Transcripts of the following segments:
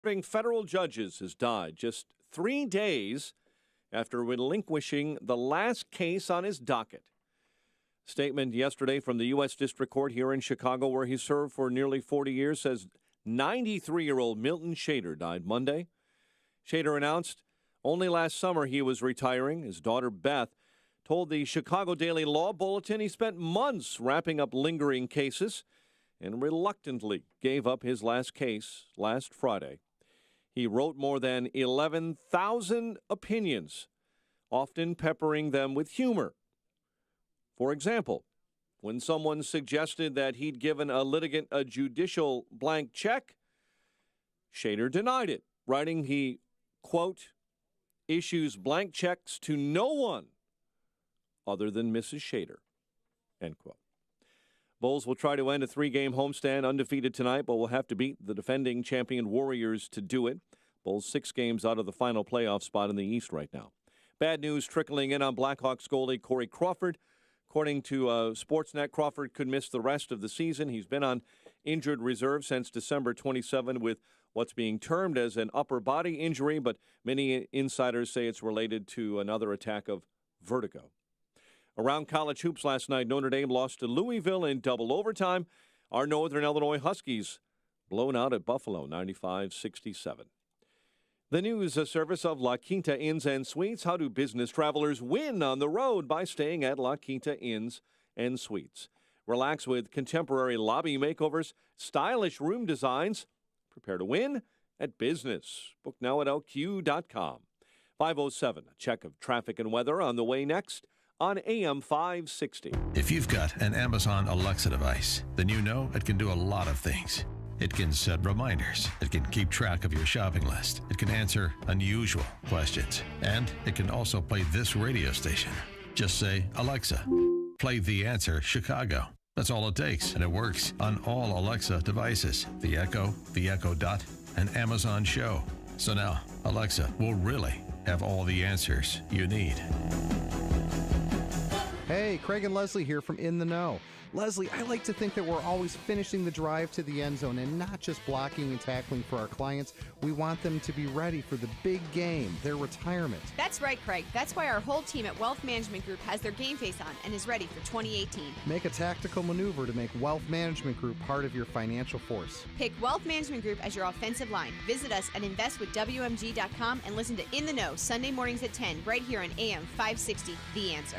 Federal judges has died just 3 days after relinquishing the last case on his docket. Statement yesterday from the U.S. District Court here in Chicago, where he served for nearly 40 years, says 93-year-old Milton Shader died Monday. Shader announced only last summer he was retiring. His daughter, Beth, told the Chicago Daily Law Bulletin he spent months wrapping up lingering cases and reluctantly gave up his last case last Friday. He wrote more than 11,000 opinions, often peppering them with humor. For example, when someone suggested that he'd given a litigant a judicial blank check, Shader denied it, writing he, quote, issues blank checks to no one other than Mrs. Shader, end quote. Bulls will try to end a 3-game homestand undefeated tonight, but will have to beat the defending champion Warriors to do it. Bulls 6 games out of the final playoff spot in the East right now. Bad news trickling in on Blackhawks goalie Corey Crawford. According to Sportsnet, Crawford could miss the rest of the season. He's been on injured reserve since December 27 with what's being termed as an upper body injury, but many insiders say it's related to another attack of vertigo. Around college hoops last night, Notre Dame lost to Louisville in double overtime. Our Northern Illinois Huskies blown out at Buffalo, 95-67. The news service of La Quinta Inns and Suites. How do business travelers win on the road? By staying at La Quinta Inns and Suites. Relax with contemporary lobby makeovers, stylish room designs. Prepare to win at business. Book now at lq.com. 5:07, a check of traffic and weather on the way next on AM 560. If you've got an Amazon Alexa device, then you know it can do a lot of things. It can set reminders. It can keep track of your shopping list. It can answer unusual questions. And it can also play this radio station. Just say, Alexa, play The Answer Chicago. That's all it takes, and it works on all Alexa devices. The Echo Dot, and Amazon Show. So now, Alexa will really have all the answers you need. Hey, Craig and Leslie here from In the Know. Leslie, I like to think that we're always finishing the drive to the end zone and not just blocking and tackling for our clients. We want them to be ready for the big game, their retirement. That's right, Craig. That's why our whole team at Wealth Management Group has their game face on and is ready for 2018. Make a tactical maneuver to make Wealth Management Group part of your financial force. Pick Wealth Management Group as your offensive line. Visit us at investwithwmg.com and listen to In the Know Sunday mornings at 10 right here on AM 560, The Answer.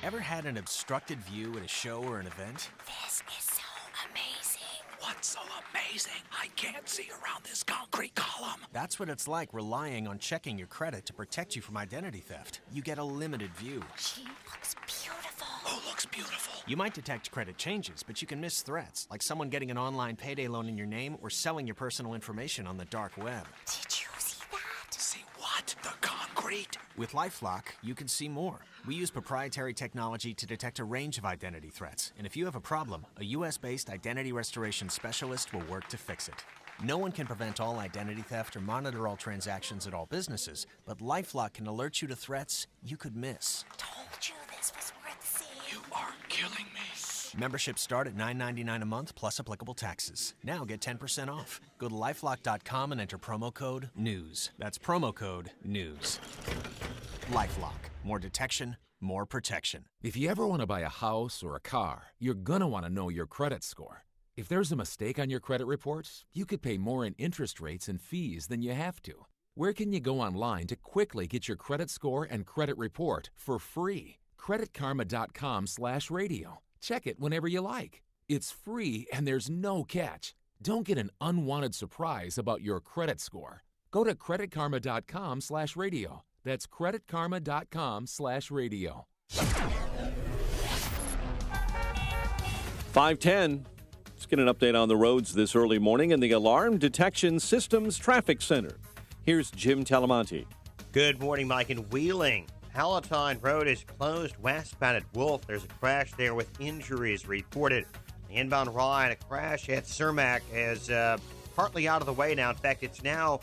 Ever had an obstructed view at a show or an event? This is so amazing. What's so amazing? I can't see around this concrete column. That's what it's like relying on checking your credit to protect you from identity theft. You get a limited view. She looks beautiful. Who looks beautiful? You might detect credit changes, but you can miss threats, like someone getting an online payday loan in your name or selling your personal information on the dark web. Did you see that? See what? The concrete? With LifeLock, you can see more. We use proprietary technology to detect a range of identity threats, and if you have a problem, a U.S.-based identity restoration specialist will work to fix it. No one can prevent all identity theft or monitor all transactions at all businesses, but LifeLock can alert you to threats you could miss. Told you this was worth seeing. You are killing me. Memberships start at $9.99 a month plus applicable taxes. Now get 10% off. Go to LifeLock.com and enter promo code NEWS. That's promo code NEWS. LifeLock. More detection, more protection. If you ever want to buy a house or a car, you're going to want to know your credit score. If there's a mistake on your credit report, you could pay more in interest rates and fees than you have to. Where can you go online to quickly get your credit score and credit report for free? CreditKarma.com/radio. Check it whenever you like. It's free and there's no catch. Don't get an unwanted surprise about your credit score. Go to CreditKarma.com/radio. That's CreditKarma.com/radio. 5:10. Let's get an update on the roads this early morning in the Alarm Detection Systems Traffic Center. Here's Jim Talamonte. Good morning, Mike. In Wheeling, Palatine Road is closed westbound at Wolf. There's a crash there with injuries reported. The inbound Ryan, a crash at Cermak is partly out of the way now. In fact, it's now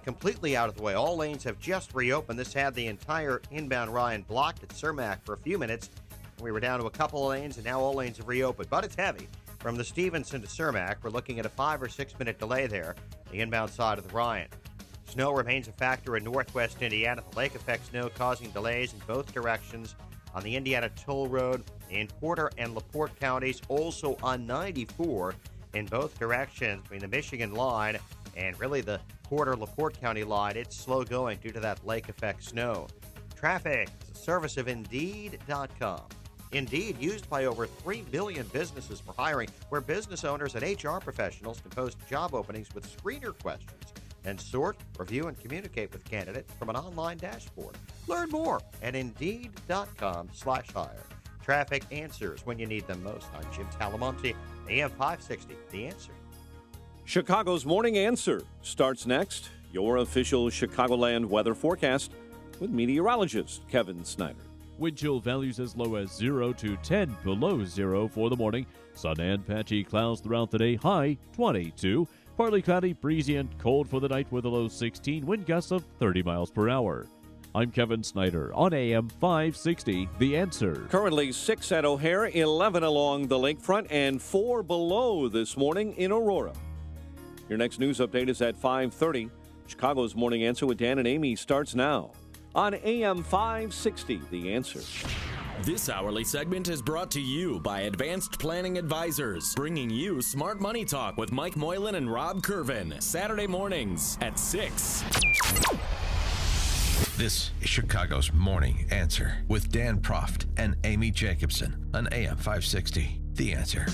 completely out of the way. All lanes have just reopened. This had the entire inbound Ryan blocked at Cermak for a few minutes. We were down to a couple of lanes, and now all lanes have reopened. But it's heavy. From the Stevenson to Cermak, we're looking at a 5 or 6 minute delay there, the inbound side of the Ryan. Snow remains a factor in northwest Indiana. The lake effect snow causing delays in both directions on the Indiana Toll Road in Porter and LaPorte counties, also on 94 in both directions between the Michigan line and really the Porter-LaPorte County line. It's slow going due to that lake effect snow. Traffic is a service of Indeed.com. Indeed, used by over 3 million businesses for hiring, where business owners and HR professionals can post job openings with screener questions and sort, review, and communicate with candidates from an online dashboard. Learn more at Indeed.com/hire. Traffic answers when you need them most. I'm Jim Talamonte, AM 560, The Answer. Chicago's Morning Answer starts next. Your official Chicagoland weather forecast with meteorologist Kevin Snyder. Wind chill values as low as 0 to 10 below 0 for the morning. Sun and patchy clouds throughout the day, high 22. Partly cloudy, breezy, and cold for the night with a low 16, wind gusts of 30 miles per hour. I'm Kevin Snyder on AM 560, The Answer. Currently 6 at O'Hare, 11 along the lakefront, and 4 below this morning in Aurora. Your next news update is at 5:30. Chicago's Morning Answer with Dan and Amy starts now on AM 560, The Answer. This hourly segment is brought to you by Advanced Planning Advisors, bringing you Smart Money Talk with Mike Moylan and Rob Curvin, Saturday mornings at 6. This is Chicago's Morning Answer with Dan Proft and Amy Jacobson on AM 560, The Answer.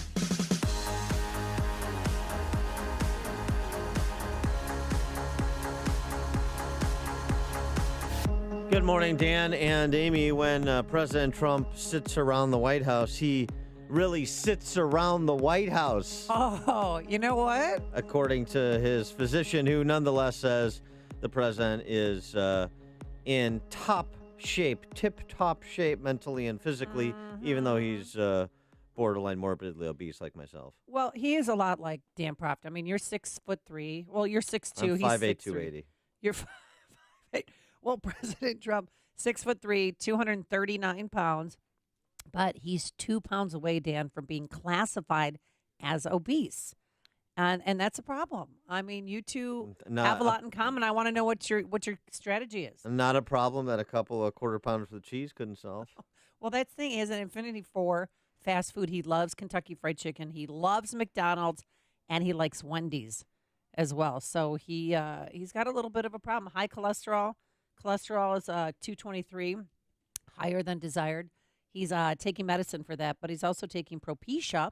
Good morning, Dan and Amy. When President Trump sits around the White House, he really sits around the White House. Oh, you know what? According to his physician, who nonetheless says the president is in top shape, tip-top shape mentally and physically, even though he's borderline morbidly obese like myself. Well, he is a lot like Dan Proft. I mean, you're 6'3". Well, you're 6'2". I'm He's 5'8", 6'3". 280. You're 5'8". Well, President Trump, 6'3", 239 pounds, but he's 2 pounds away, Dan, from being classified as obese. And that's a problem. I mean, you two have a lot in common. I want to know what your strategy is. Not a problem that a couple of quarter pounders with cheese couldn't solve. Well, that thing is an Infinity 4 fast food. He loves Kentucky Fried Chicken. He loves McDonald's, and he likes Wendy's as well. So he's got a little bit of a problem. High cholesterol. Cholesterol is 223, higher than desired. He's taking medicine for that, but he's also taking Propecia,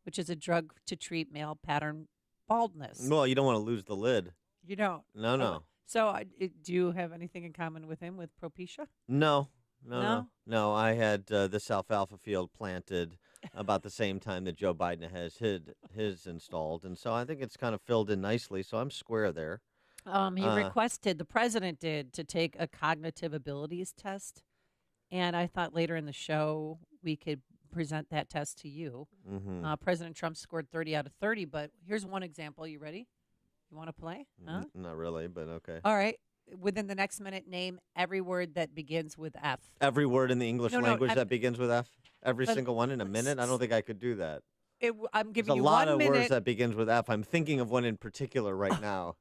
which is a drug to treat male pattern baldness. Well, you don't want to lose the lid. You don't? No. So do you have anything in common with him, with Propecia? No. I had this alfalfa field planted about the same time that Joe Biden has his installed, and so I think it's kind of filled in nicely, so I'm square there. He requested, the president did, to take a cognitive abilities test, and I thought later in the show we could present that test to you. Mm-hmm. President Trump scored 30 out of 30, but here's one example. You ready? You want to play? Huh? Not really, but okay. All right. Within the next minute, name every word that begins with F. Every word in the English language that begins with F? Every single one in a minute? I don't think I could do that. I'm giving you 1 minute. There's a lot of words that begins with F. I'm thinking of one in particular right now.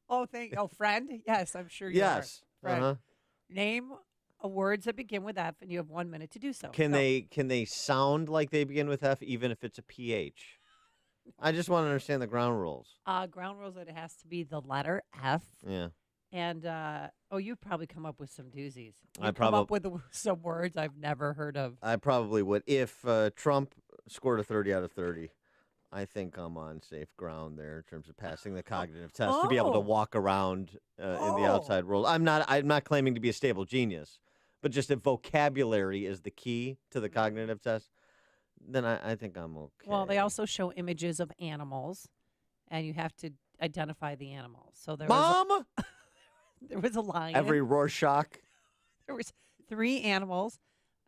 Friend? Yes, I'm sure you yes. are. Friend. Uh-huh. Name words that begin with F, and you have 1 minute to do so. Can they sound like they begin with F, even if it's a PH? I just want to understand the ground rules. Ground rules that it has to be the letter F. Yeah. And you'd probably come up with some doozies. You'd come up with some words I've never heard of. I probably would. If Trump scored a 30 out of 30. I think I'm on safe ground there in terms of passing the cognitive test to be able to walk around in the outside world. I'm not claiming to be a stable genius, but just if vocabulary is the key to the cognitive test, then I think I'm okay. Well, they also show images of animals, and you have to identify the animals. So there was a lion. Every Rorschach. There was 3 animals,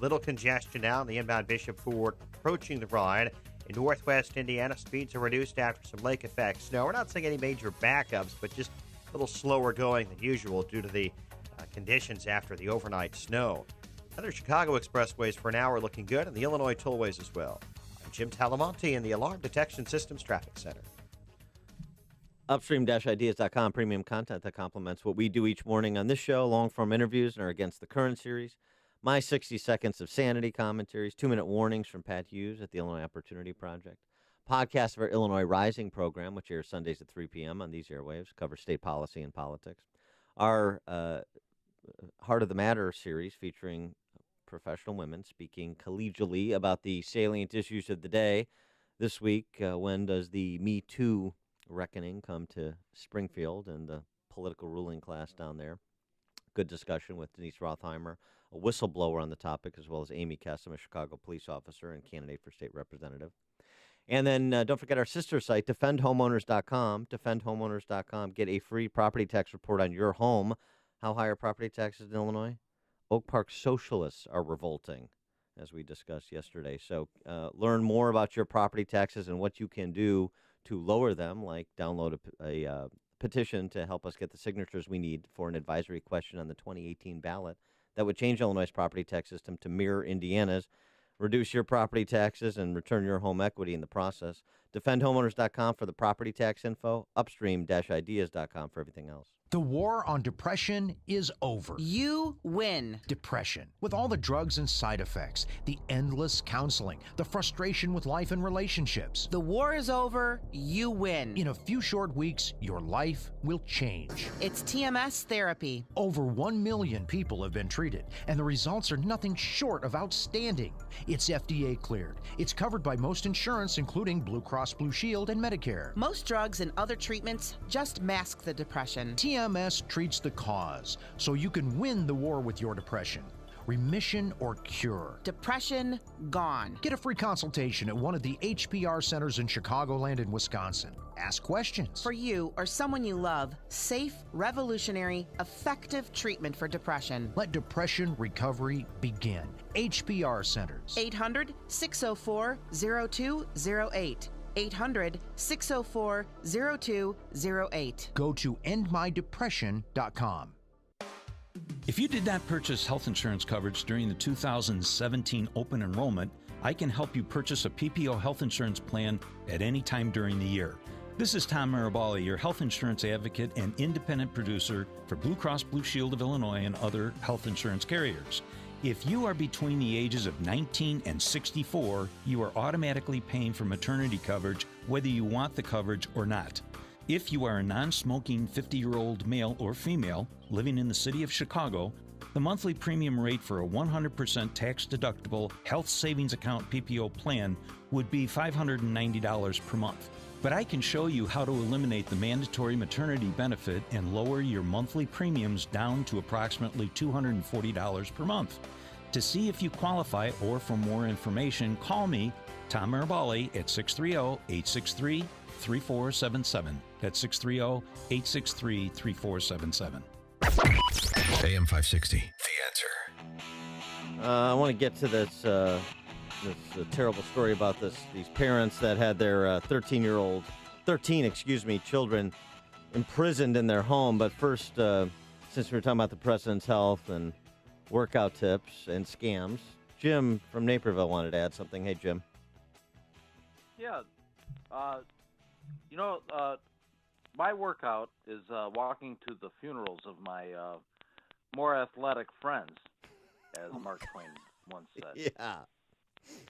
Little congestion now in the inbound Bishopford approaching the Rhine. In northwest Indiana, speeds are reduced after some lake effect snow. We're not seeing any major backups, but just a little slower going than usual due to the conditions after the overnight snow. Other Chicago expressways for now are looking good, and the Illinois tollways as well. I'm Jim Talamonte in the Alarm Detection Systems Traffic Center. Upstream-ideas.com, premium content that complements what we do each morning on this show, long-form interviews and our Against the Current series, my 60 seconds of sanity commentaries, 2-minute warnings from Pat Hughes at the Illinois Opportunity Project, podcast of our Illinois Rising program, which airs Sundays at 3 p.m. on these airwaves, covers state policy and politics, our Heart of the Matter series featuring professional women speaking collegially about the salient issues of the day. This week, when does the Me Too reckoning come to Springfield and the political ruling class down there? Good discussion with Denise Rothheimer, a whistleblower on the topic, as well as Amy Kessam, a Chicago police officer and candidate for state representative. And then don't forget our sister site, defendhomeowners.com. Defendhomeowners.com. Get a free property tax report on your home. How high are property taxes in Illinois? Oak Park socialists are revolting, as we discussed yesterday. So learn more about your property taxes and what you can do to lower them, like download a petition to help us get the signatures we need for an advisory question on the 2018 ballot that would change Illinois' property tax system to mirror Indiana's, reduce your property taxes, and return your home equity in the process. DefendHomeowners.com for the property tax info, upstream-ideas.com for everything else. The war on depression is over. You win. Depression, with all the drugs and side effects, the endless counseling, the frustration with life and relationships. The war is over. You win. In a few short weeks, your life will change. It's TMS therapy. Over 1 million people have been treated, and the results are nothing short of outstanding. It's FDA cleared. It's covered by most insurance, including Blue Cross Blue Shield and Medicare. Most drugs and other treatments just mask the depression. TMS treats the cause, so you can win the war with your depression. Remission or cure. Depression gone. Get a free consultation at one of the HPR centers in Chicagoland and Wisconsin. Ask questions. For you or someone you love, safe, revolutionary, effective treatment for depression. Let depression recovery begin. HPR centers. 800-604-0208. 800-604-0208. Go to endmydepression.com. If you did not purchase health insurance coverage during the 2017 open enrollment, I can help you purchase a PPO health insurance plan at any time during the year. This is Tom Marabali, your health insurance advocate and independent producer for Blue Cross Blue Shield of Illinois and other health insurance carriers. If you are between the ages of 19 and 64, you are automatically paying for maternity coverage whether you want the coverage or not. If you are a non-smoking 50-year-old male or female living in the city of Chicago, the monthly premium rate for a 100% tax-deductible health savings account PPO plan would be $590 per month. But I can show you how to eliminate the mandatory maternity benefit and lower your monthly premiums down to approximately $240 per month. To see if you qualify or for more information, call me, Tom Marabali, at 630-863-3477. That's 630-863-3477. AM 560, The Answer. I want to get to this terrible story about these parents that had their 13 children imprisoned in their home. But first, since we were talking about the president's health and workout tips and scams, Jim from Naperville wanted to add something. Hey, Jim. Yeah. My workout is walking to the funerals of my more athletic friends, as Mark Twain once said. Yeah.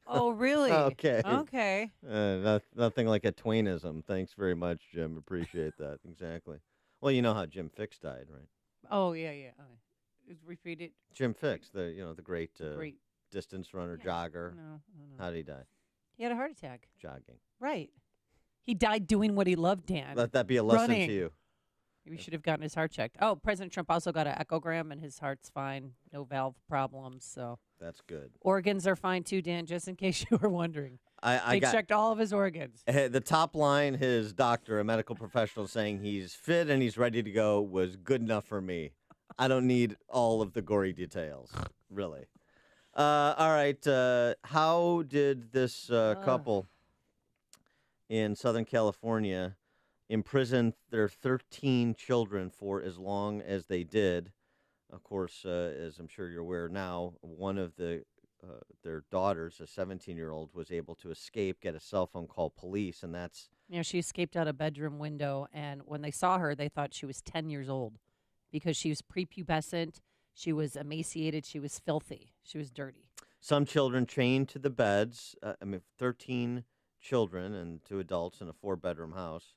Oh, really? Okay. Okay. Nothing like a Twainism. Thanks very much, Jim. Appreciate that. Exactly. Well, you know how Jim Fix died, right? Oh, yeah. Repeat it. Jim Fix, the great Great. distance runner, jogger. No. How did he die? He had a heart attack. Jogging. Right. He died doing what he loved, Dan. Let that be a lesson Running. to you. Maybe he should have gotten his heart checked. Oh, President Trump also got an echogram, and his heart's fine. No valve problems. So that's good. Organs are fine too, Dan. Just in case you were wondering, I checked all of his organs. The top line, his doctor, a medical professional, saying he's fit and he's ready to go was good enough for me. I don't need all of the gory details, really. All right. How did this couple in Southern California imprison their 13 children for as long as they did? Of course, as I'm sure you're aware now, one of their daughters, a 17-year-old, was able to escape, get a cell phone, call police, and that's... She escaped out a bedroom window, and when they saw her, they thought she was 10 years old because she was prepubescent, she was emaciated, she was filthy, she was dirty. Some children chained to the beds. 13 children and 2 adults in a 4-bedroom house.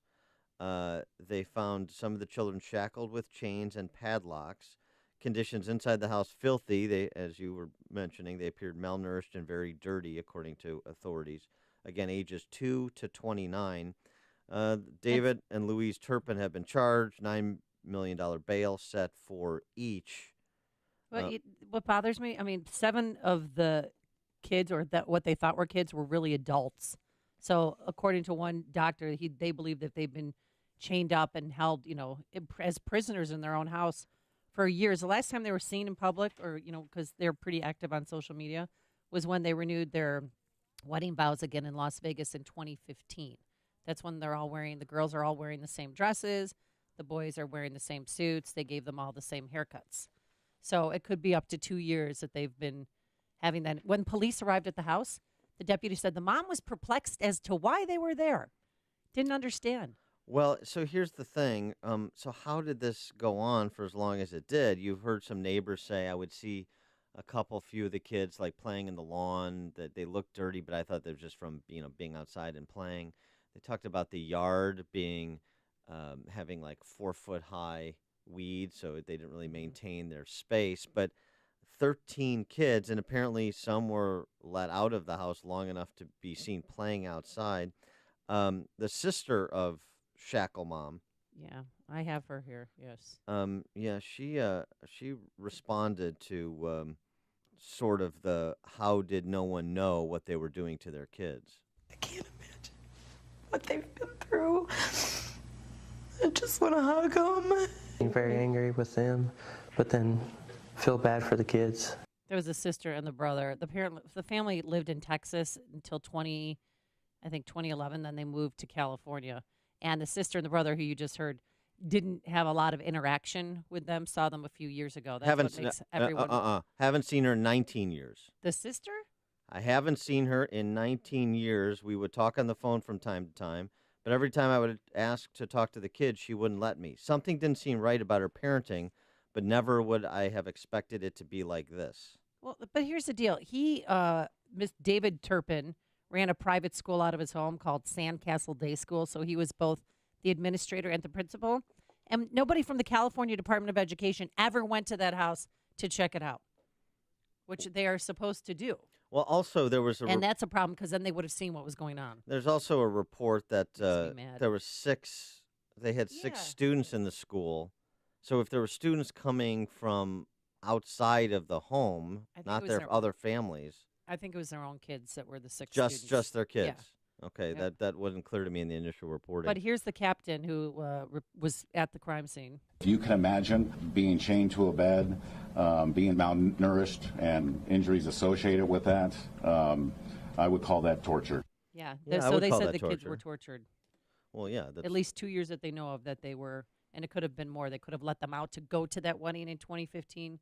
They found some of the children shackled with chains and padlocks. Conditions inside the house filthy. They, as you were mentioning, they appeared malnourished and very dirty, according to authorities. Again, ages 2 to 29. David and Louise Turpin have been charged. $9 million bail set for each. What bothers me, 7 of the kids, or what they thought were kids, were really adults. So, according to one doctor, they believe that they've been chained up and held, as prisoners in their own house for years. The last time they were seen in public, or, because they're pretty active on social media, was when they renewed their wedding vows again in Las Vegas in 2015. That's when the girls are all wearing the same dresses, the boys are wearing the same suits, they gave them all the same haircuts. So it could be up to 2 years that they've been having that. When police arrived at the house, the deputy said the mom was perplexed as to why they were there. Didn't understand. Well, so here's the thing. So how did this go on for as long as it did? You've heard some neighbors say, I would see a few of the kids like playing in the lawn, that they looked dirty, but I thought they were just from being outside and playing. They talked about the yard being having like 4-foot high weeds, so they didn't really maintain their space. But 13 kids, and apparently some were let out of the house long enough to be seen playing outside. The sister of Shackle Mom. Yeah, I have her here. Yes. She responded to sort of the how did no one know what they were doing to their kids. I can't imagine what they've been through. I just want to hug them. I'm very angry with them, but then feel bad for the kids. There was a sister and the brother. The family lived in Texas until 2011. Then they moved to California. And the sister and the brother, who you just heard, didn't have a lot of interaction with them. Saw them a few years ago. That's what makes everyone. Haven't seen her in 19 years. The sister? I haven't seen her in 19 years. We would talk on the phone from time to time, but every time I would ask to talk to the kids, she wouldn't let me. Something didn't seem right about her parenting, but never would I have expected it to be like this. Well, but here's the deal. Miss David Turpin, ran a private school out of his home called Sandcastle Day School, so he was both the administrator and the principal. And nobody from the California Department of Education ever went to that house to check it out, which they are supposed to do. Well, also there was and that's a problem because then they would have seen what was going on. There's also a report that there were 6 students in the school. So if there were students coming from outside of the home, not their other families. I think it was their own kids that were the 6 students. Just their kids. Yeah. Okay, yeah. That wasn't clear to me in the initial reporting. But here's the captain who was at the crime scene. If you can imagine being chained to a bed, being malnourished, and injuries associated with that, I would call that torture. Yeah, so they said the kids were tortured. Well, yeah. At least 2 years that they know of that they were, and it could have been more. They could have let them out to go to that wedding in 2015.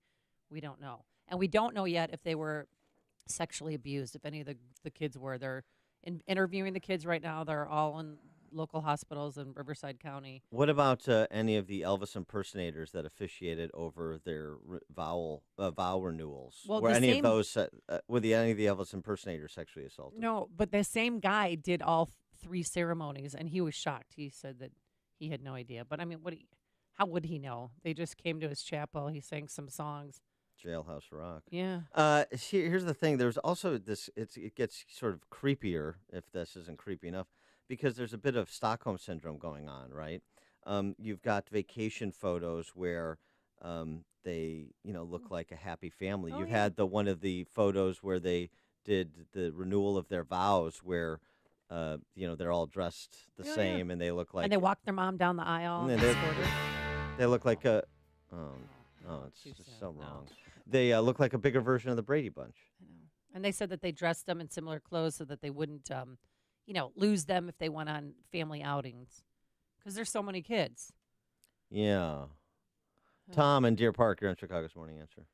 We don't know. And we don't know yet if they were sexually abused, if any of the kids were. They're interviewing the kids right now. They're all in local hospitals in Riverside County. What about any of the Elvis impersonators that officiated over their vow renewals? Well, were any of those were any of the Elvis impersonators sexually assaulted? No, but the same guy did all 3 ceremonies, and he was shocked. He said that he had no idea. But I mean, how would he know? They just came to his chapel. He sang some songs. Jailhouse Rock. Yeah. Here's the thing. There's also this. It gets sort of creepier if this isn't creepy enough, because there's a bit of Stockholm syndrome going on, right? You've got vacation photos where they, look like a happy family. You've had one of the photos where they did the renewal of their vows, where they're all dressed the same and they look like. And they walked their mom down the aisle. And they look like a. Oh, it's just so wrong. They look like a bigger version of the Brady Bunch. And they said that they dressed them in similar clothes so that they wouldn't, lose them if they went on family outings. Because there's so many kids. Yeah. Tom in Deer Park, you're on Chicago's Morning Answer.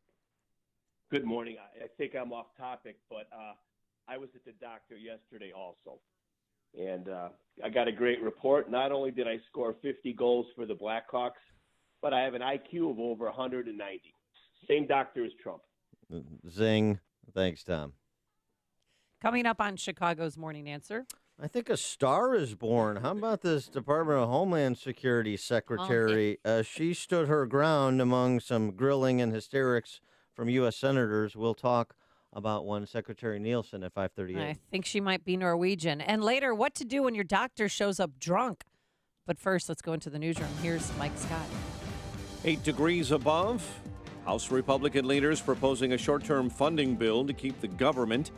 Good morning. I think I'm off topic, but I was at the doctor yesterday also. And I got a great report. Not only did I score 50 goals for the Blackhawks, but I have an IQ of over 190. Same doctor as Trump. Zing. Thanks, Tom. Coming up on Chicago's Morning Answer. I think a star is born. How about this Department of Homeland Security secretary? She stood her ground among some grilling and hysterics from U.S. senators. We'll talk about one Secretary Nielsen at 5:38. I think she might be Norwegian. And later, what to do when your doctor shows up drunk. But first, let's go into the newsroom. Here's Mike Scott. 8 degrees above. House Republican leaders proposing a short-term funding bill to keep the government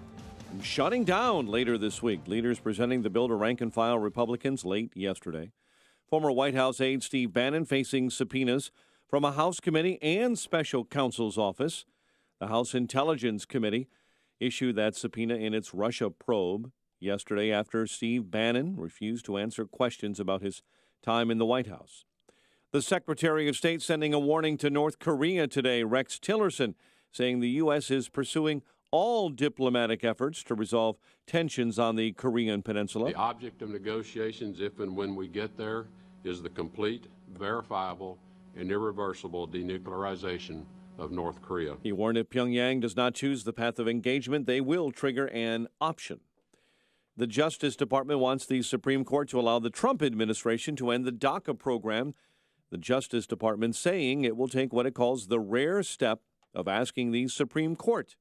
from shutting down later this week. Leaders presenting the bill to rank-and-file Republicans late yesterday. Former White House aide Steve Bannon facing subpoenas from a House committee and special counsel's office. The House Intelligence Committee issued that subpoena in its Russia probe yesterday after Steve Bannon refused to answer questions about his time in the White House. The Secretary of State sending a warning to North Korea today, Rex Tillerson, saying the U.S. is pursuing all diplomatic efforts to resolve tensions on the Korean Peninsula. The object of negotiations, if and when we get there, is the complete, verifiable, and irreversible denuclearization of North Korea. He warned if Pyongyang does not choose the path of engagement, they will trigger an option. The Justice Department wants the Supreme Court to allow the Trump administration to end the DACA program. The Justice Department saying it will take what it calls the rare step of asking the Supreme Court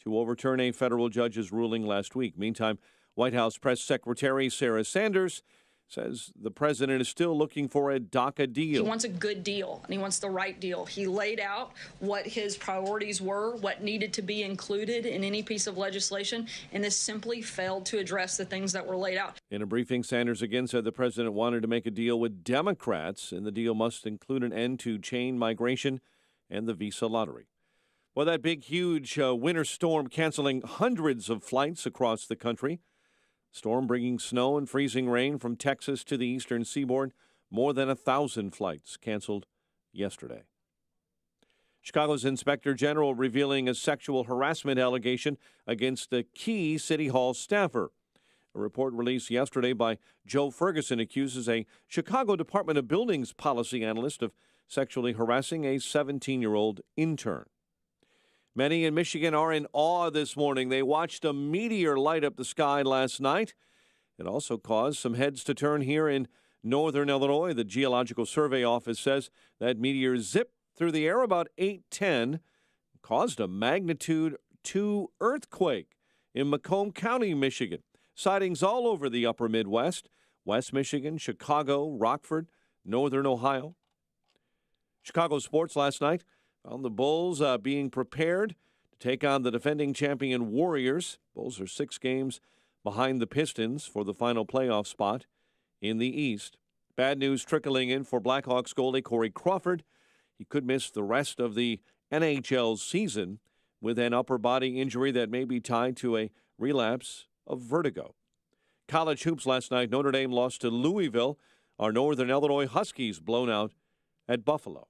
to overturn a federal judge's ruling last week. Meantime, White House Press Secretary Sarah Sanders says the president is still looking for a DACA deal. He wants a good deal, and he wants the right deal. He laid out what his priorities were, what needed to be included in any piece of legislation, and this simply failed to address the things that were laid out. In a briefing, Sanders again said the president wanted to make a deal with Democrats, and the deal must include an end to chain migration and the visa lottery. Well, that big, huge winter storm canceling hundreds of flights across the country. Storm bringing snow and freezing rain from Texas to the eastern seaboard. More than 1,000 flights canceled yesterday. Chicago's Inspector General revealing a sexual harassment allegation against a key City Hall staffer. A report released yesterday by Joe Ferguson accuses a Chicago Department of Buildings policy analyst of sexually harassing a 17-year-old intern. Many in Michigan are in awe this morning. They watched a meteor light up the sky last night. It also caused some heads to turn here in northern Illinois. The Geological Survey Office says that meteor zipped through the air about 8:10, caused a magnitude 2 earthquake in Macomb County, Michigan. Sightings all over the upper Midwest, West Michigan, Chicago, Rockford, northern Ohio. Chicago sports last night found the Bulls being prepared to take on the defending champion Warriors. Bulls are 6 games behind the Pistons for the final playoff spot in the East. Bad news trickling in for Blackhawks goalie Corey Crawford. He could miss the rest of the NHL season with an upper body injury that may be tied to a relapse of vertigo. College hoops last night, Notre Dame lost to Louisville. Our Northern Illinois Huskies blown out at Buffalo.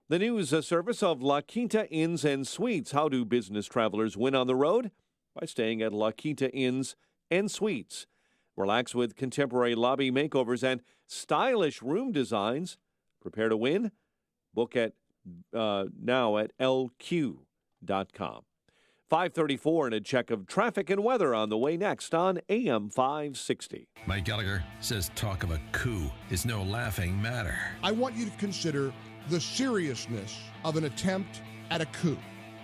The news service of La Quinta Inns and Suites. How do business travelers win on the road? By staying at La Quinta Inns and Suites. Relax with contemporary lobby makeovers and stylish room designs. Prepare to win? Book at now at lq.com. 5:34 and a check of traffic and weather on the way next on AM 560. Mike Gallagher says talk of a coup is no laughing matter. I want you to consider the seriousness of an attempt at a coup.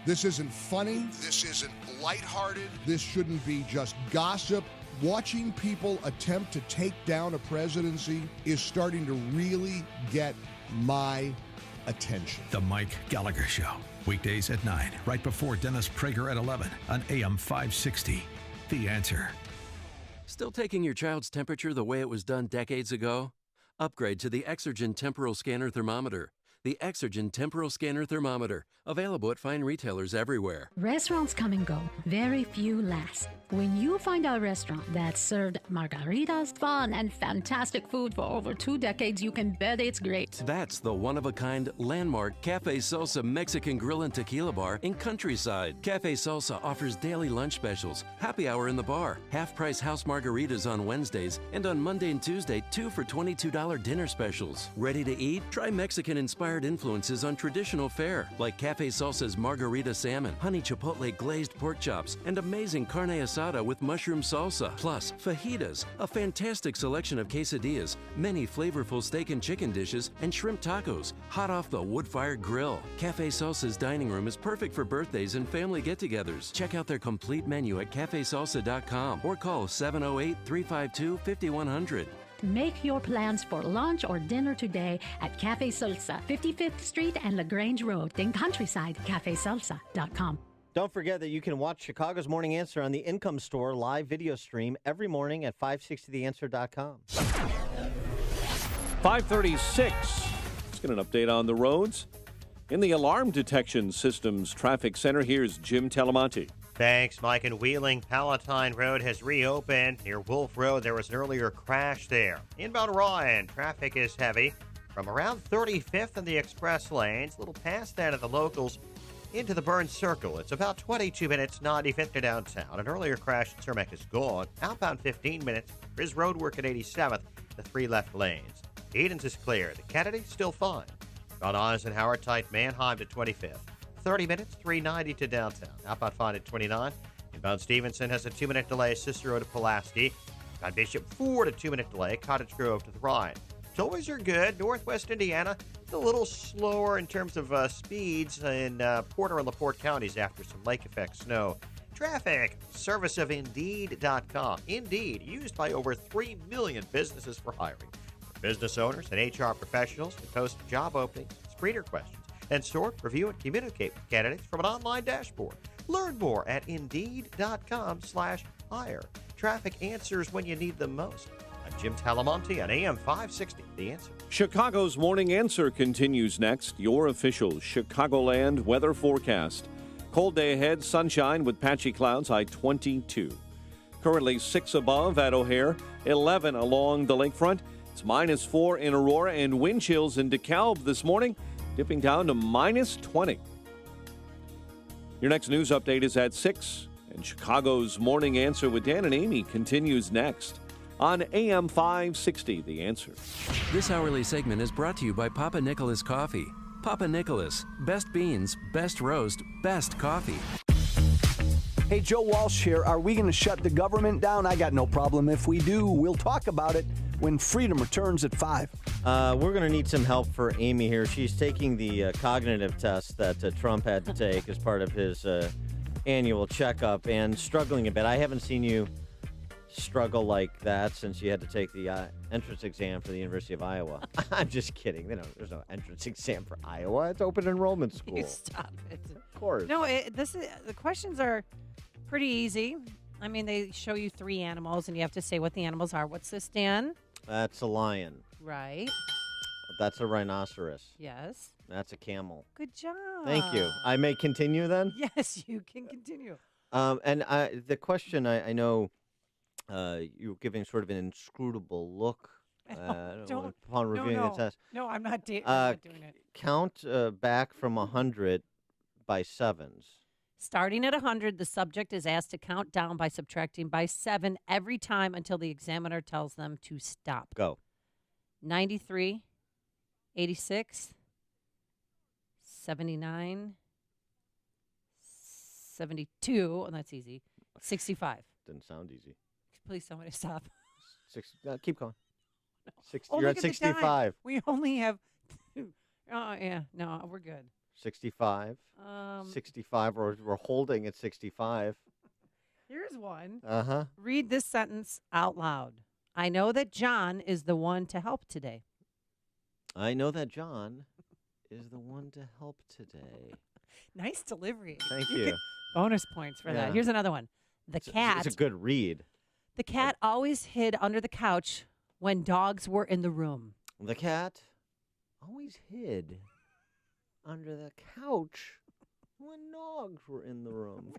This isn't funny. This isn't lighthearted. This shouldn't be just gossip. Watching people attempt to take down a presidency is starting to really get my attention. The Mike Gallagher Show. Weekdays at 9, right before Dennis Prager at 11 on AM 560. The Answer. Still taking your child's temperature the way it was done decades ago? Upgrade to the Exergen Temporal Scanner Thermometer. the Exergen Temporal Scanner Thermometer, available at fine retailers everywhere. Restaurants come and go. Very few last. When you find a restaurant that served margaritas, fun, and fantastic food for over 2 decades, you can bet it's great. That's the one-of-a-kind landmark Cafe Salsa Mexican Grill and Tequila Bar in Countryside. Cafe Salsa offers daily lunch specials, happy hour in the bar, half-price house margaritas on Wednesdays, and on Monday and Tuesday, 2 for $22 dinner specials. Ready to eat? Try Mexican-inspired influences on traditional fare, like Cafe Salsa's margarita salmon, honey chipotle glazed pork chops, and amazing carne asada with mushroom salsa. Plus, fajitas, a fantastic selection of quesadillas, many flavorful steak and chicken dishes, and shrimp tacos, hot off the wood-fired grill. Cafe Salsa's dining room is perfect for birthdays and family get-togethers. Check out their complete menu at cafesalsa.com or call 708-352-5100. Make your plans for lunch or dinner today at Cafe Salsa, 55th Street and LaGrange Road in Countryside, cafesalsa.com. Don't forget that you can watch Chicago's Morning Answer on the Income Store live video stream every morning at 560theanswer.com. 536. Let's get an update on the roads. In the Alarm Detection Systems Traffic Center, here's Jim Talamonte. Thanks, Mike. In Wheeling, Palatine Road has reopened. Near Wolf Road, there was an earlier crash there. Inbound Ryan, traffic is heavy from around 35th in the express lanes, a little past that of the locals, into the Burns Circle. It's about 22 minutes, 95th to downtown. An earlier crash at Cermak is gone. Outbound 15 minutes. There is road work at 87th, the 3 left lanes. Edens is clear. The Kennedy still fine. On Eisenhower, tight Manheim to 25th. 30 minutes, 390 to downtown. Outbound fine at 29. Inbound Stevenson has a 2-minute delay, Cicero to Pulaski. On Bishop Ford, a 2-minute delay, Cottage Grove to the Rhine. Toys are good. Northwest Indiana, it's a little slower in terms of speeds in Porter and LaPorte counties after some lake effect snow. Traffic, service of Indeed.com. Indeed, used by over 3 million businesses for hiring. For business owners and HR professionals to post job openings, screener questions, and sort, review, and communicate with candidates from an online dashboard. Learn more at Indeed.com/hire. Traffic answers when you need them most. I'm Jim Talamonte on AM 560, The Answer. Chicago's Morning Answer continues next. Your official Chicagoland weather forecast. Cold day ahead, sunshine with patchy clouds, high 22. Currently 6 above at O'Hare, 11 along the lakefront. It's -4 in Aurora, and wind chills in DeKalb this morning, dipping down to -20. Your next news update is at 6, and Chicago's Morning Answer with Dan and Amy continues next on AM 560, The Answer. This hourly segment is brought to you by Papa Nicholas Coffee. Papa Nicholas, best beans, best roast, best coffee. Hey, Joe Walsh here. Are we going to shut the government down? I got no problem if we do. We'll talk about it when freedom returns at 5. We're going to need some help for Amy here. She's taking the cognitive test that Trump had to take as part of his annual checkup and struggling a bit. I haven't seen you struggle like that since you had to take the entrance exam for the University of Iowa. I'm just kidding. There's no entrance exam for Iowa. It's open enrollment school. You stop it. Of course. No, the questions are pretty easy. I mean, they show you 3 animals, and you have to say what the animals are. What's this, Dan? That's a lion. Right. That's a rhinoceros. Yes. That's a camel. Good job. Thank you. I may continue then? Yes, you can continue. And the question, I know you were giving sort of an inscrutable look upon reviewing the test. No, I'm not doing it. Count back from 100 by 7s. Starting at 100, the subject is asked to count down by subtracting by 7 every time until the examiner tells them to stop. Go. 93, 86, 79, 72, and that's easy. 65. Didn't sound easy. Please, somebody stop. Keep going. Oh, you're look at the time. 65. We only have 2. Oh, yeah. No, we're good. 65. 65, or we're holding at 65. Here's one. Uh-huh. Read this sentence out loud. I know that John is the one to help today. I know that John is the one to help today. Nice delivery. Thank you. Bonus points for that. Here's another one. The cat. It's a good read. The cat always hid under the couch when dogs were in the room. The cat always hid under the couch when Nogs were in the room.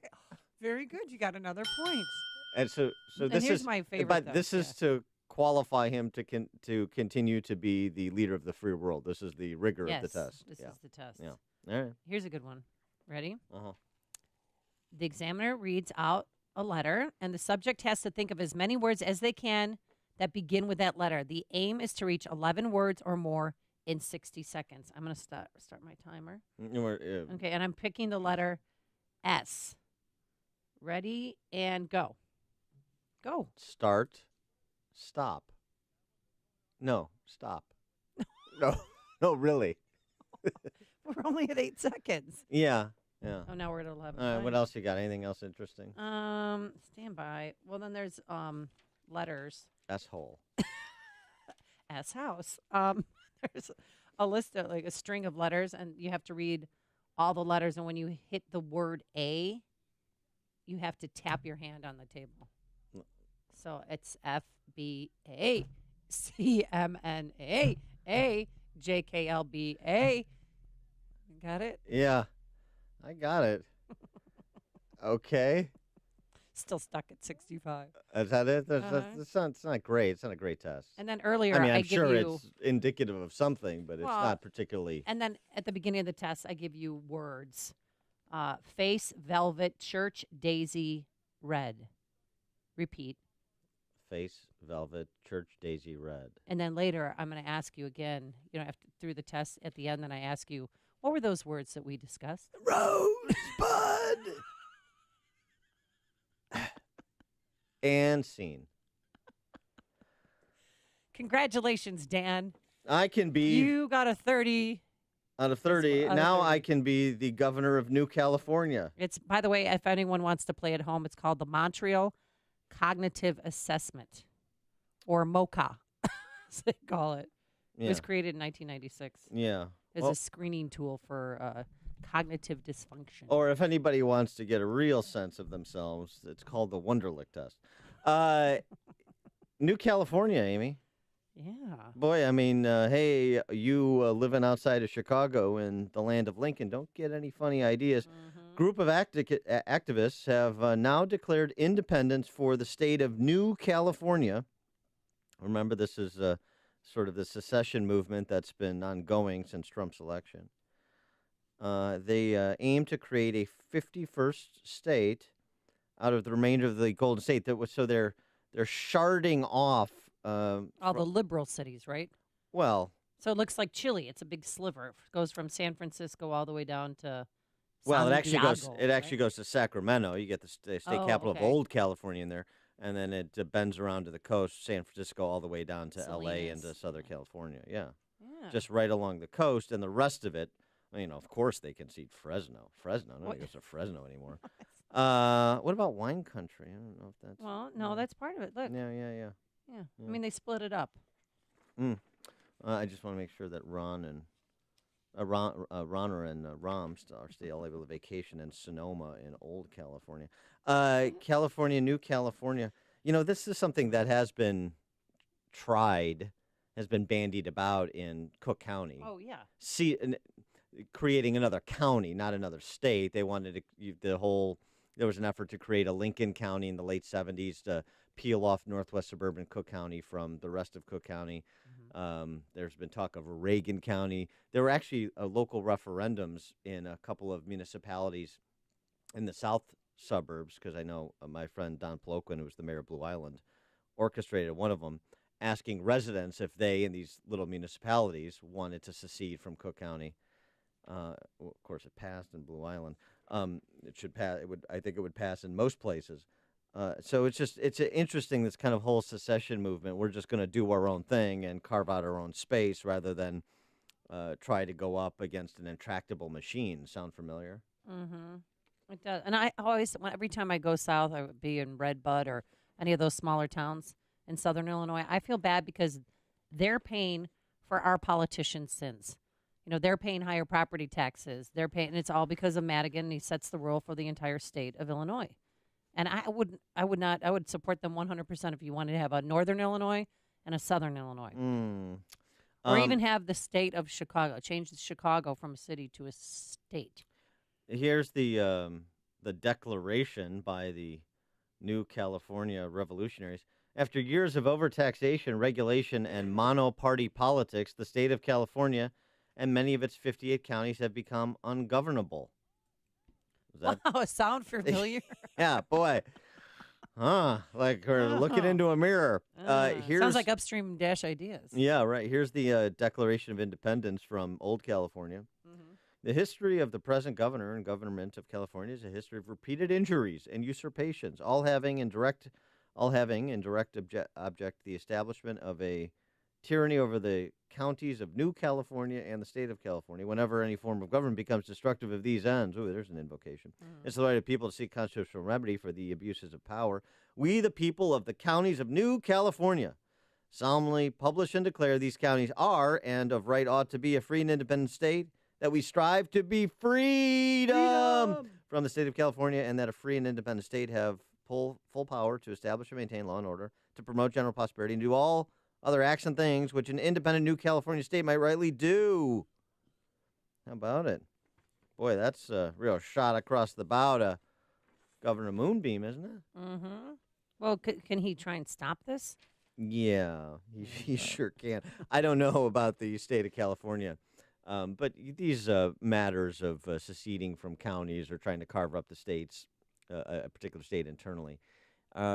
Very good. You got another point. And so And this here's is my favorite, but though. this is to qualify him to continue to be the leader of the free world. This is the rigor Yes, of the test. this Yeah. is the test. Yeah. All right. Here's a good one. Ready? Uh-huh. The examiner reads out a letter, and the subject has to think of as many words as they can that begin with that letter. The aim is to reach 11 words or more in 60 seconds. I'm going to start my timer. Okay, and I'm picking the letter S. Ready, and go. Go. Start. Stop. No, stop. No, really. We're only at 8 seconds. Yeah. Yeah. Oh, now we're at 11. All right, what Fine. else you got? Anything else interesting? Stand by. Well, then there's letters. S-hole. S house. There's a list of like a string of letters, and you have to read all the letters. And when you hit the word A, you have to tap your hand on the table. So it's FBA, CMNA, A, JKLBA. Got it? Yeah. I got it. Okay. Still stuck at 65. Is that it? Uh-huh. It's not great. It's not a great test. And then earlier, I mean, I I'm give sure you- it's indicative of something, but it's Well, not particularly. And then at the beginning of the test, I give you words. Face, velvet, church, daisy, red. Repeat. Face, velvet, church, daisy, red. And then later, I'm going to ask you again, after through the test at the end, then I ask you, what were those words that we discussed? Rosebud. And scene. Congratulations, Dan. I can be You got a 30. out of 30. out of Now 30. I can be the governor of New California. It's, by the way, if anyone wants to play at home, it's called the Montreal Cognitive Assessment, or MOCA, as they call it. It was Yeah. created in 1996. Yeah. As Well- a screening tool for cognitive dysfunction. Or if anybody wants to get a real sense of themselves, it's called the Wonderlic test. New California, Amy. Yeah. Boy, I mean, hey, you living outside of Chicago in the land of Lincoln, don't get any funny ideas. Group of activists have now declared independence for the state of New California. Remember, this is sort of the secession movement that's been ongoing since Trump's election. They aim to create a 51st state out of the remainder of the Golden State. So they're sharding off. All the liberal cities, right? Well, So it looks like Chile. It's a big sliver. It goes from San Francisco all the way down to well, San it actually goes. Diego, It actually goes to Sacramento. You get the state Oh, capital okay. of old California in there, and then it bends around to the coast, San Francisco, all the way down to L.A. and to Southern California. Yeah, just right along the coast, and the rest of it. Of course, they concede Fresno. Nobody goes to Fresno anymore. What about wine country? I don't know if that's. Well, no, that's part of it. Look. Yeah. Yeah. I mean, they split it up. I just want to make sure that Ron and Ronner and Rom are still able to vacation in Sonoma in old California. California, New California. This is something that has been tried, has been bandied about in Cook County. Oh, yeah. Creating another county, not another state. They wanted there was an effort to create a Lincoln County in the late 70s to peel off northwest suburban Cook County from the rest of Cook County. There's been talk of a Reagan County. There were actually local referendums in a couple of municipalities in the south suburbs, because I know my friend Don Ploquin, who was the mayor of Blue Island, orchestrated one of them, asking residents if they in these little municipalities wanted to secede from Cook County. Of course, it passed in Blue Island. It should pass. I think it would pass in most places. So it's interesting, this kind of whole secession movement. We're just going to do our own thing and carve out our own space rather than try to go up against an intractable machine. Sound familiar? Mm-hmm. It does. And I always, every time I go south, I would be in Red Bud or any of those smaller towns in southern Illinois, I feel bad because they're paying for our politicians' sins. They're paying higher property taxes. They're paying, and it's all because of Madigan. And he sets the rule for the entire state of Illinois. And I would support them 100% if you wanted to have a northern Illinois and a southern Illinois. Or even have the state of Chicago. Change Chicago from a city to a state. Here's the declaration by the New California Revolutionaries. After years of overtaxation, regulation, and mono-party politics, the state of California and many of its 58 counties have become ungovernable. Wow, sound familiar? Yeah, boy. Like we're looking into a mirror. Sounds like Upstream Dash Ideas. Yeah, right. Here's the Declaration of Independence from Old California. The history of the present governor and government of California is a history of repeated injuries and usurpations, all having in direct object the establishment of a tyranny over the counties of New California and the state of California. Whenever any form of government becomes destructive of these ends, there's an invocation. It's the right of people to seek constitutional remedy for the abuses of power. We, the people of the counties of New California, solemnly publish and declare these counties are and of right ought to be a free and independent state, that we strive to be freedom from the state of California, and that a free and independent state have full power to establish and maintain law and order, to promote general prosperity, and do all other acts and things which an independent New California state might rightly do. How about it? Boy, that's a real shot across the bow to Governor Moonbeam, isn't it? Mm-hmm. Well, can he try and stop this? Yeah, he sure can. I don't know about the state of California, but these matters of seceding from counties or trying to carve up the states, a particular state internally,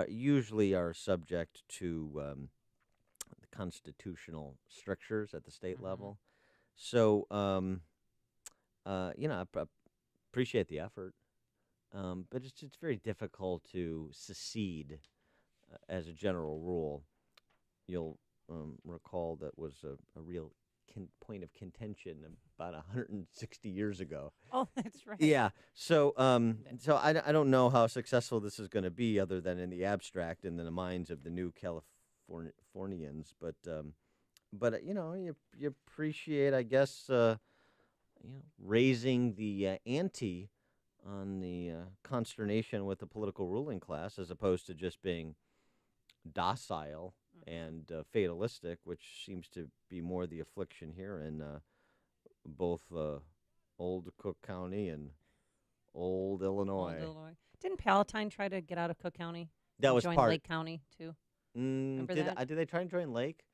usually are subject to the constitutional strictures at the state level. So, I appreciate the effort, but it's very difficult to secede as a general rule. You'll recall that was a real point of contention about 160 years ago. Oh, that's right. Yeah. So I don't know how successful this is going to be, other than in the abstract and in the minds of the New Californians. But you appreciate, I guess, raising the ante on the consternation with the political ruling class, as opposed to just being docile and fatalistic, which seems to be more the affliction here in both Old Cook County and Old Illinois. Didn't Palatine try to get out of Cook County? That was join part. Lake County too. Remember that? Did they try and join Lake?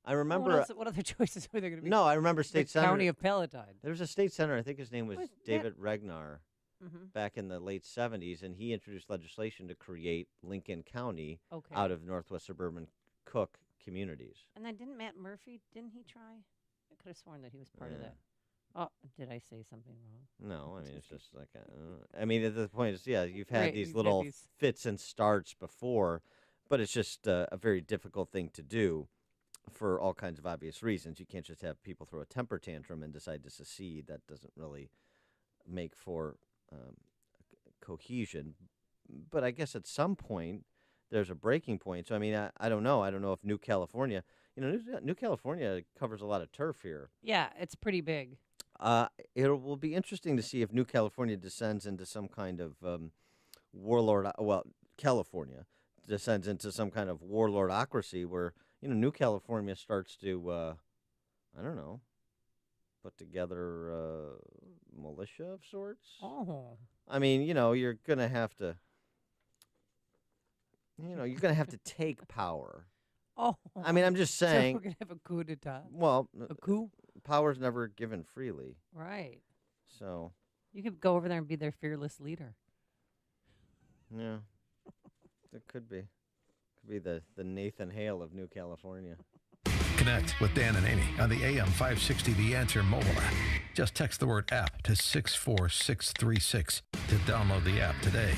I remember. Oh, what other choices were there going to be? No, I remember state the senator. County of Palatine. There was a state senator. I think his name was David Regnar. Mm-hmm. Back in the late 70s, and he introduced legislation to create Lincoln County out of northwest suburban Cook communities. And then didn't Matt Murphy, didn't he try? I could have sworn that he was part of that. Oh, did I say something wrong? No, I mean, it's just like, the point is, you've had these little fits and starts before, but it's just a very difficult thing to do for all kinds of obvious reasons. You can't just have people throw a temper tantrum and decide to secede. That doesn't really make for cohesion. But I guess at some point there's a breaking point. So, I mean, I don't know. I don't know if New California, New California covers a lot of turf here. Yeah, it's pretty big. It will be interesting to see if New California descends into some kind of California descends into some kind of warlordocracy where, New California starts to, put together militia of sorts. Oh. I mean, you're going to have to, take power. Oh. I mean, I'm just saying. So we're going to have a coup d'etat? Well, a coup? Power's never given freely. Right. So. You could go over there and be their fearless leader. Yeah. It could be. Could be the Nathan Hale of New California. Connect with Dan and Amy on the AM 560 The Answer mobile app. Just text the word app to 64636 to download the app today.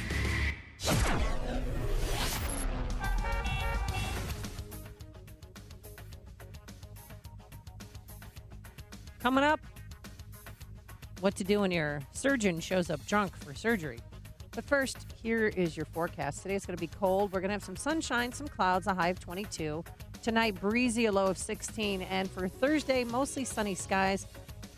Coming up, what to do when your surgeon shows up drunk for surgery. But first, here is your forecast. Today it's going to be cold. We're going to have some sunshine, some clouds, a high of 22. Tonight, breezy, a low of 16. And for Thursday, mostly sunny skies.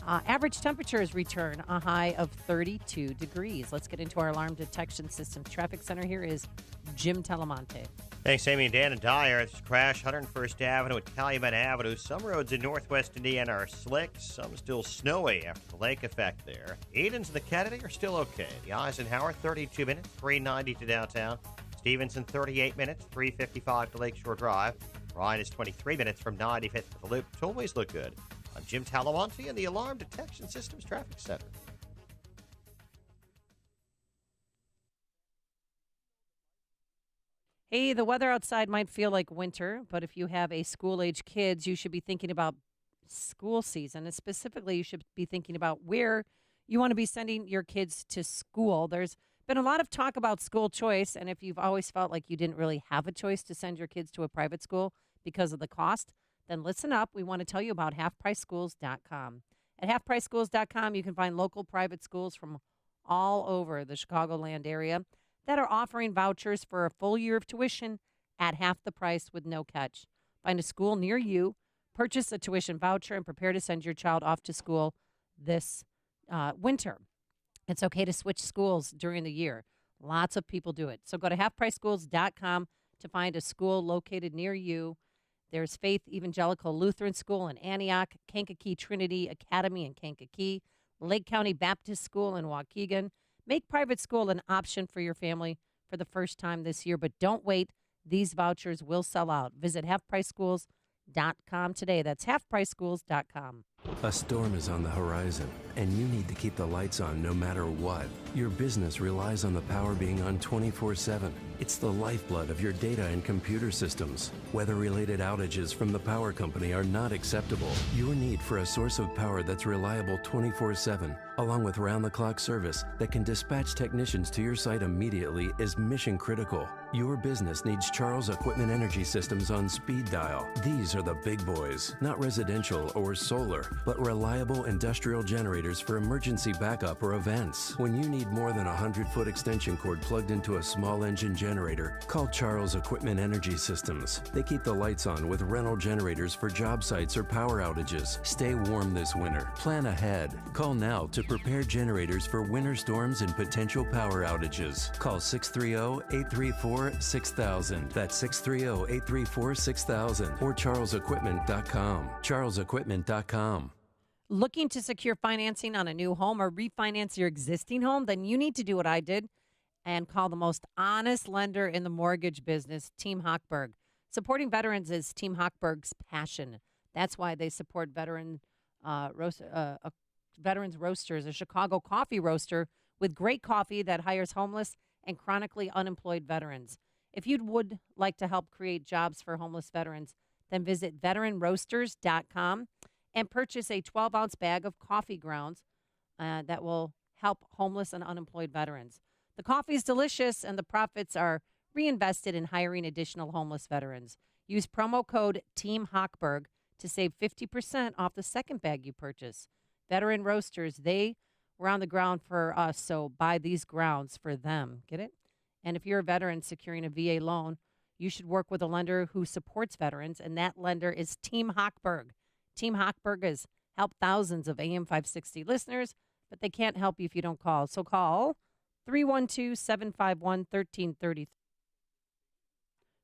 Average temperatures return, a high of 32 degrees. Let's get into our alarm detection system. Traffic center here is Jim Telemonte. Thanks, Amy and Dan and Dyer. This crash, 101st Avenue at Calumet Avenue. Some roads in northwest Indiana are slick, some still snowy after the lake effect there. Edens and the Kennedy are still okay. The Eisenhower, 32 minutes, 390 to downtown. Stevenson, 38 minutes, 355 to Lakeshore Drive. Ryan is 23 minutes from 95th to the Loop. Tollways look good. I'm Jim Talamonte in the Alarm Detection Systems Traffic Center. Hey, the weather outside might feel like winter, but if you have a school-age kids, you should be thinking about school season. And specifically, you should be thinking about where you want to be sending your kids to school. There's been a lot of talk about school choice, and if you've always felt like you didn't really have a choice to send your kids to a private school because of the cost, then listen up. We want to tell you about halfpriceschools.com. At halfpriceschools.com, you can find local private schools from all over the Chicagoland area that are offering vouchers for a full year of tuition at half the price with no catch. Find a school near you, purchase a tuition voucher, and prepare to send your child off to school this winter. It's okay to switch schools during the year. Lots of people do it. So go to halfpriceschools.com to find a school located near you. There's Faith Evangelical Lutheran School in Antioch, Kankakee Trinity Academy in Kankakee, Lake County Baptist School in Waukegan. Make private school an option for your family for the first time this year, but don't wait. These vouchers will sell out. Visit halfpriceschools.com today. That's halfpriceschools.com. A storm is on the horizon, and you need to keep the lights on no matter what. Your business relies on the power being on 24/7. It's the lifeblood of your data and computer systems. Weather-related outages from the power company are not acceptable. Your need for a source of power that's reliable 24/7, along with round-the-clock service that can dispatch technicians to your site immediately, is mission critical. Your business needs Charles Equipment Energy Systems on speed dial. These are the big boys, not residential or solar, but reliable industrial generators for emergency backup or events. When you need more than a 100-foot extension cord plugged into a small engine generator, call Charles Equipment Energy Systems. They keep the lights on with rental generators for job sites or power outages. Stay warm this winter. Plan ahead. Call now to prepare generators for winter storms and potential power outages. Call 630-834-6000. That's 630-834-6000 or charlesequipment.com. charlesequipment.com. Looking to secure financing on a new home or refinance your existing home? Then you need to do what I did and call the most honest lender in the mortgage business, Team Hochberg. Supporting veterans is Team Hochberg's passion. That's why they support Veterans Roasters, a Chicago coffee roaster with great coffee that hires homeless and chronically unemployed veterans. If you would like to help create jobs for homeless veterans, then visit veteranroasters.com and purchase a 12-ounce bag of coffee grounds that will help homeless and unemployed veterans. The coffee is delicious, and the profits are reinvested in hiring additional homeless veterans. Use promo code Team Hochberg to save 50% off the second bag you purchase. Veteran Roasters, they were on the ground for us, so buy these grounds for them. Get it? And if you're a veteran securing a VA loan, you should work with a lender who supports veterans, and that lender is Team Hochberg. Team Hochberg has helped thousands of AM 560 listeners, but they can't help you if you don't call. So call 312-751-1333.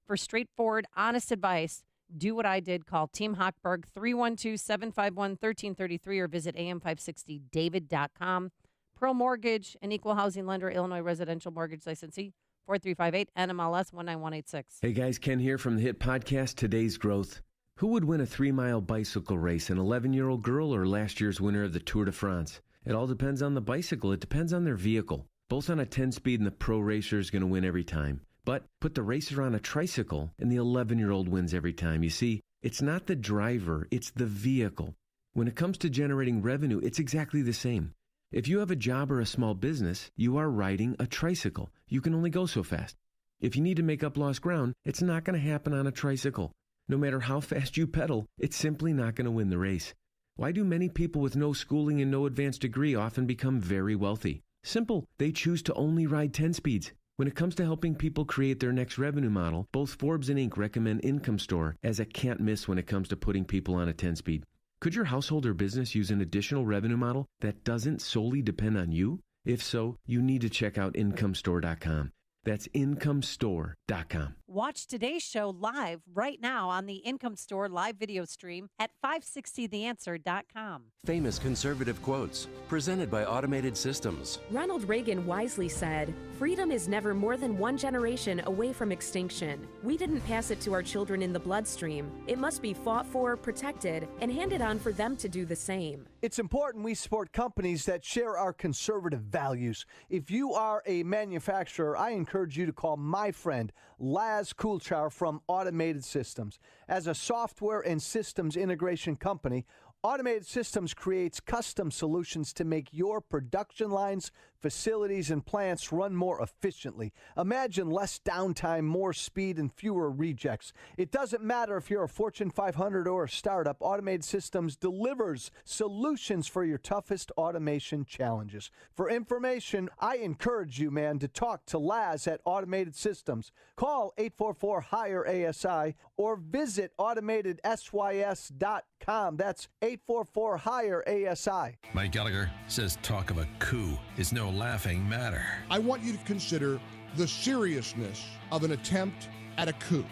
For straightforward, honest advice, do what I did. Call Team Hochberg, 312-751-1333, or visit am560david.com. Pearl Mortgage, an equal housing lender, Illinois residential mortgage licensee, 4358 NMLS 19186. Hey guys, Ken here from the hit podcast Today's Growth. Who would win a 3-mile bicycle race, an 11-year-old girl or last year's winner of the Tour de France? It all depends on the bicycle. It depends on their vehicle. Both on a 10-speed and the pro racer is going to win every time. But put the racer on a tricycle and the 11-year-old wins every time. You see, it's not the driver, it's the vehicle. When it comes to generating revenue, it's exactly the same. If you have a job or a small business, you are riding a tricycle. You can only go so fast. If you need to make up lost ground, it's not going to happen on a tricycle. No matter how fast you pedal, it's simply not going to win the race. Why do many people with no schooling and no advanced degree often become very wealthy? Simple. They choose to only ride 10 speeds. When it comes to helping people create their next revenue model, both Forbes and Inc. recommend Income Store as a can't miss when it comes to putting people on a 10-speed. Could your household or business use an additional revenue model that doesn't solely depend on you? If so, you need to check out IncomeStore.com. That's IncomeStore.com. Watch today's show live right now on the Income Store live video stream at 560theanswer.com. Famous conservative quotes, presented by Automated Systems. Ronald Reagan wisely said, "Freedom is never more than one generation away from extinction. We didn't pass it to our children in the bloodstream. It must be fought for, protected, and handed on for them to do the same." It's important we support companies that share our conservative values. If you are a manufacturer, I encourage you to call my friend Laz Kulchar from Automated Systems. As a software and systems integration company, Automated Systems creates custom solutions to make your production lines, facilities, and plants run more efficiently. Imagine less downtime, more speed, and fewer rejects. It doesn't matter if you're a Fortune 500 or a startup, Automated Systems delivers solutions for your toughest automation challenges. For information, I encourage you, man, to talk to Laz at Automated Systems. Call 844-HIRE-ASI or visit automatedsys.com. That's 844-HIRE-ASI. Mike Gallagher says talk of a coup is no laughing matter. I want you to consider the seriousness of an attempt at a coup.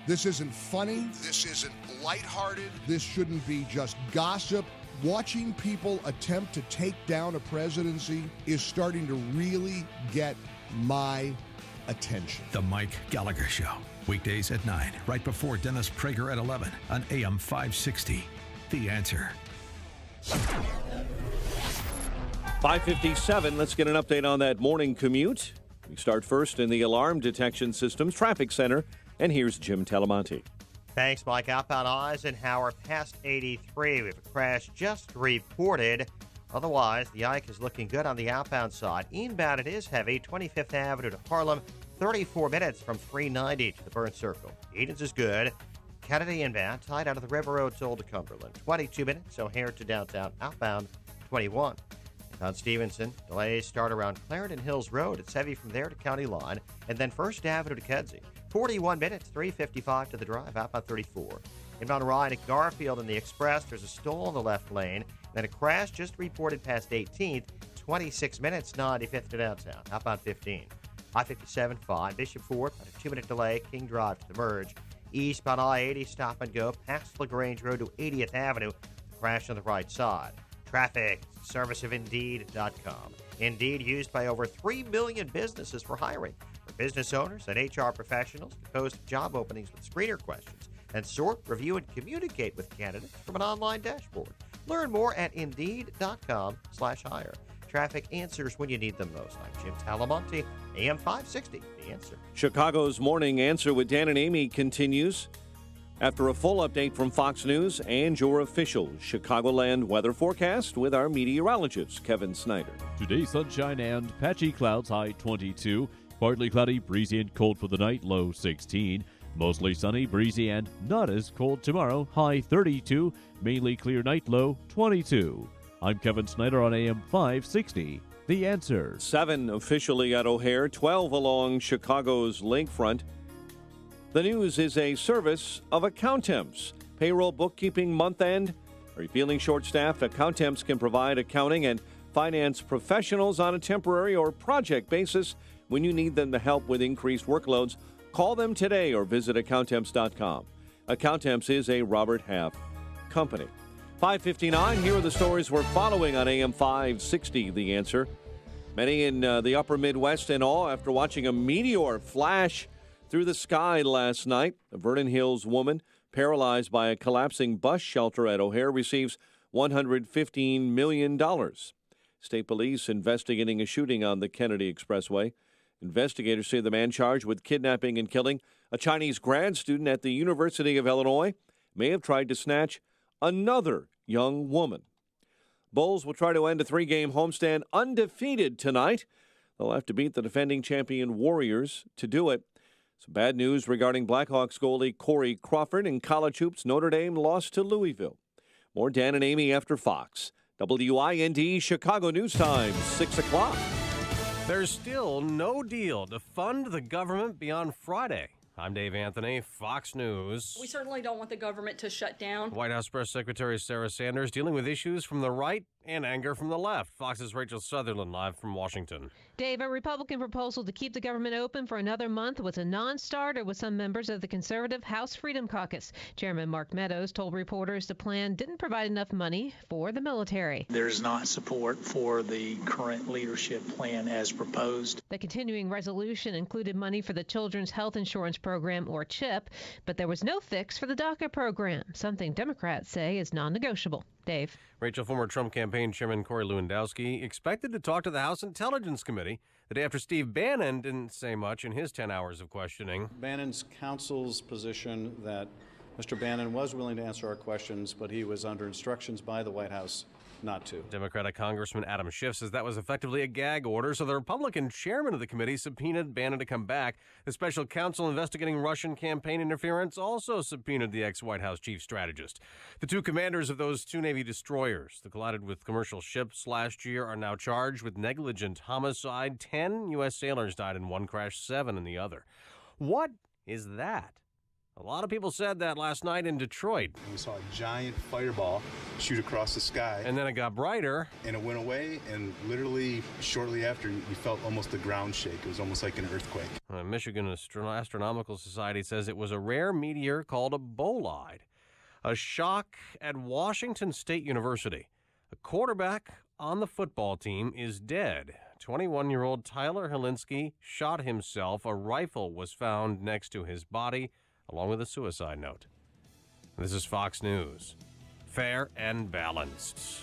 This isn't funny. This isn't lighthearted. This shouldn't be just gossip. Watching people attempt to take down a presidency is starting to really get my attention. The Mike Gallagher Show. Weekdays at 9, right before Dennis Prager at 11 on AM 560. The Answer. 5:57. Let's get an update on that morning commute. We start first in the Alarm Detection Systems Traffic Center, and here's Jim Talamonte. Thanks, Mike. Outbound Eisenhower past 83. We have a crash just reported. Otherwise, the Ike is looking good on the outbound side. Inbound, it is heavy. 25th Avenue to Harlem, 34 minutes from 390 to the Burn Circle. Edens is good. Kennedy inbound, tied out of the River Road to Old Cumberland. 22 minutes, O'Hare to downtown. Outbound, 21. On Stevenson, delays start around Clarendon Hills Road. It's heavy from there to County Line. And then First Avenue to Kedzie. 41 minutes, 355 to the drive, outbound 34. Inbound Ryan at Garfield and the Express, there's a stall in the left lane. Then a crash just reported past 18th, 26 minutes, 95th to downtown, outbound 15. I-57, 5, Bishop Ford, about a 2-minute delay, King Drive to the merge. Eastbound I-80, stop and go, past LaGrange Road to 80th Avenue, crash on the right side. Traffic, service of Indeed.com. Indeed used by over 3 million businesses for hiring. For business owners and HR professionals to post job openings with screener questions and sort, review, and communicate with candidates from an online dashboard. Learn more at Indeed.com/hire. Traffic answers when you need them most. I'm Jim Talamonte, AM 560, The Answer. Chicago's Morning Answer with Dan and Amy continues after a full update from Fox News and your official Chicagoland weather forecast with our meteorologist, Kevin Snyder. Today, sunshine and patchy clouds, high 22. Partly cloudy, breezy and cold for the night, low 16. Mostly sunny, breezy, and not as cold tomorrow, high 32. Mainly clear night, low 22. I'm Kevin Snyder on AM 560. The Answer. 7 officially at O'Hare, 12 along Chicago's lakefront. The news is a service of Accountemps. Payroll bookkeeping month end. Are you feeling short-staffed? Accountemps can provide accounting and finance professionals on a temporary or project basis when you need them to help with increased workloads. Call them today or visit accountemps.com. Accountemps is a Robert Half company. 5:59, here are the stories we're following on AM 560, The Answer. Many in the upper Midwest in awe after watching a meteor flash through the sky last night. A Vernon Hills woman paralyzed by a collapsing bus shelter at O'Hare receives $115 million. State police investigating a shooting on the Kennedy Expressway. Investigators say the man charged with kidnapping and killing a Chinese grad student at the University of Illinois may have tried to snatch another young woman. Bulls will try to end a 3-game homestand undefeated tonight. They'll have to beat the defending champion Warriors to do it. Some bad news regarding Blackhawks goalie Corey Crawford. In college hoops, Notre Dame lost to Louisville. More Dan and Amy after Fox. WIND Chicago News Time, 6 o'clock. There's still no deal to fund the government beyond Friday. I'm Dave Anthony, Fox News. We certainly don't want the government to shut down. White House Press Secretary Sarah Sanders dealing with issues from the right and anger from the left. Fox's Rachel Sutherland live from Washington. Dave, a Republican proposal to keep the government open for another month was a non-starter with some members of the conservative House Freedom Caucus. Chairman Mark Meadows told reporters the plan didn't provide enough money for the military. There's not support for the current leadership plan as proposed. The continuing resolution included money for the Children's Health Insurance Program, or CHIP, but there was no fix for the DACA program, something Democrats say is non-negotiable. Dave. Rachel, former Trump campaign chairman Corey Lewandowski expected to talk to the House Intelligence Committee the day after Steve Bannon didn't say much in his 10 hours of questioning. Bannon's counsel's position that Mr. Bannon was willing to answer our questions, but he was under instructions by the White House not to. Democratic Congressman Adam Schiff says that was effectively a gag order, so the Republican chairman of the committee subpoenaed Bannon to come back. The special counsel investigating Russian campaign interference also subpoenaed the ex-White House chief strategist. The two commanders of those two Navy destroyers that collided with commercial ships last year are now charged with negligent homicide. 10 U.S. sailors died in one crash, 7 in the other. What is that? A lot of people said that last night in Detroit. We saw a giant fireball shoot across the sky. And then it got brighter. And it went away, and literally shortly after, you felt almost a ground shake. It was almost like an earthquake. Michigan Astronomical Society says it was a rare meteor called a bolide. A shock at Washington State University. A quarterback on the football team is dead. 21-year-old Tyler Helinski shot himself. A rifle was found next to his body, along with a suicide note. This is Fox News. Fair and balanced.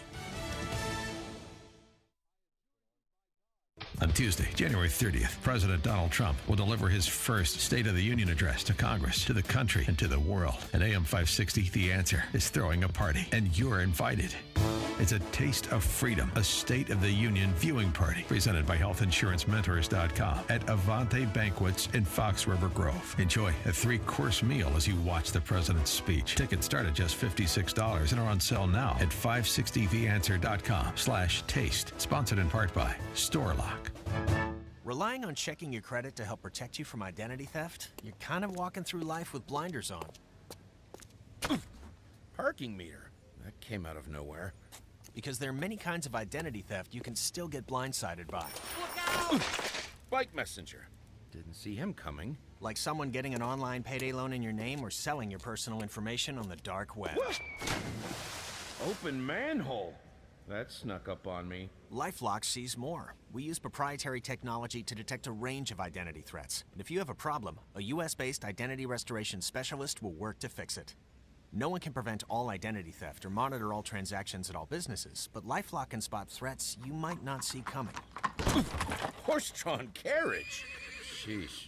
On Tuesday, January 30th, President Donald Trump will deliver his first State of the Union address to Congress, to the country, and to the world. And AM 560, The Answer, is throwing a party, and you're invited. It's a taste of freedom, a State of the Union viewing party, presented by HealthInsuranceMentors.com at Avante Banquets in Fox River Grove. Enjoy a 3-course meal as you watch the president's speech. Tickets start at just $56 and are on sale now at 560theanswer.com/taste. Sponsored in part by StoreLock. Relying on checking your credit to help protect you from identity theft? You're kind of walking through life with blinders on. Parking meter. That came out of nowhere. Because there are many kinds of identity theft you can still get blindsided by. Bike messenger. Didn't see him coming. Like someone getting an online payday loan in your name or selling your personal information on the dark web. Open manhole. That snuck up on me. LifeLock sees more. We use proprietary technology to detect a range of identity threats. And if you have a problem, a U.S.-based identity restoration specialist will work to fix it. No one can prevent all identity theft or monitor all transactions at all businesses, but LifeLock can spot threats you might not see coming. Horse-drawn carriage. Sheesh.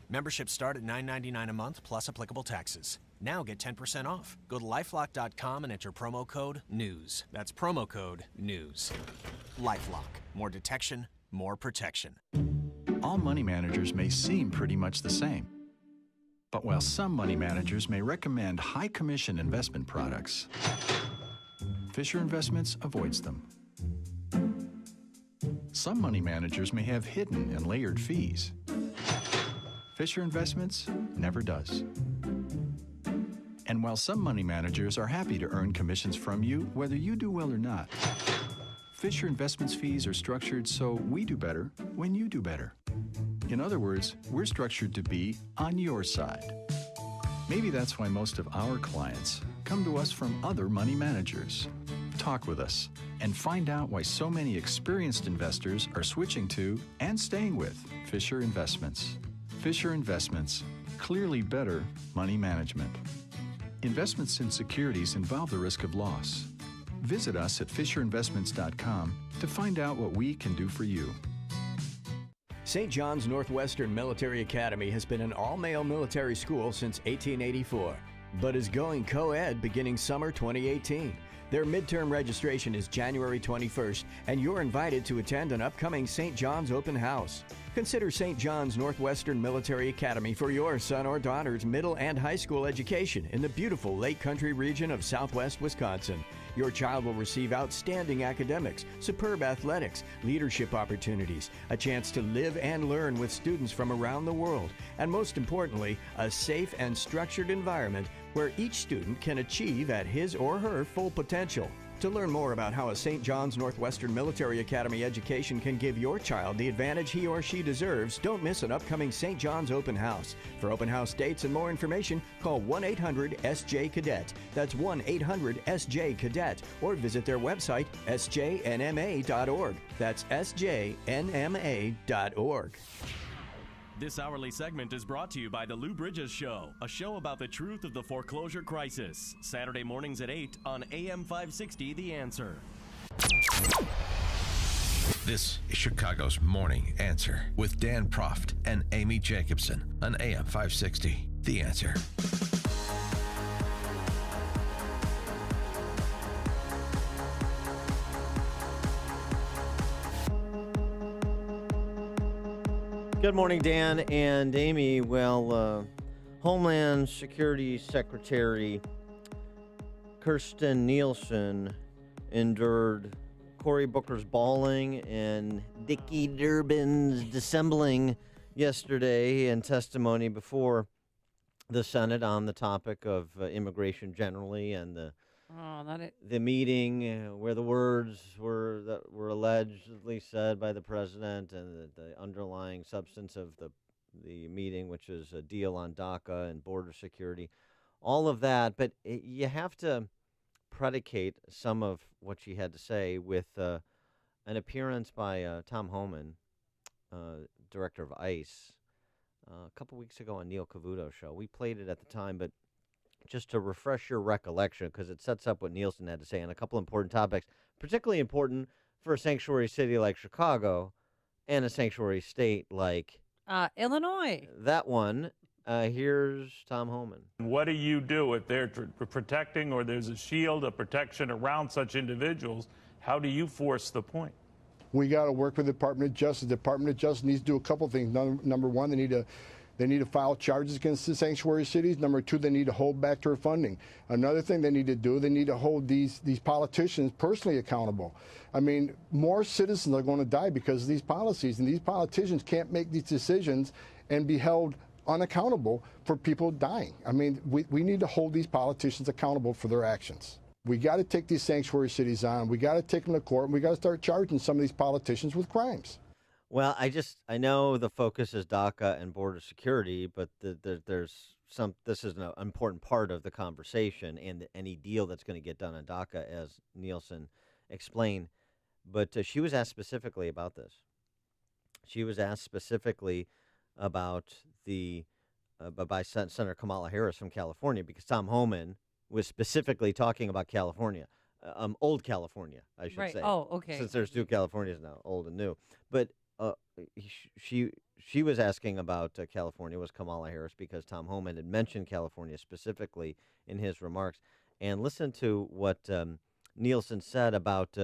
Memberships start at $9.99 a month plus applicable taxes. Now get 10% off. Go to LifeLock.com and enter promo code NEWS. That's promo code NEWS. LifeLock. More detection, more protection. All money managers may seem pretty much the same. But while some money managers may recommend high commission investment products, Fisher Investments avoids them. Some money managers may have hidden and layered fees. Fisher Investments never does. And while some money managers are happy to earn commissions from you, whether you do well or not, Fisher Investments fees are structured so we do better when you do better. In other words, we're structured to be on your side. Maybe that's why most of our clients come to us from other money managers. Talk with us and find out why so many experienced investors are switching to and staying with Fisher Investments. Fisher Investments, clearly better money management. Investments in securities involve the risk of loss. Visit us at FisherInvestments.com to find out what we can do for you. St. John's Northwestern Military Academy has been an all-male military school since 1884, but is going co-ed beginning summer 2018. Their midterm registration is January 21st, and you're invited to attend an upcoming St. John's open house. Consider St. John's Northwestern Military Academy for your son or daughter's middle and high school education in the beautiful Lake Country region of southwest Wisconsin. Your child will receive outstanding academics, superb athletics, leadership opportunities, a chance to live and learn with students from around the world, and most importantly, a safe and structured environment where each student can achieve at his or her full potential. To learn more about how a St. John's Northwestern Military Academy education can give your child the advantage he or she deserves, don't miss an upcoming St. John's Open House. For open house dates and more information, call 1-800-SJ-CADET. That's 1-800-SJ-CADET. Or visit their website, sjnma.org. That's sjnma.org. This hourly segment is brought to you by The Lou Bridges Show, a show about the truth of the foreclosure crisis. Saturday mornings at 8 on AM 560, The Answer. This is Chicago's Morning Answer with Dan Proft and Amy Jacobson on AM 560, The Answer. Good morning, Dan and Amy. Well, Homeland Security Secretary Kirstjen Nielsen endured Cory Booker's bawling and Dickie Durbin's dissembling yesterday in testimony before the Senate on the topic of immigration generally and the meeting where the words that were allegedly said by the president and the underlying substance of the meeting, which is a deal on DACA and border security, all of that. But you have to predicate some of what she had to say with an appearance by Tom Homan, director of ICE, a couple weeks ago on Neil Cavuto's show. We played it at the time, but just to refresh your recollection, because it sets up what Nielsen had to say on a couple important topics, particularly important for a sanctuary city like Chicago and a sanctuary state like Illinois. That one. Here's Tom Homan. What do you do if they're protecting or there's a shield of protection around such individuals? How do you force the point? We got to work with the Department of Justice. The Department of Justice needs to do a couple things. Number one, they need to file charges against the sanctuary cities. Number two, they need to hold back their funding. Another thing they need to do, they need to hold these politicians personally accountable. I mean, more citizens are going to die because of these policies, and these politicians can't make these decisions and be held unaccountable for people dying. I mean, we need to hold these politicians accountable for their actions. We got to take these sanctuary cities on. We got to take them to court, and we got to start charging some of these politicians with crimes. Well, I know the focus is DACA and border security, but this is an important part of the conversation and any deal that's going to get done on DACA, as Nielsen explained. But she was asked specifically about this. She was asked specifically about by Senator Kamala Harris from California, because Tom Homan was specifically talking about California, old California, I should say. Oh, okay. Since there's two Californias now, old and new. But she was asking about California, was Kamala Harris, because Tom Homan had mentioned California specifically in his remarks. And listen to what Nielsen said about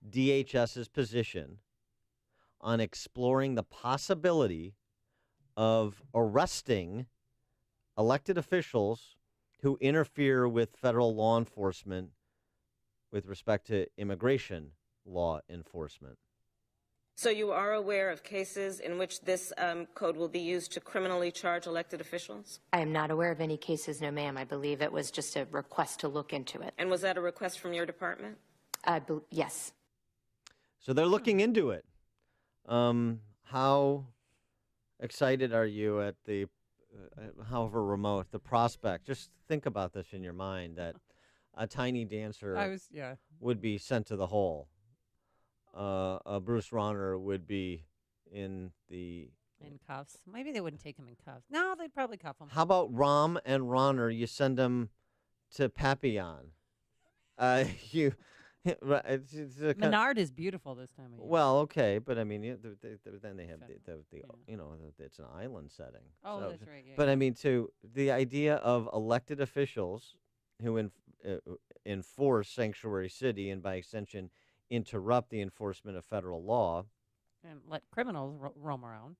DHS's position on exploring the possibility of arresting elected officials who interfere with federal law enforcement with respect to immigration law enforcement. So you are aware of cases in which this code will be used to criminally charge elected officials? I am not aware of any cases, no ma'am. I believe it was just a request to look into it. And was that a request from your department? Yes. So they're looking into it. How excited are you at the, however remote, the prospect? Just think about this in your mind, that a tiny dancer would be sent to the hole. Bruce Rauner would be in cuffs. Maybe they wouldn't take him in cuffs. No, they'd probably cuff him. How about Rahm and Rauner? You send them to Papillon. Menard is beautiful this time of year. Well, okay, but I mean, then they have it's an island setting. Oh, that's right. Yeah, but I mean, the idea of elected officials who enforce sanctuary city and by extension interrupt the enforcement of federal law and let criminals roam around.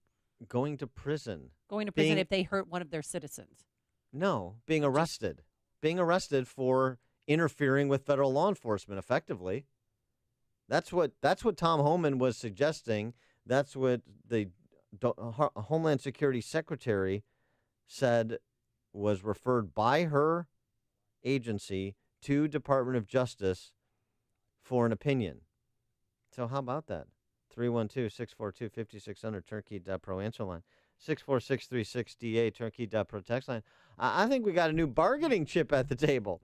Going to prison if they hurt one of their citizens. No, being arrested for interfering with federal law enforcement effectively. That's what Tom Homan was suggesting. That's what the Homeland Security Secretary said was referred by her agency to Department of Justice for an opinion. So how about that? 312-642-5600, Turnkey.pro answer line. 64636DA, Turnkey.pro text line. I think we got a new bargaining chip at the table.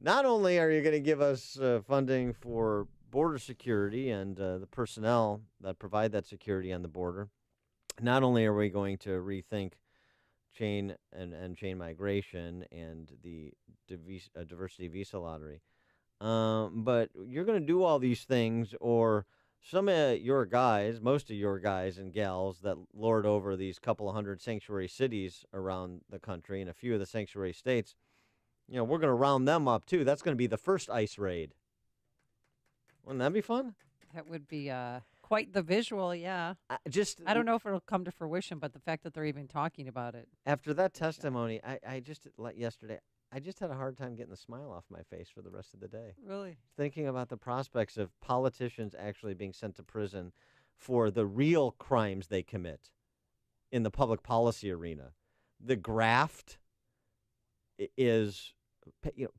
Not only are you going to give us funding for border security and the personnel that provide that security on the border, not only are we going to rethink chain migration and the diversity visa lottery, but you're going to do all these things, or some of your guys, most of your guys and gals that lord over these couple of hundred sanctuary cities around the country and a few of the sanctuary states, we're going to round them up too. That's going to be the first ICE raid. Wouldn't that be fun? That would be quite the visual, yeah. I don't know if it'll come to fruition, but the fact that they're even talking about it. After that testimony, yesterday, I just had a hard time getting the smile off my face for the rest of the day. Really? Thinking about the prospects of politicians actually being sent to prison for the real crimes they commit in the public policy arena. The graft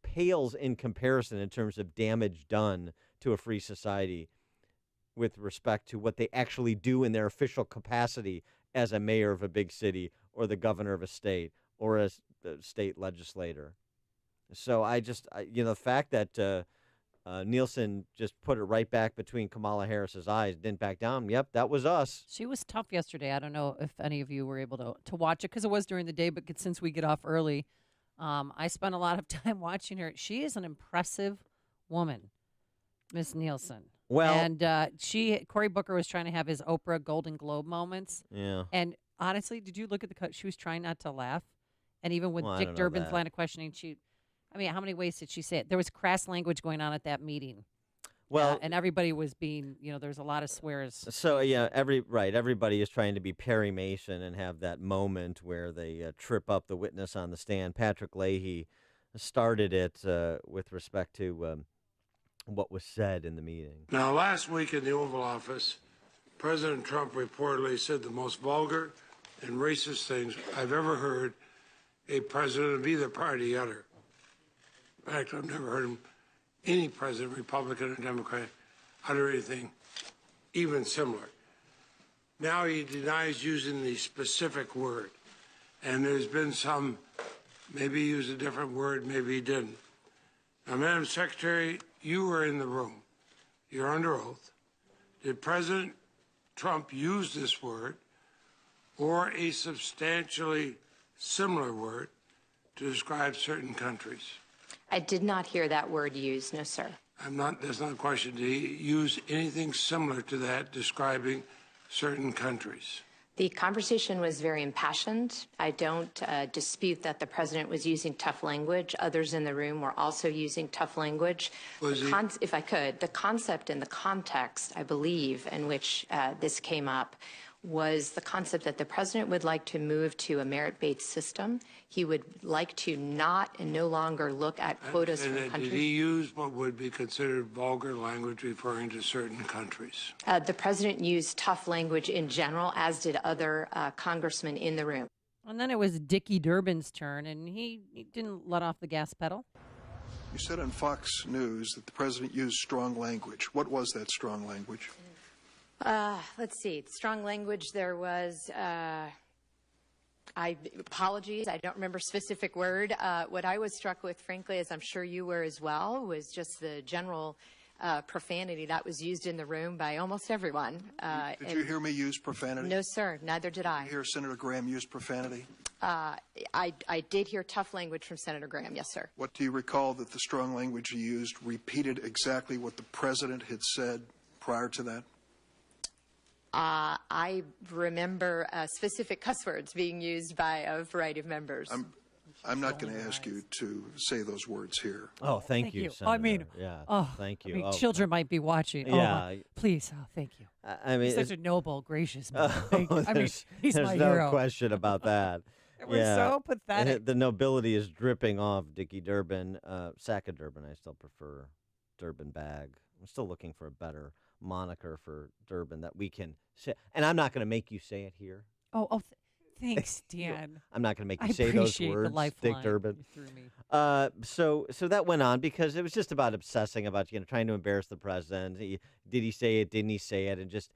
pales in comparison in terms of damage done to a free society with respect to what they actually do in their official capacity as a mayor of a big city or the governor of a state or as a state legislator. So the fact that Nielsen just put it right back between Kamala Harris's eyes, didn't back down. Yep, that was us. She was tough yesterday. I don't know if any of you were able to watch it because it was during the day, but since we get off early, I spent a lot of time watching her. She is an impressive woman, Miss Nielsen. Well, and Cory Booker was trying to have his Oprah Golden Globe moments. Yeah. And honestly, did you look at the cut? She was trying not to laugh. And even with Well, Dick Durbin's line of questioning, how many ways did she say it? There was crass language going on at that meeting. Well, and everybody was being, there's a lot of swears. So, yeah, everybody is trying to be Perry Mason and have that moment where they trip up the witness on the stand. Patrick Leahy started it with respect to what was said in the meeting. Now, last week in the Oval Office, President Trump reportedly said the most vulgar and racist things I've ever heard a president of either party utter. In fact, I've never heard any president, Republican or Democrat, utter anything even similar. Now he denies using the specific word, and there's been some, maybe he used a different word, maybe he didn't. Now, Madam Secretary, you were in the room. You're under oath. Did President Trump use this word or a substantially similar word to describe certain countries? I did not hear that word used, no, sir. That's not a question. Did he use anything similar to that describing certain countries? The conversation was very impassioned. I don't dispute that the president was using tough language. Others in the room were also using tough language. If I could, the concept and the context, I believe, in which this came up was the concept that the president would like to move to a merit-based system. He would like to not and no longer look at quotas from countries. Did he use what would be considered vulgar language referring to certain countries? The president used tough language in general, as did other congressmen in the room. And then it was Dickie Durbin's turn, and he didn't let off the gas pedal. You said on Fox News that the president used strong language. What was that strong language? Let's see. Strong language. There was, apologies. I don't remember specific word. What I was struck with, frankly, as I'm sure you were as well, was just the general profanity that was used in the room by almost everyone. Did you hear me use profanity? No, sir. Neither did I. Did you hear Senator Graham use profanity? I did hear tough language from Senator Graham. Yes, sir. What do you recall that the strong language he used repeated exactly what the president had said prior to that? I remember specific cuss words being used by a variety of members. I'm not going to ask you to say those words here. Oh, thank you, Senator. I mean, thank you. I mean, children might be watching. Yeah. Please, thank you. I mean, he's such a noble, gracious man. Thank you. I mean, he's there's my no hero. question about that. It was so pathetic. The nobility is dripping off Dickie Durbin. Sack of Durbin, I still prefer Durbin bag. I'm still looking for a better moniker for Durbin that we can say. And I'm not going to make you say it here. Thanks, Dan. I'm not going to make you I say those appreciate the words, Dick lifeline Durbin. you threw me. So that went on because it was just about obsessing about trying to embarrass the president. Did he say it? Didn't he say it? And just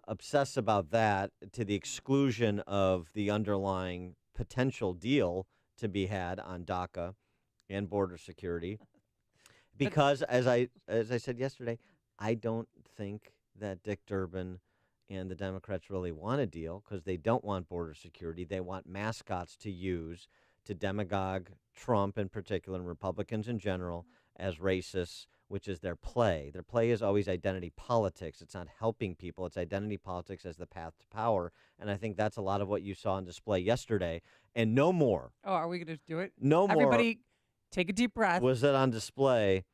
obsess about that to the exclusion of the underlying potential deal to be had on DACA and border security. Because as I said yesterday, I don't think that Dick Durbin and the Democrats really want a deal because they don't want border security. They want mascots to use to demagogue Trump in particular and Republicans in general as racists, which is their play. Their play is always identity politics. It's not helping people. It's identity politics as the path to power. And I think that's a lot of what you saw on display yesterday. And no more. Oh, are we going to do it? No more. Everybody take a deep breath. Was it on display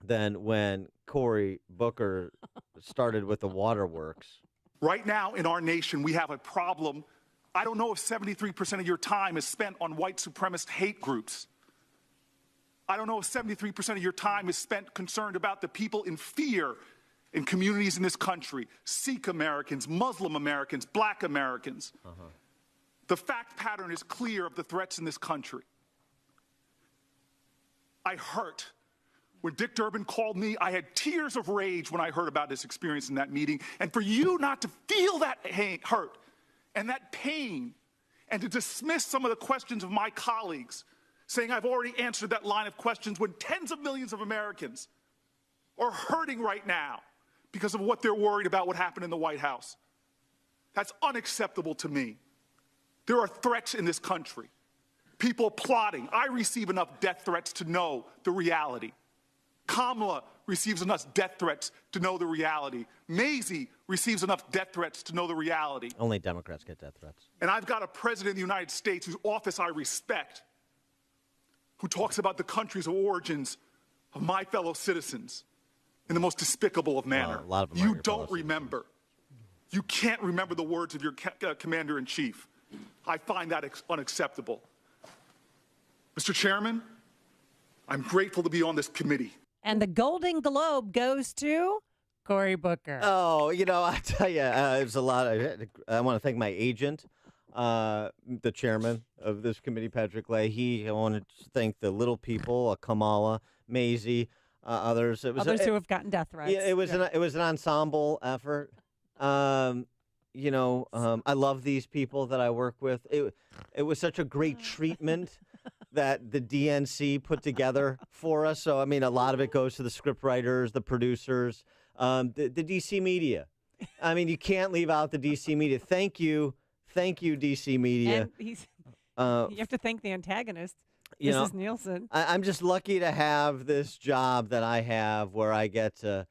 than when Cory Booker started with the waterworks? Right now in our nation, we have a problem. I don't know if 73% of your time is spent on white supremacist hate groups. I don't know if 73% of your time is spent concerned about the people in fear in communities in this country, Sikh Americans, Muslim Americans, Black Americans. The fact pattern is clear of the threats in this country. I hurt. When Dick Durbin called me, I had tears of rage when I heard about his experience in that meeting. And for you not to feel that hurt and that pain and to dismiss some of the questions of my colleagues, saying I've already answered that line of questions when tens of millions of Americans are hurting right now because of what they're worried about what happened in the White House. That's unacceptable to me. There are threats in this country. People plotting. I receive enough death threats to know the reality. Kamala receives enough death threats to know the reality. Mazie receives enough death threats to know the reality. Only Democrats get death threats. And I've got a president of the United States whose office I respect, who talks about the countries of origins of my fellow citizens in the most despicable of manner. A lot of them You don't remember. You can't remember the words of your commander-in-chief. I find that unacceptable. Mr. Chairman, I'm grateful to be on this committee. And the Golden Globe goes to Cory Booker. Oh, I tell you, there's a lot. I want to thank my agent, the chairman of this committee, Patrick Leahy. I want to thank the little people, Kamala, Mazie, others. Others who have gotten death threats. Yeah, it was an ensemble effort. I love these people that I work with. It was such a great treatment that the DNC put together for us. So, I mean, a lot of it goes to the scriptwriters, the producers, the DC media. I mean, you can't leave out the DC media. Thank you, DC media. And you have to thank the antagonist, Mrs. Nielsen. I'm just lucky to have this job that I have where I get to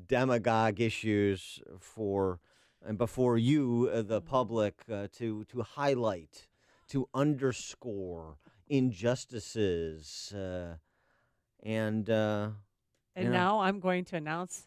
demagogue issues before you, the public, to highlight, to underscore injustices, and now I'm going to announce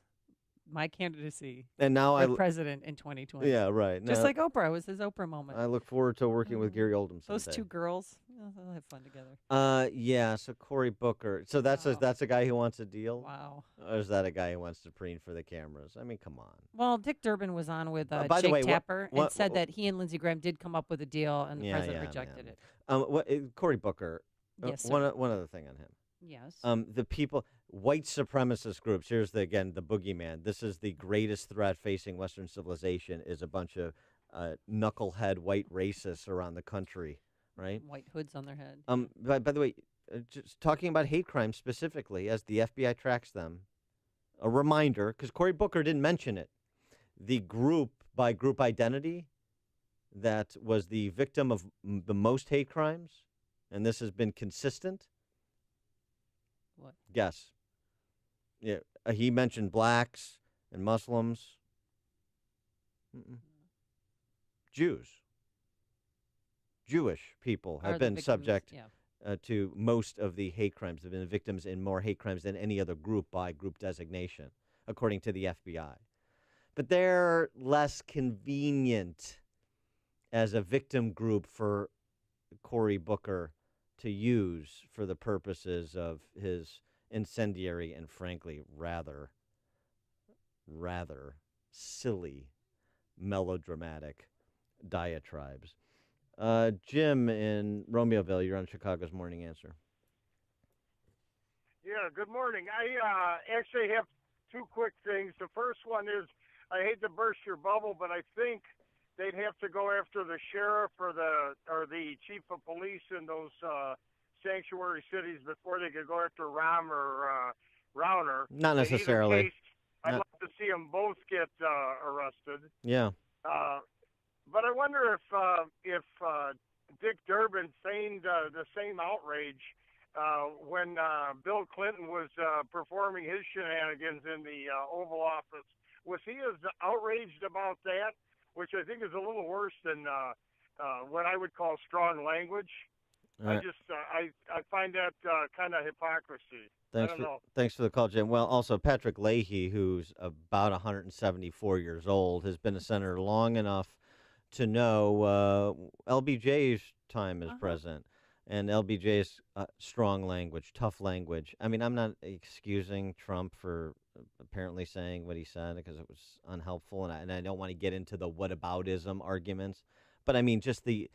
my candidacy and now for president in 2020. Yeah, right. Just like Oprah. It was his Oprah moment. I look forward to working with Gary Oldham someday. Those two girls, they'll have fun together. Yeah, so Cory Booker. So that's a guy who wants a deal? Wow. Or is that a guy who wants to preen for the cameras? I mean, come on. Well, Dick Durbin was on with by the Jake way, Tapper and said that he and Lindsey Graham did come up with a deal, and the president rejected it. Cory Booker. Yes, one other thing on him. Yes. The people, white supremacist groups. Here's the boogeyman. This is the greatest threat facing Western civilization. Is a bunch of knucklehead white racists around the country, right? White hoods on their head. By the way, just talking about hate crimes specifically, as the FBI tracks them, a reminder, because Cory Booker didn't mention it, the group by group identity that was the victim of the most hate crimes, and this has been consistent. What? Guess. Yeah, he mentioned blacks and Muslims. Jews. Jewish people have been subject to most of the hate crimes. Have been victims in more hate crimes than any other group by group designation, according to the FBI. But they're less convenient as a victim group for Cory Booker to use for the purposes of his incendiary and, frankly, rather silly, melodramatic diatribes. Jim in Romeoville, you're on Chicago's Morning Answer. Yeah, good morning. I actually have two quick things. The first one is, I hate to burst your bubble, but I think they'd have to go after the sheriff or the chief of police in those sanctuary cities before they could go after Rahm or Rauner. Not In either necessarily. case, I'd love to see them both get arrested. Yeah. But I wonder if Dick Durbin feigned the same outrage when Bill Clinton was performing his shenanigans in the Oval Office. Was he as outraged about that, which I think is a little worse than what I would call strong language? Right. I find that kind of hypocrisy. I don't know. Thanks for the call, Jim. Well, also Patrick Leahy, who's about 174 years old, has been a senator long enough to know LBJ's time as president. And LBJ's strong language, tough language. I mean, I'm not excusing Trump for apparently saying what he said because it was unhelpful, and I don't want to get into the whataboutism arguments. But I mean, just it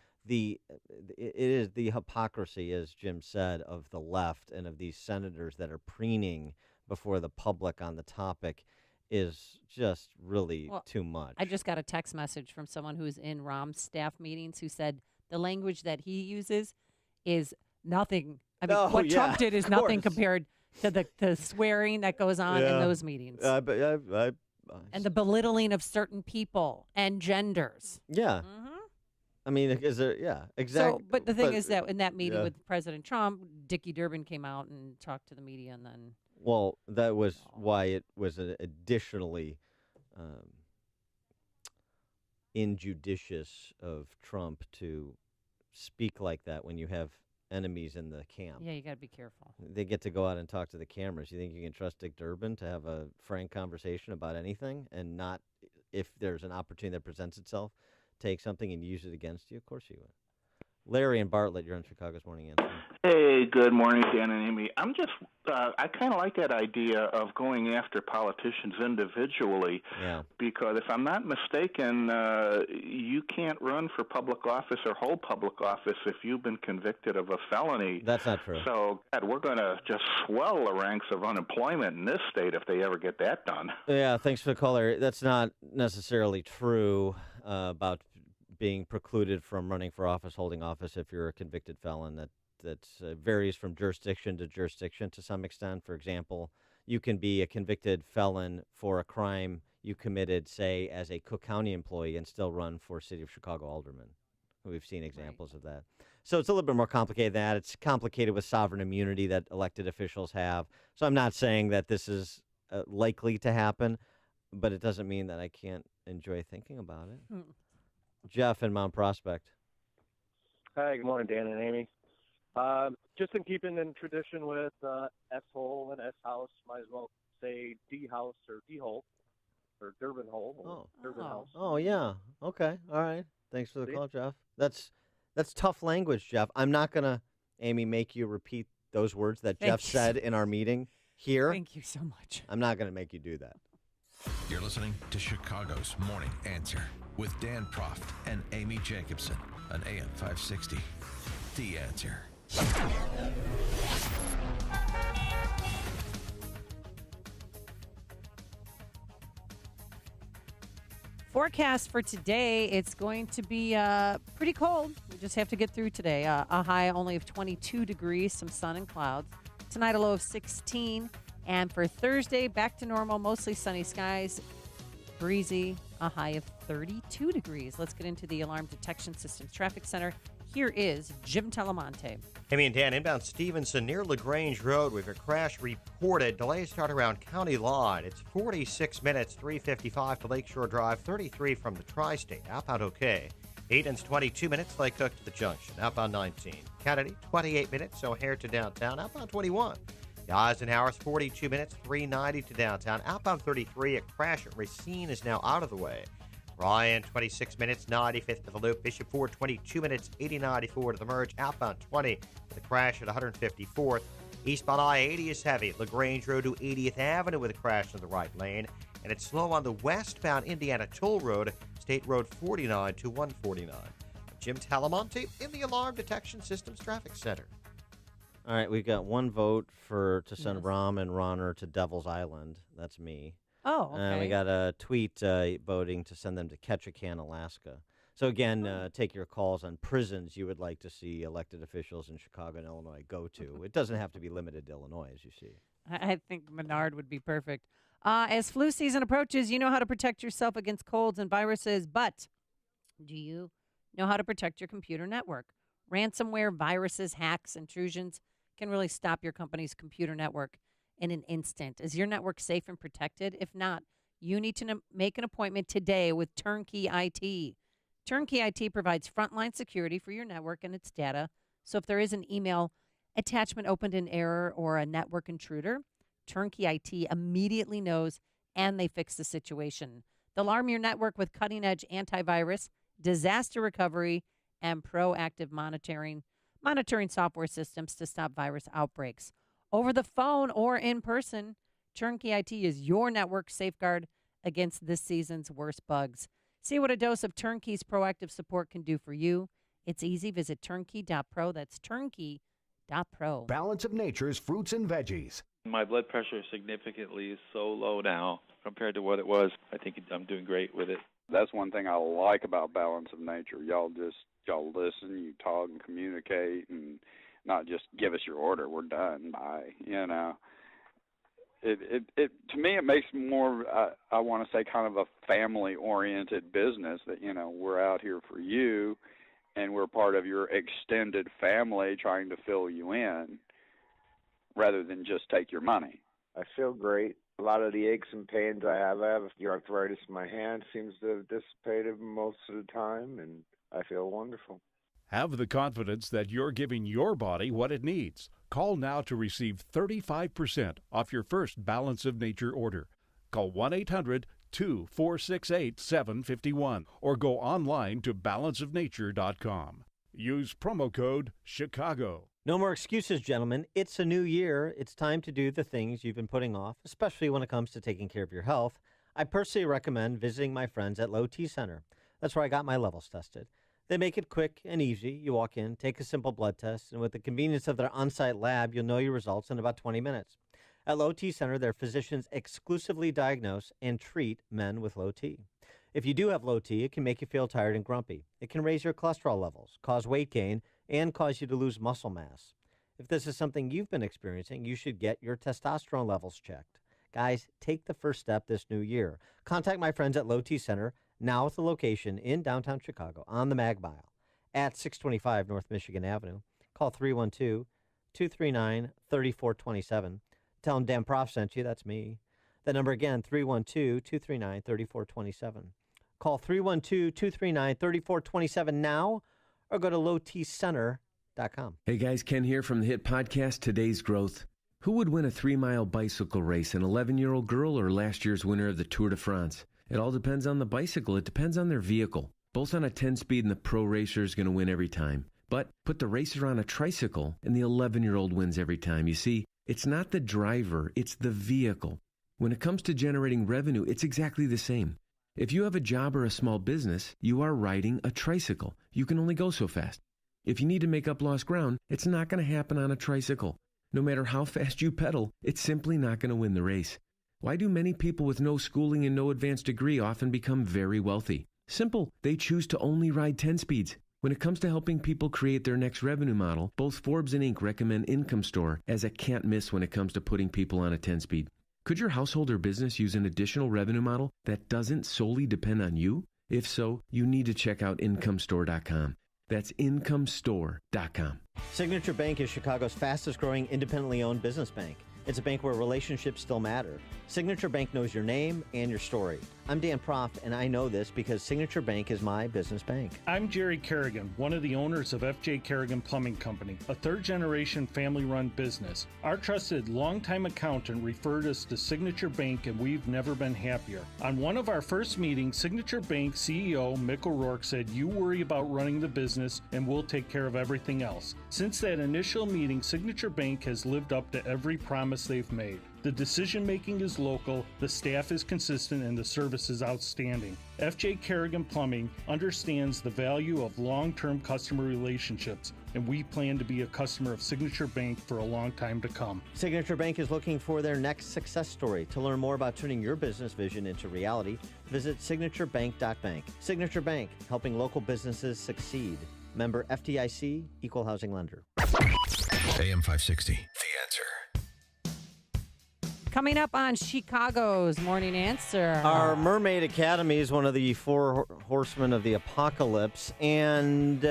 is the hypocrisy, as Jim said, of the left and of these senators that are preening before the public on the topic is just really too much. I just got a text message from someone who's in Rahm's staff meetings who said the language that he uses is nothing. I mean, what Trump did is nothing compared to the swearing that goes on in those meetings. And the belittling of certain people and genders. Yeah. I mean, is there? Yeah, exactly. So, but the thing is that in that meeting with President Trump, Dickie Durbin came out and talked to the media, and then. Well, that was why it was additionally injudicious of Trump to speak like that when you have enemies in the camp. Yeah, you got to be careful. They get to go out and talk to the cameras. You think you can trust Dick Durbin to have a frank conversation about anything and not, if there's an opportunity that presents itself, take something and use it against you? Of course you would. Larry and Bartlett, you're on Chicago's Morning Answer. Hey, good morning, Dan and Amy. I'm just, I kind of like that idea of going after politicians individually, because if I'm not mistaken, you can't run for public office or hold public office if you've been convicted of a felony. That's not true. So, God, we're going to just swell the ranks of unemployment in this state if they ever get that done. Yeah, thanks for the call, Larry. That's not necessarily true about being precluded from running for office, holding office if you're a convicted felon. That varies from jurisdiction to jurisdiction to some extent. For example, you can be a convicted felon for a crime you committed, say, as a Cook County employee and still run for City of Chicago alderman. We've seen examples of that. So it's a little bit more complicated than that. It's complicated with sovereign immunity that elected officials have. So I'm not saying that this is likely to happen, but it doesn't mean that I can't enjoy thinking about it. Jeff in Mount Prospect. Hi, good morning, Dan and Amy. Just in keeping in tradition with S-Hole and S-House, might as well say D-House or D-Hole or Durbin Hole. Durbin House. Oh, yeah. Okay. All right. Thanks for the call, Jeff. That's tough language, Jeff. I'm not going to, Amy, make you repeat those words that Jeff said in our meeting here. Thank you so much. I'm not going to make you do that. You're listening to Chicago's Morning Answer with Dan Proft and Amy Jacobson on AM 560. The Answer. Forecast for today, it's going to be pretty cold. We just have to get through today. A high only of 22 degrees, some sun and clouds. Tonight, a low of 16. And for Thursday, back to normal, mostly sunny skies, breezy, a high of 32 degrees. Let's get into the Alarm Detection Systems Traffic Center. Here is Jim Talamonte. Amy and Dan, inbound Stevenson near LaGrange Road. We've a crash reported. Delays start around County Line. It's 46 minutes, 3:55 to Lakeshore Drive, 33 from the Tri-State. Outbound okay. Eden's 22 minutes, Lake Cook to the junction. Outbound 19. Kennedy, 28 minutes, O'Hare to downtown. Outbound 21. Eisenhower's 42 minutes, 390 to downtown. Outbound 33, a crash at Racine is now out of the way. Ryan, 26 minutes, 95th to the Loop. Bishop Ford, 22 minutes, 80-94 to the merge. Outbound 20 with a crash at 154th. Eastbound I-80 is heavy. LaGrange Road to 80th Avenue with a crash in the right lane. And it's slow on the westbound Indiana Toll Road, State Road 49 to 149. Jim Talamonte in the Alarm Detection Systems Traffic Center. All right, we've got one vote to send Rahm and Ronner to Devil's Island. That's me. Oh, okay. And we got a tweet voting to send them to Ketchikan, Alaska. So again, take your calls on prisons you would like to see elected officials in Chicago and Illinois go to. It doesn't have to be limited to Illinois, as you see. I think Menard would be perfect. As flu season approaches, you know how to protect yourself against colds and viruses, but do you know how to protect your computer network? Ransomware, viruses, hacks, intrusions can really stop your company's computer network in an instant. Is your network safe and protected? If not, you need to make an appointment today with Turnkey IT. Turnkey IT provides frontline security for your network and its data. So if there is an email attachment opened in error or a network intruder, Turnkey IT immediately knows and they fix the situation. They'll arm your network with cutting-edge antivirus, disaster recovery, and proactive monitoring software systems to stop virus outbreaks. Over the phone or in person, Turnkey IT is your network safeguard against this season's worst bugs. See what a dose of Turnkey's proactive support can do for you. It's easy. Visit turnkey.pro. That's turnkey.pro. Balance of Nature's fruits and veggies. My blood pressure significantly is so low now compared to what it was. I think I'm doing great with it. That's one thing I like about Balance of Nature. Y'all listen, you talk and communicate, and not just give us your order. We're done. Bye. You know. It to me it makes more I want to say kind of a family oriented business that, you know, we're out here for you and we're part of your extended family trying to fill you in rather than just take your money. I feel great. A lot of the aches and pains I have the arthritis in my hand seems to have dissipated most of the time, and I feel wonderful. Have the confidence that you're giving your body what it needs. Call now to receive 35% off your first Balance of Nature order. Call 1-800-2468-751 or go online to balanceofnature.com. Use promo code CHICAGO. No more excuses, gentlemen. It's a new year. It's time to do the things you've been putting off, especially when it comes to taking care of your health. I personally recommend visiting my friends at Low T Center. That's where I got my levels tested. They make it quick and easy. You walk in, take a simple blood test, and with the convenience of their on-site lab, you'll know your results in about 20 minutes. At Low T Center, their physicians exclusively diagnose and treat men with low T. If you do have low T, it can make you feel tired and grumpy. It can raise your cholesterol levels, cause weight gain, and cause you to lose muscle mass. If this is something you've been experiencing, you should get your testosterone levels checked. Guys, take the first step this new year. Contact my friends at Low T Center, now with a location in downtown Chicago on the Mag Mile at 625 North Michigan Avenue. Call 312-239-3427. Tell them Dan Prof sent you. That's me. The number again, 312-239-3427. Call 312-239-3427 now or go to lowtcenter.com. Hey guys, Ken here from the hit podcast Today's Growth. Who would win a 3-mile bicycle race, an 11-year-old girl or last year's winner of the Tour de France? It all depends on the bicycle. It depends on their vehicle. Both on a 10-speed and the pro racer is going to win every time. But put the racer on a tricycle and the 11-year-old wins every time. You see, it's not the driver, it's the vehicle. When it comes to generating revenue, it's exactly the same. If you have a job or a small business, you are riding a tricycle. You can only go so fast. If you need to make up lost ground, it's not going to happen on a tricycle. No matter how fast you pedal, it's simply not going to win the race. Why do many people with no schooling and no advanced degree often become very wealthy? Simple. They choose to only ride 10 speeds. When it comes to helping people create their next revenue model, both Forbes and Inc. recommend Income Store as a can't miss when it comes to putting people on a 10-speed. Could your household or business use an additional revenue model that doesn't solely depend on you? If so, you need to check out IncomeStore.com. That's IncomeStore.com. Signature Bank is Chicago's fastest growing independently owned business bank. It's a bank where relationships still matter. Signature Bank knows your name and your story. I'm Dan Proft, and I know this because Signature Bank is my business bank. I'm Jerry Kerrigan, one of the owners of FJ Kerrigan Plumbing Company, a third-generation family-run business. Our trusted longtime accountant referred us to Signature Bank, and we've never been happier. On one of our first meetings, Signature Bank CEO Mick O'Rourke said, "You worry about running the business, and we'll take care of everything else." Since that initial meeting, Signature Bank has lived up to every promise promise they've made. The decision-making is local, the staff is consistent, and the service is outstanding. FJ Kerrigan Plumbing understands the value of long-term customer relationships, and we plan to be a customer of Signature Bank for a long time to come. Signature Bank is looking for their next success story. To learn more about turning your business vision into reality, visit signaturebank.bank. Signature Bank, helping local businesses succeed. Member FDIC, Equal Housing Lender. AM 560, The Answer. Coming up on Chicago's Morning Answer. Our Mermaid Academy is one of the four horsemen of the apocalypse. And,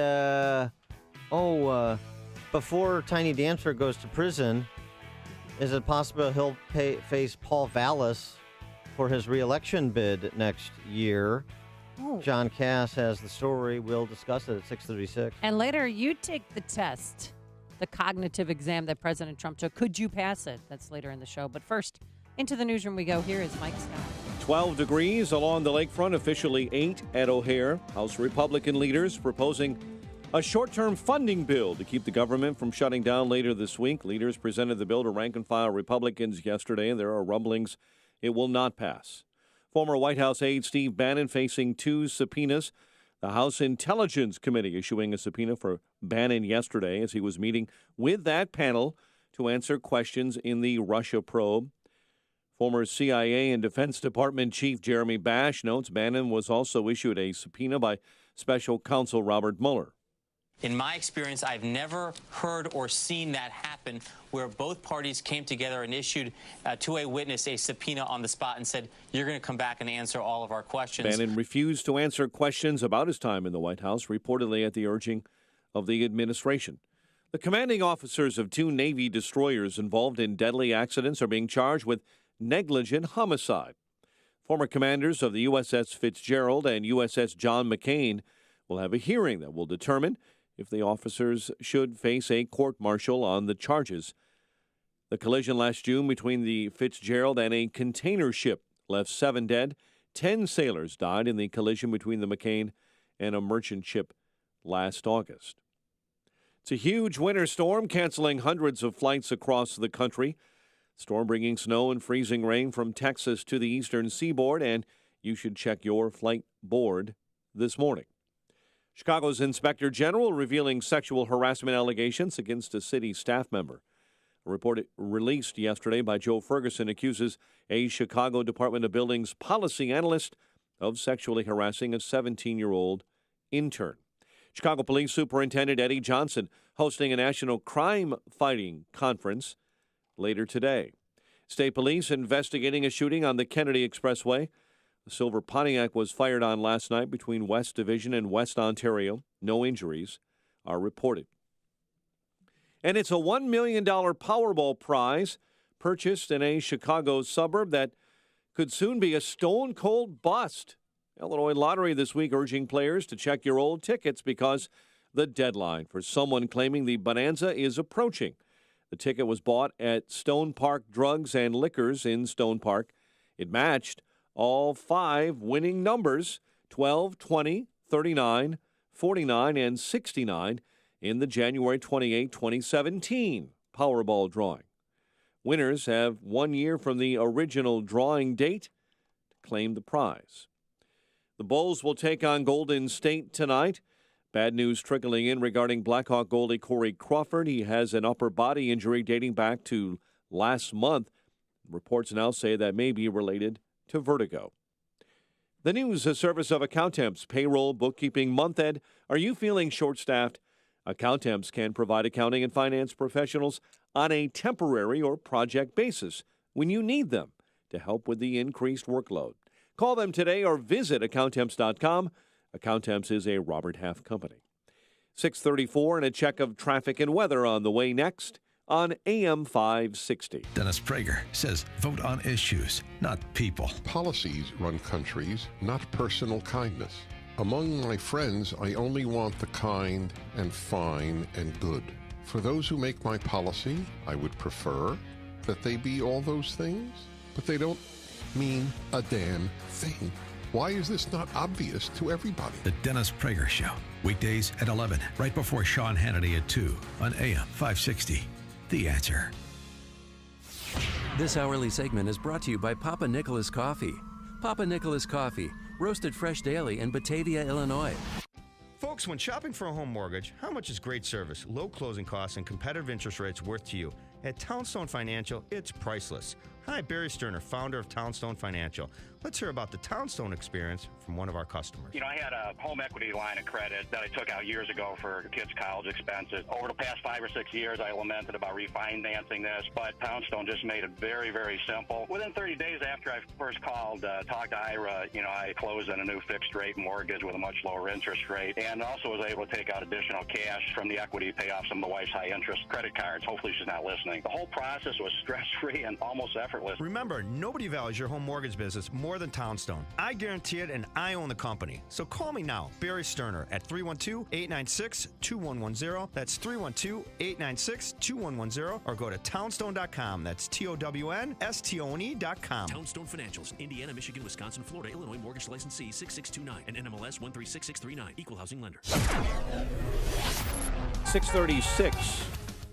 before Tiny Dancer goes to prison, is it possible he'll face Paul Vallis for his re-election bid next year? Oh. John Cass has the story. We'll discuss it at 6:36. And later, you take the test, the cognitive exam that President Trump took. Could you pass it? That's later in the show. But first, into the newsroom we go. Here is Mike Scott. 12 degrees along the lakefront, officially 8 at O'Hare. House Republican leaders proposing a short-term funding bill to keep the government from shutting down later this week. Leaders presented the bill to rank-and-file Republicans yesterday, and there are rumblings it will not pass. Former White House aide Steve Bannon facing 2 subpoenas. The House Intelligence Committee issuing a subpoena for Bannon yesterday as he was meeting with that panel to answer questions in the Russia probe. Former CIA and Defense Department Chief Jeremy Bash notes Bannon was also issued a subpoena by Special Counsel Robert Mueller. In my experience, I've never heard or seen that happen where both parties came together and issued to a witness a subpoena on the spot and said, you're going to come back and answer all of our questions. Bannon refused to answer questions about his time in the White House, reportedly at the urging of the administration. The commanding officers of 2 Navy destroyers involved in deadly accidents are being charged with negligent homicide. Former commanders of the USS Fitzgerald and USS John McCain will have a hearing that will determine if the officers should face a court-martial on the charges. The collision last June between the Fitzgerald and a container ship left 7 dead. 10 sailors died in the collision between the McCain and a merchant ship last August. It's a huge winter storm, canceling hundreds of flights across the country. Storm bringing snow and freezing rain from Texas to the eastern seaboard, and you should check your flight board this morning. Chicago's Inspector General revealing sexual harassment allegations against a city staff member. A report released yesterday by Joe Ferguson accuses a Chicago Department of Buildings policy analyst of sexually harassing a 17-year-old intern. Chicago Police Superintendent Eddie Johnson hosting a national crime-fighting conference later today. State Police investigating a shooting on the Kennedy Expressway. The silver Pontiac was fired on last night between West Division and West Ontario. No injuries are reported. And it's a $1 million Powerball prize purchased in a Chicago suburb that could soon be a stone-cold bust. Illinois Lottery this week urging players to check your old tickets because the deadline for someone claiming the bonanza is approaching. The ticket was bought at Stone Park Drugs and Liquors in Stone Park. It matched all 5 winning numbers, 12, 20, 39, 49, and 69 in the January 28, 2017 Powerball drawing. Winners have 1 year from the original drawing date to claim the prize. The Bulls will take on Golden State tonight. Bad news trickling in regarding Blackhawk goalie Corey Crawford. He has an upper body injury dating back to last month. Reports now say that may be related to vertigo. The news, a service of Accountemps, payroll, bookkeeping, month-end. Are you feeling short-staffed? Accountemps can provide accounting and finance professionals on a temporary or project basis when you need them to help with the increased workload. Call them today or visit Accountemps.com. Accountemps is a Robert Half company. 6:34 and a check of traffic and weather on the way next on AM 560. Dennis Prager says vote on issues, not people. Policies run countries, not personal kindness. Among my friends, I only want the kind and fine and good. For those who make my policy, I would prefer that they be all those things, but they don't mean a damn thing. Why is this not obvious to everybody? The Dennis Prager Show, weekdays at 11, right before Sean Hannity at 2 on AM 560. The Answer. This hourly segment is brought to you by Papa Nicholas Coffee. Papa Nicholas Coffee, roasted fresh daily in Batavia, Illinois. Folks, when shopping for a home mortgage, how much is great service, low closing costs, and competitive interest rates worth to you? At Townstone Financial, it's priceless. Hi, Barry Sterner, founder of Townstone Financial. Let's hear about the Townstone experience from one of our customers. You know, I had a home equity line of credit that I took out years ago for kids' college expenses. Over the past 5 or 6 years, I lamented about refinancing this, but Townstone just made it very, very simple. Within 30 days after I first called, talked to Ira, I closed on a new fixed-rate mortgage with a much lower interest rate, and also was able to take out additional cash from the equity to pay off some of the wife's high-interest credit cards. Hopefully she's not listening. The whole process was stress-free and almost effortless. Remember, nobody values your home mortgage business more than Townstone. I guarantee it, and I own the company. So call me now, Barry Sterner, at 312-896-2110. That's 312-896-2110. Or go to townstone.com. That's TOWNSTONE.com. Townstone Financials, Indiana, Michigan, Wisconsin, Florida, Illinois, mortgage licensee 6629 and NMLS 136639. Equal housing lender. 636.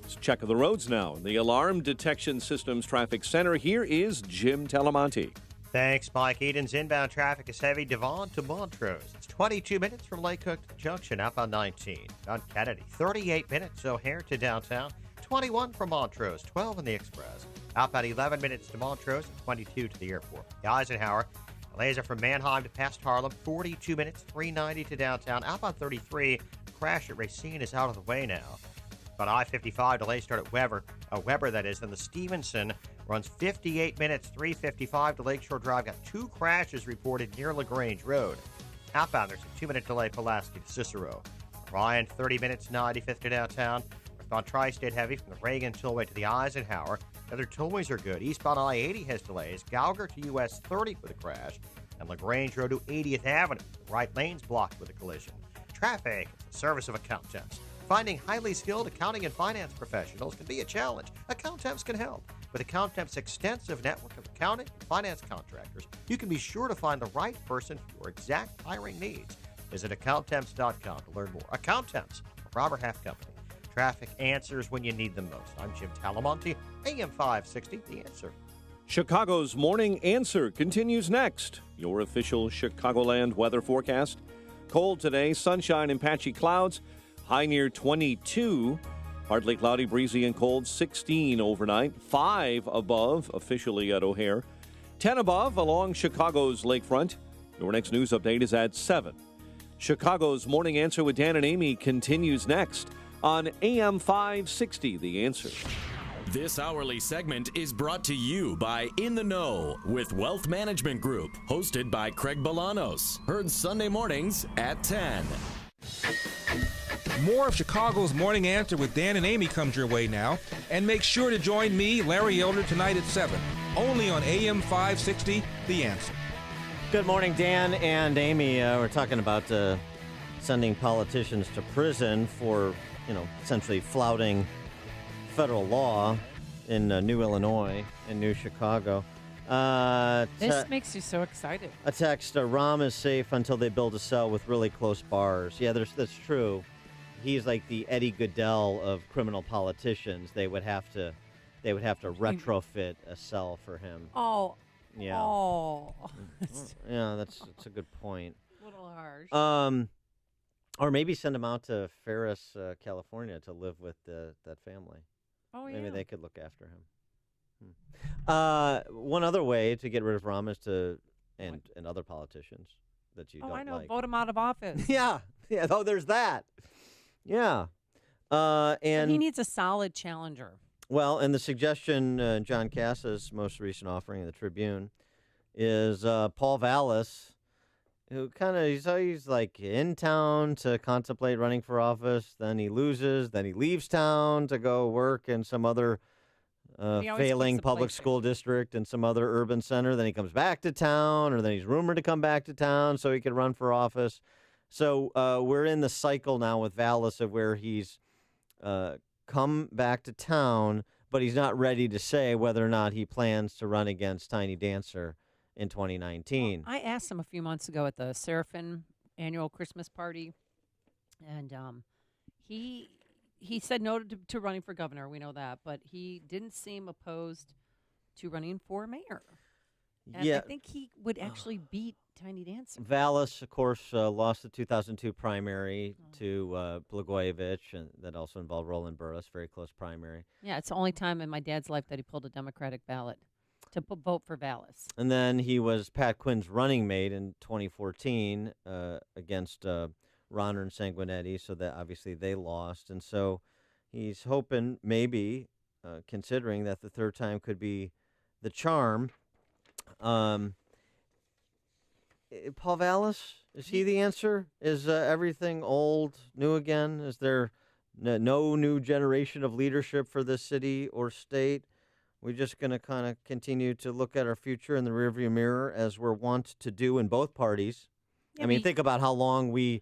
Let's check the roads now. The Alarm Detection Systems Traffic Center. Here is Jim Talamonte. Thanks, Mike. Eden's inbound traffic is heavy. Devon to Montrose. It's 22 minutes from Lake Cook Junction, outbound 19. On Kennedy, 38 minutes O'Hare to downtown. 21 from Montrose, 12 in the Express. Outbound 11 minutes to Montrose, and 22 to the airport. The Eisenhower, laser from Mannheim to past Harlem, 42 minutes, 390 to downtown. Outbound 33, crash at Racine is out of the way now. But I-55 delay start at Weber, that is. Then the Stevenson runs 58 minutes, 355 to Lakeshore Drive. Got 2 crashes reported near LaGrange Road. Outbound, there's a 2-minute delay, Pulaski to Cicero. Ryan, 30 minutes, 95th to downtown. Northbound Tri-State heavy from the Reagan Tollway to the Eisenhower. The other tollways are good. Eastbound I-80 has delays. Gauger to US 30 with a crash. And LaGrange Road to 80th Avenue. The right lane's blocked with a collision. Traffic, service of accountants. Finding highly skilled accounting and finance professionals can be a challenge. Accountants can help. With Accountants' extensive network of accounting and finance contractors, you can be sure to find the right person for your exact hiring needs. Visit Accountants.com to learn more. Accountants, Robert Half Company. Traffic answers when you need them most. I'm Jim Talamonte, AM 560, The Answer. Chicago's Morning Answer continues next. Your official Chicagoland weather forecast. Cold today, sunshine and patchy clouds. High near 22. Partly cloudy, breezy, and cold. 16 overnight. 5 above, officially at O'Hare. 10 above along Chicago's lakefront. Your next news update is at 7. Chicago's Morning Answer with Dan and Amy continues next on AM 560, The Answer. This hourly segment is brought to you by In the Know with Wealth Management Group, hosted by Craig Bolanos. Heard Sunday mornings at 10. More of Chicago's Morning Answer with Dan and Amy comes your way now. And make sure to join me, Larry Elder, tonight at 7. Only on AM 560, The Answer. Good morning, Dan and Amy. We're talking about sending politicians to prison for, essentially flouting federal law in New Illinois and New Chicago. This makes you so excited. A text, Rahm is safe until they build a cell with really close bars. Yeah, that's true. He's like the Eddie Goodell of criminal politicians. They would have to retrofit a cell for him. Oh. Yeah. Oh. Yeah, that's a good point. A little harsh. Or maybe send him out to Ferris, California to live with that family. Oh, yeah. Maybe they could look after him. One other way to get rid of Rahm is and other politicians that you don't like. I know. Vote him out of office. Yeah. Oh, there's that. Yeah. And he needs a solid challenger. Well, and the suggestion, John Cassa's most recent offering in the Tribune, is Paul Vallis, who he's like in town to contemplate running for office. Then he loses. Then he leaves town to go work in some other failing public school district in some other urban center. Then he comes back to town, or then he's rumored to come back to town so he could run for office. So we're in the cycle now with Vallis of where he's come back to town, but he's not ready to say whether or not he plans to run against Tiny Dancer in 2019. Well, I asked him a few months ago at the Seraphin annual Christmas party, and he said no to running for governor. We know that, but he didn't seem opposed to running for mayor. And Yeah. I think he would actually beat Tiny Dancer. Vallis, of course, lost the 2002 primary to Blagojevich, and that also involved Roland Burris, very close primary. Yeah, it's the only time in my dad's life that he pulled a Democratic ballot to vote for Vallis. And then he was Pat Quinn's running mate in 2014 against Ronner and Sanguinetti, so that obviously they lost. And so he's hoping, maybe, considering that the third time could be the charm. Paul Vallis, is he the answer? Is everything old, new again? Is there no new generation of leadership for this city or state? We're just going to kind of continue to look at our future in the rearview mirror as we're wont to do in both parties. Yeah, I mean, think about how long we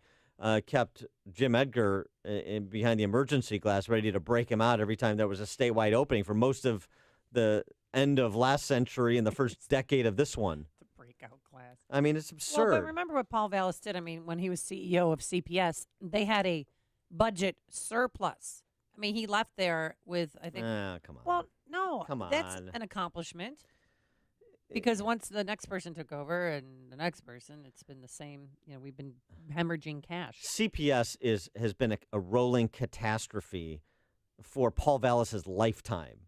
kept Jim Edgar behind the emergency glass, ready to break him out every time there was a statewide opening for most of the end of last century and the first decade of this one. The breakout class. I mean, it's absurd. Well, but remember what Paul Vallis did? I mean, when he was CEO of CPS, they had a budget surplus. I mean, he left there with, I think. Come on. Well, no. Come That's on. an accomplishment. Because once the next person took over and the next person, it's been the same. You know, we've been hemorrhaging cash. CPS has been a rolling catastrophe for Paul Vallis's lifetime.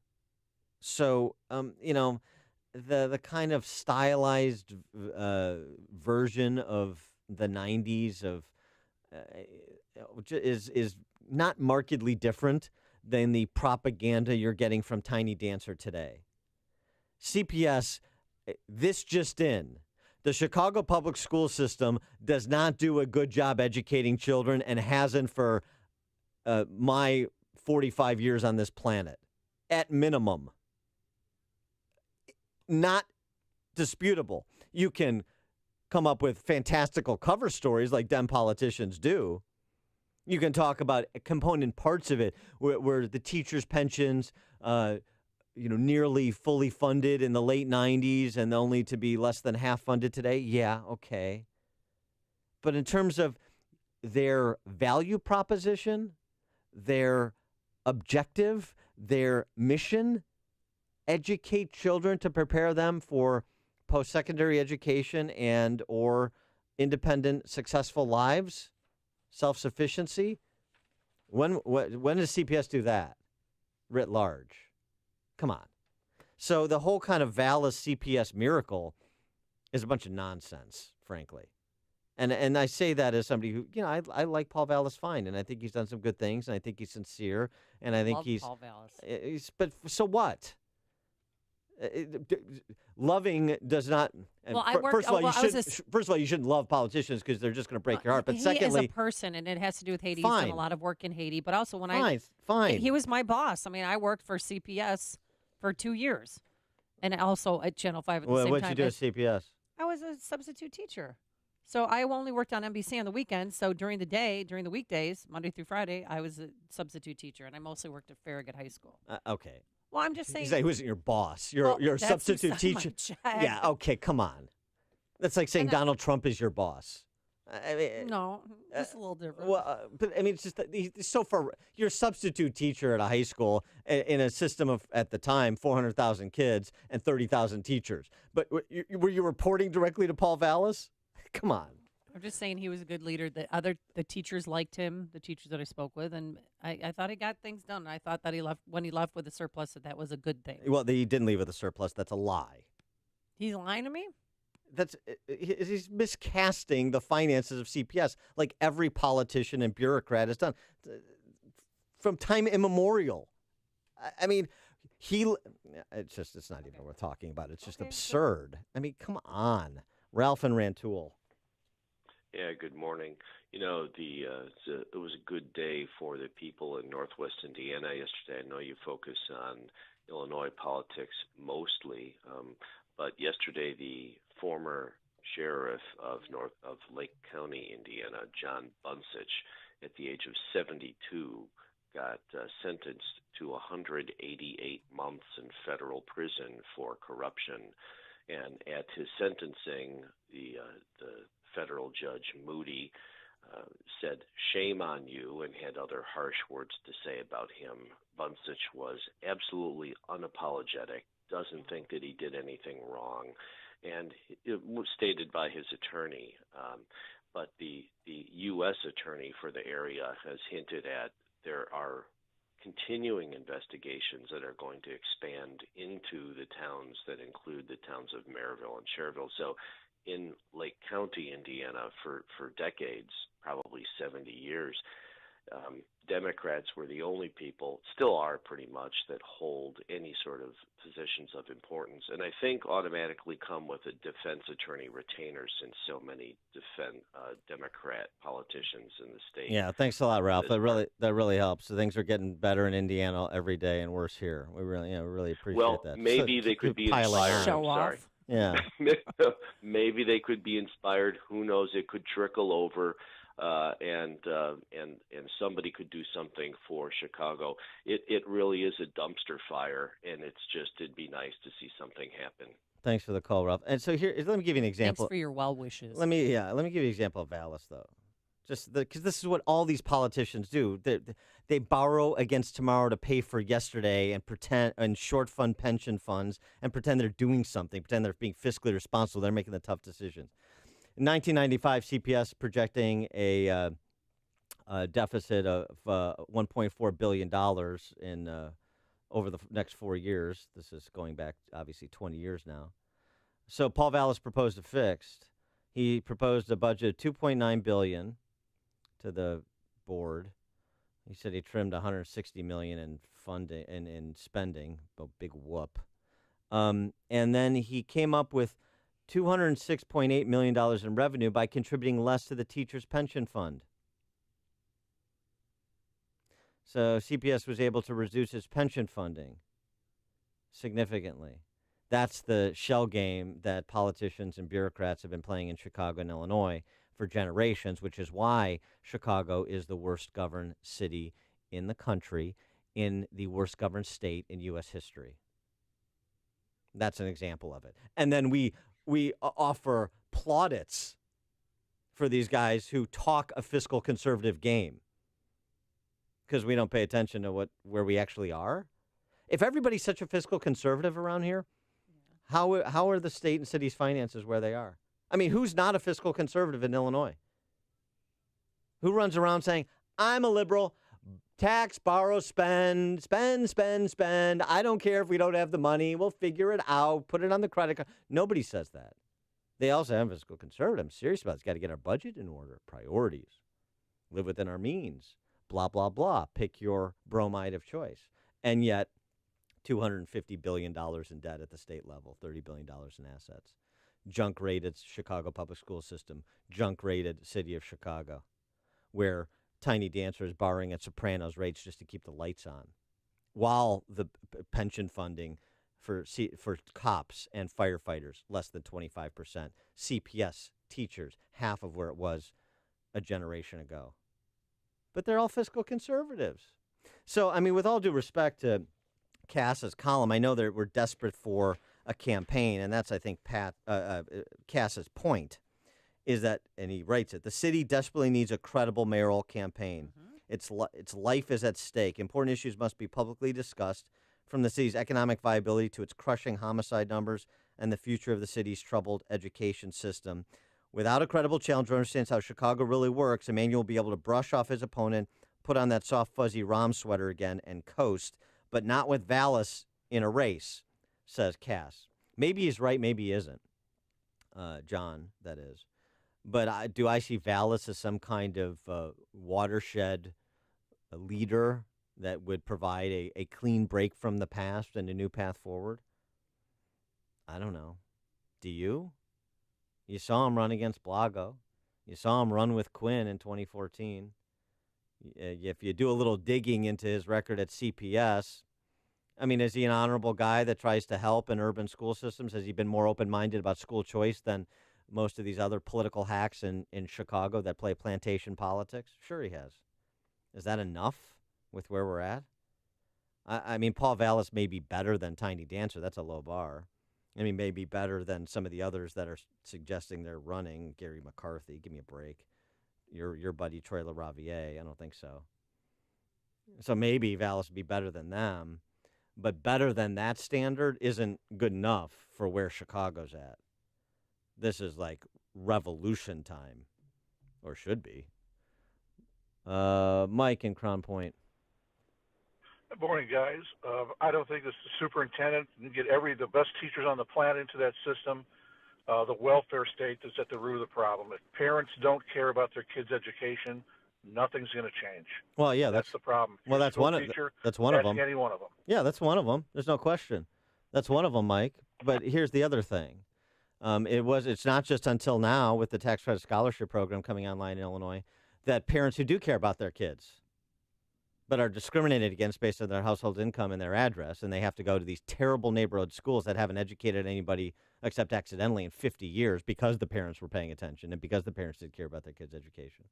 So, the kind of stylized version of the 90s is not markedly different than the propaganda you're getting from Tiny Dancer today. CPS, this just in, the Chicago public school system does not do a good job educating children and hasn't for my 45 years on this planet, at minimum. Not disputable. You can come up with fantastical cover stories like Dem politicians do. You can talk about component parts of it where the teachers' pensions, nearly fully funded in the late 90s and only to be less than half funded today. Yeah, okay. But in terms of their value proposition, their objective, their mission, educate children to prepare them for post-secondary education and or independent, successful lives, self-sufficiency. When does CPS do that? Writ large. Come on. So the whole kind of Vallis CPS miracle is a bunch of nonsense, frankly. And I say that as somebody who, I like Paul Vallis fine, and I think he's done some good things, and I think he's sincere, and I think Love Paul Vallis. But so what? Loving does not. Well, I worked. First of all, you shouldn't love politicians because they're just going to break your heart. But he secondly, is a person, and it has to do with Haiti. Fine. He's done a lot of work in Haiti, but also when fine. He was my boss. I mean, I worked for CPS for 2 years, and also at Channel 5 at the same time. What did you do at CPS? I was a substitute teacher. So I only worked on NBC on the weekends. So during the weekdays, Monday through Friday, I was a substitute teacher, and I mostly worked at Farragut High School. Okay. Well, I'm just saying. You say he wasn't your boss. You're a that's who substitute signed teacher. my check. Yeah. Okay. Come on. That's like saying Donald Trump is your boss. I mean, No, just a little different. Well, but I mean, it's just that so far you're a substitute teacher at a high school in a system of, at the time, 400,000 kids and 30,000 teachers. But were you reporting directly to Paul Vallis? Come on. I'm just saying he was a good leader. The teachers liked him, the teachers that I spoke with, and I thought he got things done. I thought that when he left with a surplus, that was a good thing. Well, he didn't leave with a surplus. That's a lie. He's lying to me? He's miscasting the finances of CPS like every politician and bureaucrat has done from time immemorial. I mean, it's not even worth talking about. It's just absurd. I mean, come on. Ralph and Rantoul. Yeah, good morning. It was a good day for the people in Northwest Indiana yesterday. I know you focus on Illinois politics mostly, but yesterday the former sheriff of Lake County, Indiana, John Bunsich, at the age of 72, got sentenced to 188 months in federal prison for corruption. And at his sentencing, the federal judge Moody said, "Shame on you," and had other harsh words to say about him. Bunsich was absolutely unapologetic doesn't think that he did anything wrong, and it was stated by his attorney. But the U.S. attorney for the area has hinted at there are continuing investigations that are going to expand into the towns that include the towns of Maryville and Cherville. So in Lake County, Indiana, for decades, probably 70 years, Democrats were the only people, still are pretty much, that hold any sort of positions of importance, and I think automatically come with a defense attorney retainer, since so many Democrat politicians in the state. Yeah, thanks a lot, Ralph. That really helps. So things are getting better in Indiana every day and worse here. We really appreciate that. Maybe they could be inspired. Show off. Yeah. Maybe they could be inspired. Who knows? It could trickle over. And somebody could do something for Chicago. It really is a dumpster fire, and it'd be nice to see something happen. Thanks for the call, Ralph. And so here, let me give you an example. Thanks for your well wishes. Let me give you an example of Vallis, though. Just because this is what all these politicians do. They borrow against tomorrow to pay for yesterday and pretend and short fund pension funds and pretend they're doing something, pretend they're being fiscally responsible. They're making the tough decisions. In 1995, CPS projecting a deficit of $1.4 billion in over the next 4 years. This is going back, obviously, 20 years now. So Paul Vallis proposed a fixed. He proposed a budget of $2.9 billion to the board. He said he trimmed $160 million in funding and in spending, a big whoop. And then he came up with $206.8 million in revenue by contributing less to the teachers' pension fund. So CPS was able to reduce its pension funding significantly. That's the shell game that politicians and bureaucrats have been playing in Chicago and Illinois for generations, which is why Chicago is the worst governed city in the country, in the worst governed state in U.S. history. That's an example of it. And then we offer plaudits for these guys who talk a fiscal conservative game because we don't pay attention to where we actually are. If everybody's such a fiscal conservative around here, how are the state and city's finances where they are? I mean, who's not a fiscal conservative in Illinois? Who runs around saying, I'm a liberal, tax, borrow, spend, spend, spend, spend. I don't care if we don't have the money. We'll figure it out. Put it on the credit card. Nobody says that. They also have fiscal conservative. I'm serious about it. It's got to get our budget in order. Priorities. Live within our means. Blah, blah, blah. Pick your bromide of choice. And yet, $250 billion in debt at the state level, $30 billion in assets. Junk-rated Chicago public school system. Junk-rated city of Chicago, where Tiny Dancer is borrowing at Sopranos rates just to keep the lights on, while the pension funding for cops and firefighters, less than 25%. CPS teachers, half of where it was a generation ago. But they're all fiscal conservatives. So, I mean, with all due respect to Cass's column, I know that we're desperate for a campaign, and that's, I think, Cass's point, is that, and he writes it, the city desperately needs a credible mayoral campaign. Mm-hmm. Its life is at stake. Important issues must be publicly discussed, from the city's economic viability to its crushing homicide numbers and the future of the city's troubled education system. Without a credible challenger who understands how Chicago really works, Emanuel will be able to brush off his opponent, put on that soft, fuzzy Rom sweater again, and coast, but not with Vallis in a race, says Cass. Maybe he's right, maybe he isn't. John, that is. But do I see Vallis as some kind of watershed leader that would provide a clean break from the past and a new path forward? I don't know. Do you? You saw him run against Blago. You saw him run with Quinn in 2014. If you do a little digging into his record at CPS, I mean, is he an honorable guy that tries to help in urban school systems? Has he been more open-minded about school choice than most of these other political hacks in Chicago that play plantation politics? Sure he has. Is that enough with where we're at? I mean, Paul Vallis may be better than Tiny Dancer. That's a low bar. I mean, maybe better than some of the others that are suggesting they're running. Gary McCarthy, give me a break. Your buddy Troy LaRaviere, I don't think so. So maybe Vallis would be better than them. But better than that standard isn't good enough for where Chicago's at. This is like revolution time, or should be. Mike in Crown Point. Good morning, guys. I don't think the superintendent can get the best teachers on the planet into that system. The welfare state is at the root of the problem. If parents don't care about their kids' education, nothing's going to change. Well, yeah, that's the problem. Well, that's one of them. Any one of them. Yeah, that's one of them. There's no question. That's one of them, Mike. But here's the other thing. It's not just until now with the tax credit scholarship program coming online in Illinois that parents who do care about their kids but are discriminated against based on their household income and their address, and they have to go to these terrible neighborhood schools that haven't educated anybody except accidentally in 50 years because the parents were paying attention and because the parents did care about their kids' education.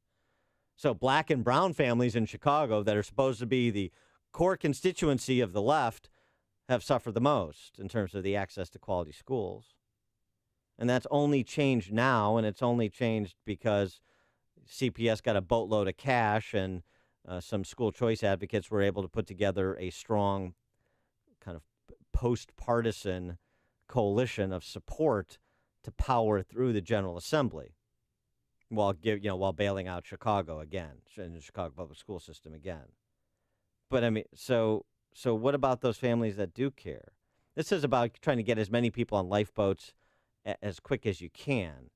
So black and brown families in Chicago that are supposed to be the core constituency of the left have suffered the most in terms of the access to quality schools. And that's only changed now, and it's only changed because CPS got a boatload of cash and some school choice advocates were able to put together a strong kind of post-partisan coalition of support to power through the General Assembly while bailing out Chicago again, and the Chicago public school system again. But I mean, so what about those families that do care? This is about trying to get as many people on lifeboats as quick as you can.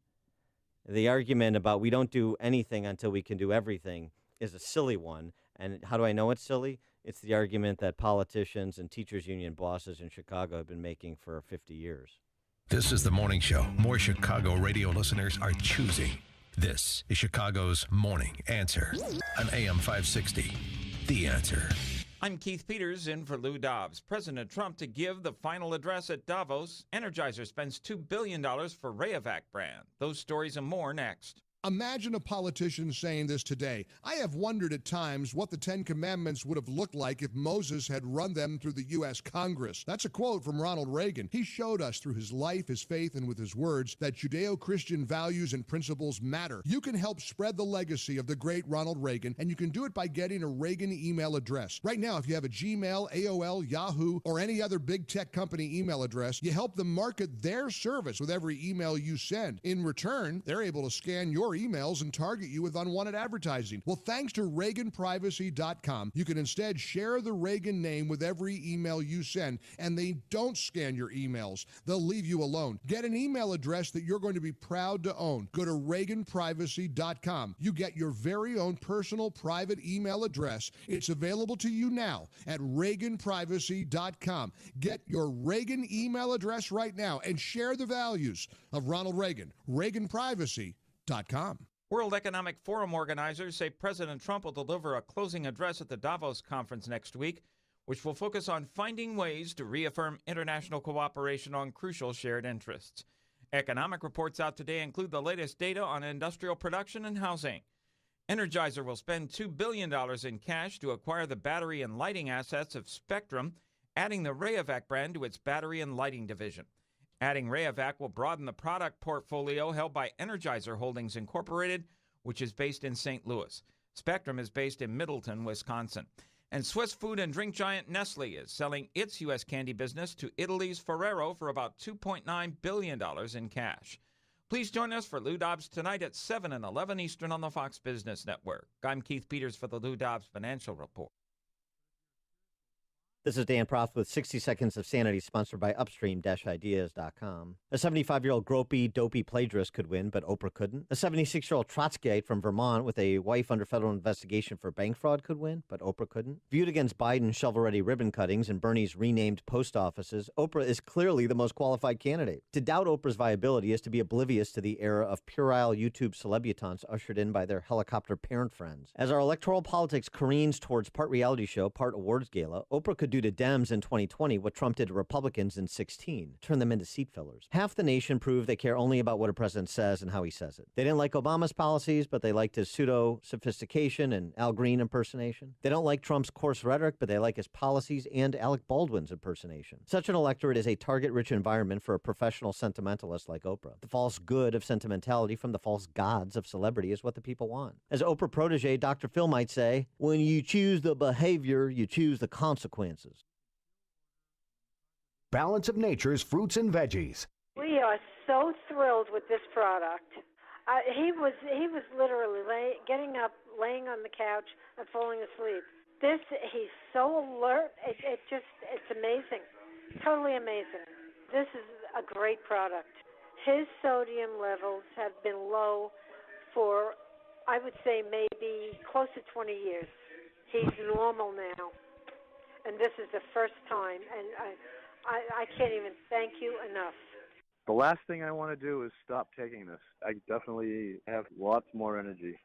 The argument about we don't do anything until we can do everything is a silly one. And how do I know it's silly? It's the argument that politicians and teachers union bosses in Chicago have been making for 50 years. This is the morning show more Chicago radio listeners are choosing. This is Chicago's Morning Answer on AM 560. The Answer. I'm Keith Peters in for Lou Dobbs. President Trump to give the final address at Davos. Energizer spends $2 billion for Rayovac brand. Those stories and more next. Imagine a politician saying this today. I have wondered at times what the Ten Commandments would have looked like if Moses had run them through the U.S. Congress. That's a quote from Ronald Reagan. He showed us through his life, his faith, and with his words that Judeo-Christian values and principles matter. You can help spread the legacy of the great Ronald Reagan, and you can do it by getting a Reagan email address. Right now, if you have a Gmail, AOL, Yahoo, or any other big tech company email address, you help them market their service with every email you send. In return, they're able to scan your emails and target you with unwanted advertising. Well, thanks to ReaganPrivacy.com, you can instead share the Reagan name with every email you send, and they don't scan your emails. They'll leave you alone. Get an email address that you're going to be proud to own. Go to ReaganPrivacy.com. You get your very own personal private email address. It's available to you now at ReaganPrivacy.com. Get your Reagan email address right now and share the values of Ronald Reagan. ReaganPrivacy.com. World Economic Forum organizers say President Trump will deliver a closing address at the Davos conference next week, which will focus on finding ways to reaffirm international cooperation on crucial shared interests. Economic reports out today include the latest data on industrial production and housing. Energizer will spend $2 billion in cash to acquire the battery and lighting assets of Spectrum, adding the Rayovac brand to its battery and lighting division. Adding Rayovac will broaden the product portfolio held by Energizer Holdings Incorporated, which is based in St. Louis. Spectrum is based in Middleton, Wisconsin. And Swiss food and drink giant Nestle is selling its U.S. candy business to Italy's Ferrero for about $2.9 billion in cash. Please join us for Lou Dobbs tonight at 7 and 11 Eastern on the Fox Business Network. I'm Keith Peters for the Lou Dobbs Financial Report. This is Dan Proft with 60 Seconds of Sanity, sponsored by Upstream-Ideas.com. A 75-year-old gropey, dopey plagiarist could win, but Oprah couldn't. A 76-year-old Trotskyite from Vermont with a wife under federal investigation for bank fraud could win, but Oprah couldn't. Viewed against Biden's shovel-ready ribbon cuttings and Bernie's renamed post offices, Oprah is clearly the most qualified candidate. To doubt Oprah's viability is to be oblivious to the era of puerile YouTube celebutants ushered in by their helicopter parent friends. As our electoral politics careens towards part reality show, part awards gala, Oprah could do to Dems in 2020 what Trump did to Republicans in 2016, turn them into seat fillers. Half the nation prove they care only about what a president says and how he says it. They didn't like Obama's policies, but they liked his pseudo-sophistication and Al Green impersonation. They don't like Trump's coarse rhetoric, but they like his policies and Alec Baldwin's impersonation. Such an electorate is a target-rich environment for a professional sentimentalist like Oprah. The false good of sentimentality from the false gods of celebrity is what the people want. As Oprah protege Dr. Phil might say, when you choose the behavior, you choose the consequences. Balance of Nature's fruits and veggies. We are so thrilled with this product. He was literally getting up, laying on the couch, and falling asleep. He's so alert. It's amazing, totally amazing. This is a great product. His sodium levels have been low for, I would say, maybe close to 20 years. He's normal now, and this is the first time, and I can't even thank you enough. The last thing I want to do is stop taking this. I definitely have lots more energy.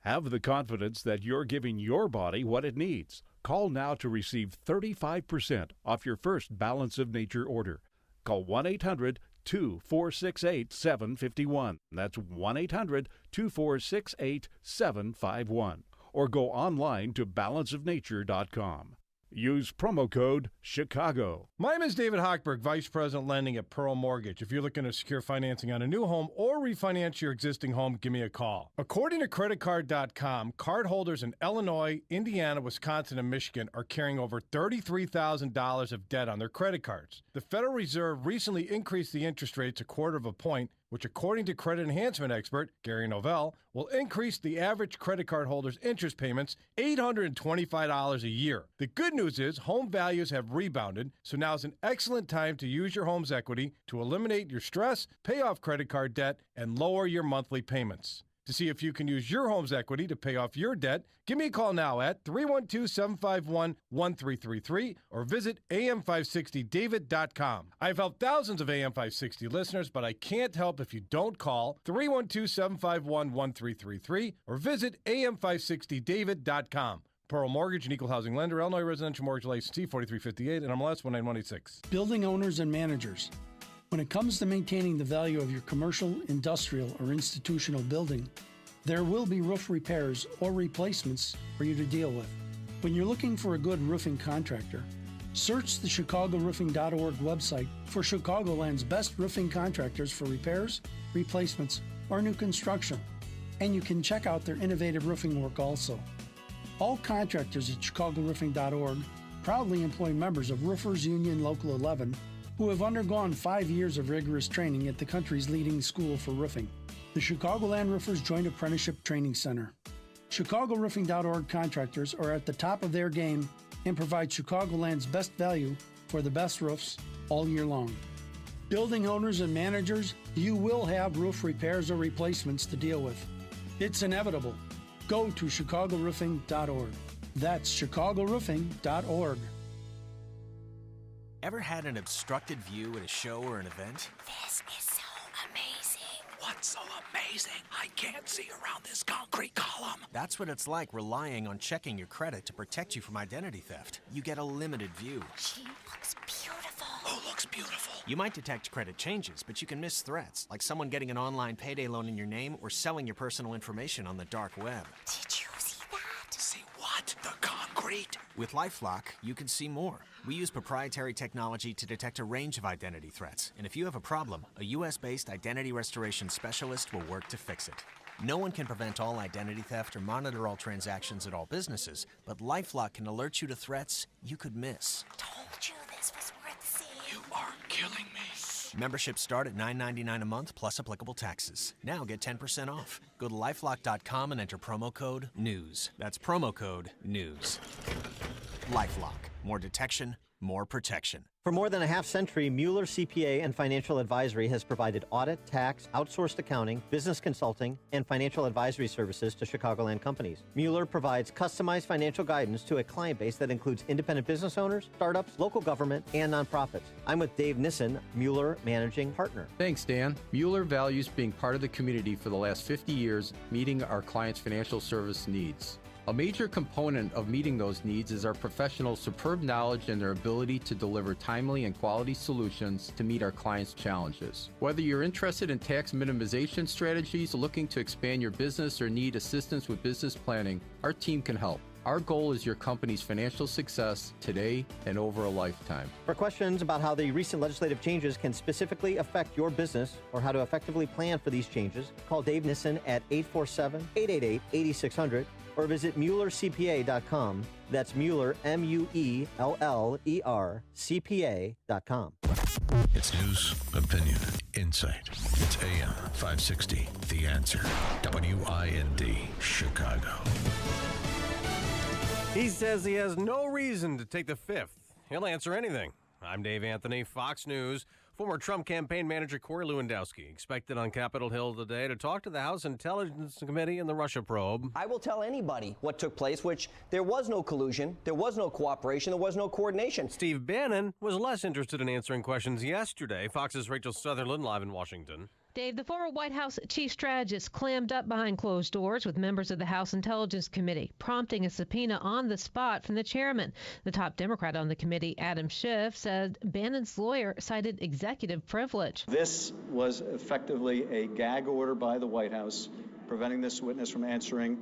Have the confidence that you're giving your body what it needs. Call now to receive 35% off your first Balance of Nature order. Call 1-800-2468-751. That's 1-800-2468-751. Or go online to balanceofnature.com. Use promo code CHICAGO. My name is David Hochberg, Vice President Lending at Pearl Mortgage. If you're looking to secure financing on a new home or refinance your existing home, give me a call. According to creditcard.com, cardholders in Illinois, Indiana, Wisconsin, and Michigan are carrying over $33,000 of debt on their credit cards. The Federal Reserve recently increased the interest rates 1/4 point, which according to credit enhancement expert Gary Novell, will increase the average credit card holder's interest payments $825 a year. The good news is home values have rebounded, so now is an excellent time to use your home's equity to eliminate your stress, pay off credit card debt, and lower your monthly payments. To see if you can use your home's equity to pay off your debt, give me a call now at 312-751-1333 or visit am560david.com. I've helped thousands of AM560 listeners, but I can't help if you don't call 312-751-1333 or visit am560david.com. Pearl Mortgage, an equal housing lender, Illinois Residential Mortgage Licensee 4358 and MLS 19186. Building owners and managers. When it comes to maintaining the value of your commercial, industrial, or institutional building, there will be roof repairs or replacements for you to deal with. When you're looking for a good roofing contractor, search the ChicagoRoofing.org website for Chicagoland's best roofing contractors for repairs, replacements, or new construction. And you can check out their innovative roofing work also. All contractors at ChicagoRoofing.org proudly employ members of Roofers Union Local 11 who have undergone 5 years of rigorous training at the country's leading school for roofing, the Chicagoland Roofers Joint Apprenticeship Training Center. ChicagoRoofing.org contractors are at the top of their game and provide Chicagoland's best value for the best roofs all year long. Building owners and managers, you will have roof repairs or replacements to deal with. It's inevitable. Go to ChicagoRoofing.org. That's ChicagoRoofing.org. Ever had an obstructed view at a show or an event? This is so amazing. What's so amazing? I can't see around this concrete column. That's what it's like relying on checking your credit to protect you from identity theft. You get a limited view. She looks beautiful. Who looks beautiful? You might detect credit changes, but you can miss threats, like someone getting an online payday loan in your name or selling your personal information on the dark web. Did you see that? See what? The concrete? With LifeLock, you can see more. We use proprietary technology to detect a range of identity threats, and if you have a problem, a U.S.-based identity restoration specialist will work to fix it. No one can prevent all identity theft or monitor all transactions at all businesses, but LifeLock can alert you to threats you could miss. Told you this was worth seeing. You are killing me. Memberships start at $9.99 a month plus applicable taxes. Now get 10% off. Go to LifeLock.com and enter promo code NEWS. That's promo code NEWS. LifeLock. More detection, more protection. For more than a half century, Mueller CPA and Financial Advisory has provided audit, tax, outsourced accounting, business consulting, and financial advisory services to Chicagoland companies. Mueller provides customized financial guidance to a client base that includes independent business owners, startups, local government, and nonprofits. I'm with Dave Nissen, Mueller Managing Partner. Thanks, Dan. Mueller values being part of the community for the last 50 years, meeting our clients' financial service needs. A major component of meeting those needs is our professionals' superb knowledge and their ability to deliver timely and quality solutions to meet our clients' challenges. Whether you're interested in tax minimization strategies, looking to expand your business, or need assistance with business planning, our team can help. Our goal is your company's financial success today and over a lifetime. For questions about how the recent legislative changes can specifically affect your business or how to effectively plan for these changes, call Dave Nissen at 847-888-8600 or visit MuellerCPA.com. That's Mueller, Mueller, CPA.com. It's news, opinion, insight. It's AM 560, The Answer. WIND, Chicago. He says he has no reason to take the fifth. He'll answer anything. I'm Dave Anthony, Fox News. Former Trump campaign manager Corey Lewandowski expected on Capitol Hill today to talk to the House Intelligence Committee in the Russia probe. I will tell anybody what took place, which there was no collusion, there was no cooperation, there was no coordination. Steve Bannon was less interested in answering questions yesterday. Fox's Rachel Sutherland live in Washington. Dave, the former White House chief strategist clammed up behind closed doors with members of the House Intelligence Committee, prompting a subpoena on the spot from the chairman. The top Democrat on the committee, Adam Schiff, said Bannon's lawyer cited executive privilege. This was effectively a gag order by the White House, preventing this witness from answering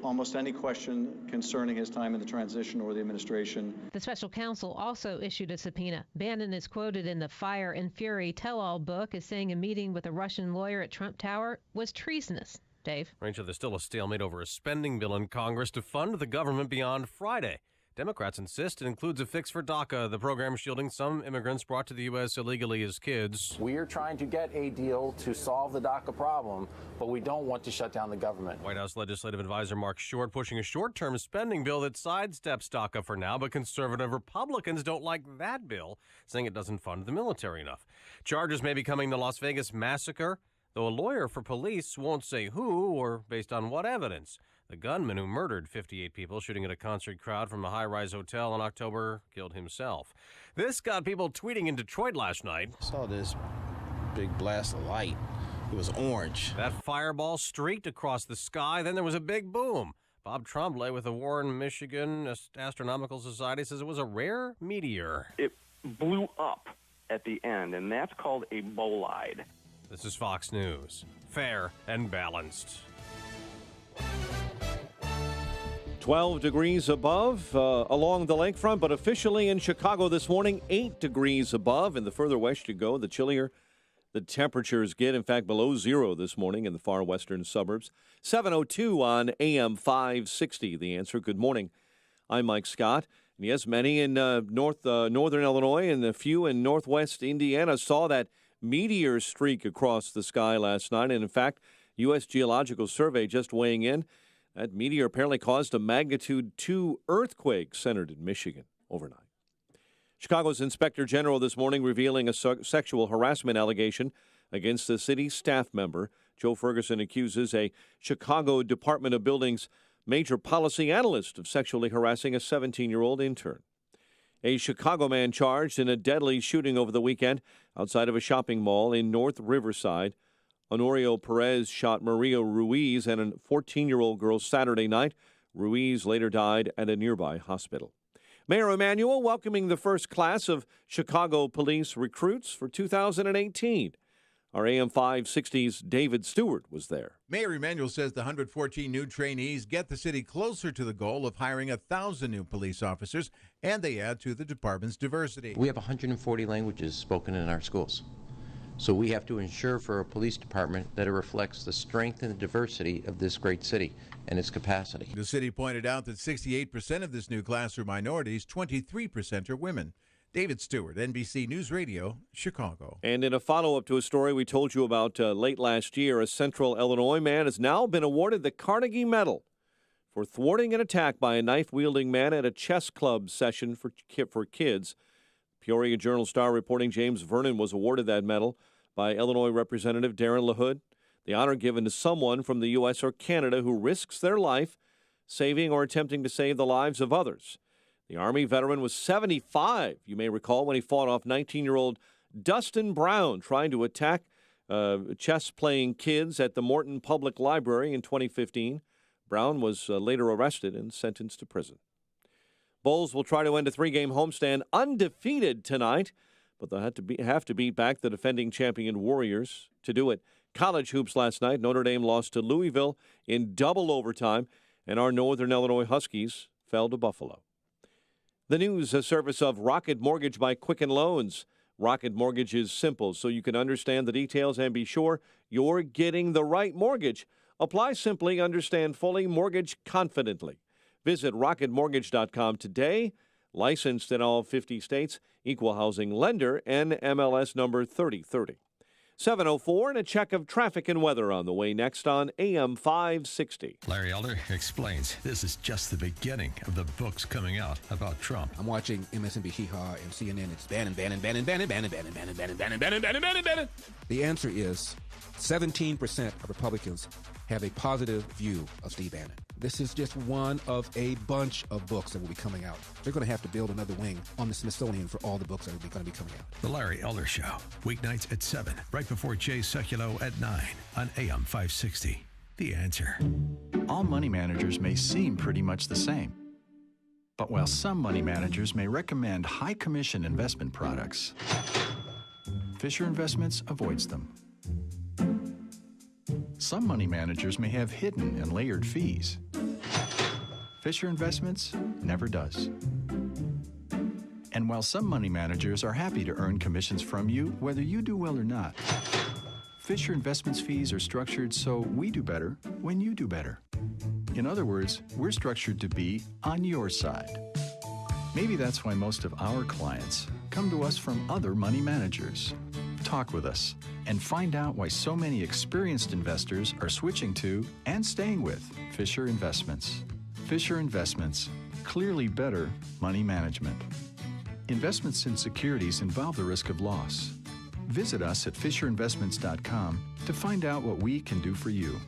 almost any question concerning his time in the transition or the administration. The special counsel also issued a subpoena. Bannon is quoted in the Fire and Fury tell-all book as saying a meeting with a Russian lawyer at Trump Tower was treasonous. Dave? Rachel, there's still a stalemate over a spending bill in Congress to fund the government beyond Friday. Democrats insist it includes a fix for DACA, the program shielding some immigrants brought to the U.S. illegally as kids. We are trying to get a deal to solve the DACA problem, but we don't want to shut down the government. White House Legislative Advisor Mark Short pushing a short-term spending bill that sidesteps DACA for now, but conservative Republicans don't like that bill, saying it doesn't fund the military enough. Charges may be coming the Las Vegas massacre, though a lawyer for police won't say who or based on what evidence. The gunman who murdered 58 people shooting at a concert crowd from a high-rise hotel in October killed himself. This got people tweeting in Detroit last night. I saw this big blast of light. It was orange. That fireball streaked across the sky. Then there was a big boom. Bob Tremblay with the Warren, Michigan Astronomical Society says it was a rare meteor. It blew up at the end, and that's called a bolide. This is Fox News. Fair and balanced. 12 degrees above along the lakefront, but officially in Chicago this morning, 8 degrees above. And the further west you go, the chillier the temperatures get. In fact, below zero this morning in the far western suburbs. 7:02 on AM 560. The Answer. Good morning. I'm Mike Scott. And yes, many in northern Illinois and a few in northwest Indiana saw that meteor streak across the sky last night. And in fact, U.S. Geological Survey just weighing in. That meteor apparently caused a magnitude 2 earthquake centered in Michigan overnight. Chicago's Inspector General this morning revealing a sexual harassment allegation against a city staff member. Joe Ferguson accuses a Chicago Department of Buildings major policy analyst of sexually harassing a 17-year-old intern. A Chicago man charged in a deadly shooting over the weekend outside of a shopping mall in North Riverside. Honorio Perez shot Maria Ruiz and a 14-year-old girl Saturday night. Ruiz later died at a nearby hospital. Mayor Emanuel welcoming the first class of Chicago police recruits for 2018. Our AM 560's David Stewart was there. Mayor Emanuel says the 114 new trainees get the city closer to the goal of hiring 1,000 new police officers, and they add to the department's diversity. We have 140 languages spoken in our schools. So we have to ensure for a police department that it reflects the strength and the diversity of this great city and its capacity. The city pointed out that 68% of this new class are minorities, 23% are women. David Stewart, NBC News Radio, Chicago. And in a follow-up to a story we told you about late last year, a Central Illinois man has now been awarded the Carnegie Medal for thwarting an attack by a knife-wielding man at a chess club session for kids. Peoria Journal-Star reporting James Vernon was awarded that medal by Illinois Representative Darren LaHood. The honor given to someone from the U.S. or Canada who risks their life saving or attempting to save the lives of others. The Army veteran was 75, you may recall, when he fought off 19-year-old Dustin Brown trying to attack chess-playing kids at the Morton Public Library in 2015. Brown was later arrested and sentenced to prison. Bulls will try to end a 3-game homestand undefeated tonight, but they'll have to beat back the defending champion Warriors to do it. College hoops last night, Notre Dame lost to Louisville in double overtime, and our Northern Illinois Huskies fell to Buffalo. The news, a service of Rocket Mortgage by Quicken Loans. Rocket Mortgage is simple, so you can understand the details and be sure you're getting the right mortgage. Apply simply, understand fully, mortgage confidently. Visit rocketmortgage.com today. Licensed in all 50 states, equal housing lender, NMLS number 3030. 7:04 and a check of traffic and weather on the way next on AM 560. Larry Elder explains this is just the beginning of the books coming out about Trump. I'm watching MSNBC and CNN. It's Bannon. The answer is 17% of Republicans have a positive view of Steve Bannon. This is just one of a bunch of books that will be coming out. They're going to have to build another wing on the Smithsonian for all the books that are going to be coming out. The Larry Elder Show, weeknights at 7, right before Jay Sekulow at 9 on AM 560. The Answer. All money managers may seem pretty much the same. But while some money managers may recommend high commission investment products, Fisher Investments avoids them. Some money managers may have hidden and layered fees. Fisher Investments never does. And while some money managers are happy to earn commissions from you, whether you do well or not, Fisher Investments fees are structured so we do better when you do better. In other words, we're structured to be on your side. Maybe that's why most of our clients come to us from other money managers. Talk with us and find out why so many experienced investors are switching to and staying with Fisher Investments. Fisher Investments, clearly better money management. Investments in securities involve the risk of loss. Visit us at FisherInvestments.com to find out what we can do for you.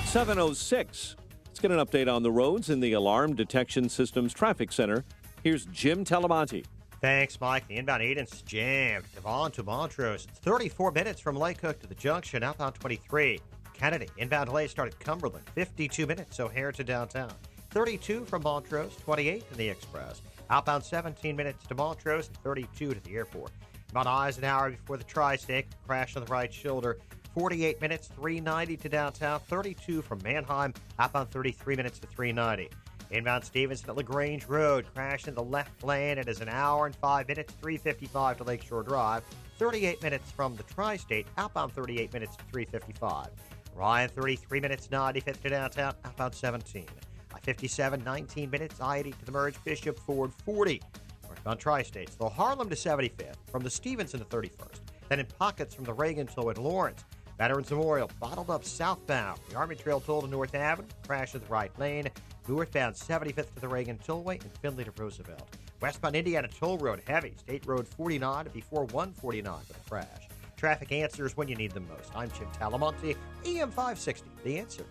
7:06. Let's get an update on the roads in the Alarm Detection Systems Traffic Center. Here's Jim Talamonte. Thanks, Mike. The inbound Eden's jammed. Devon to Montrose. It's 34 minutes from Lake Hook to the junction, outbound 23. Kennedy, inbound delays start at Cumberland. 52 minutes, O'Hare to downtown. 32 from Montrose, 28 in the Express. Outbound 17 minutes to Montrose and 32 to the airport. About Eisenhower before the Tri-State. Crash on the right shoulder. 48 minutes, 390 to downtown. 32 from Manheim. Outbound 33 minutes to 390. Inbound Stevenson at LaGrange Road. Crash in the left lane. It is an hour and 5 minutes, 3:55 to Lakeshore Drive. 38 minutes from the Tri-State. Outbound 38 minutes to 3:55. Ryan, 33 minutes, 95th to downtown. Outbound 17. I-57, 19 minutes. I-80 to the merge. Bishop Ford, 40. Northbound Tri-States. Though Harlem to 75th. From the Stevenson to 31st. Then in pockets from the Reagan Toll at Lawrence. Veterans Memorial bottled up southbound. The Army Trail Toll to North Avenue. Crash at the right lane. Northbound 75th to the Reagan Tollway and Findlay to Roosevelt. Westbound Indiana Toll Road heavy. State Road 49 before 149 with a crash. Traffic answers when you need them most. I'm Jim Talamonte, AM 560, The Answer.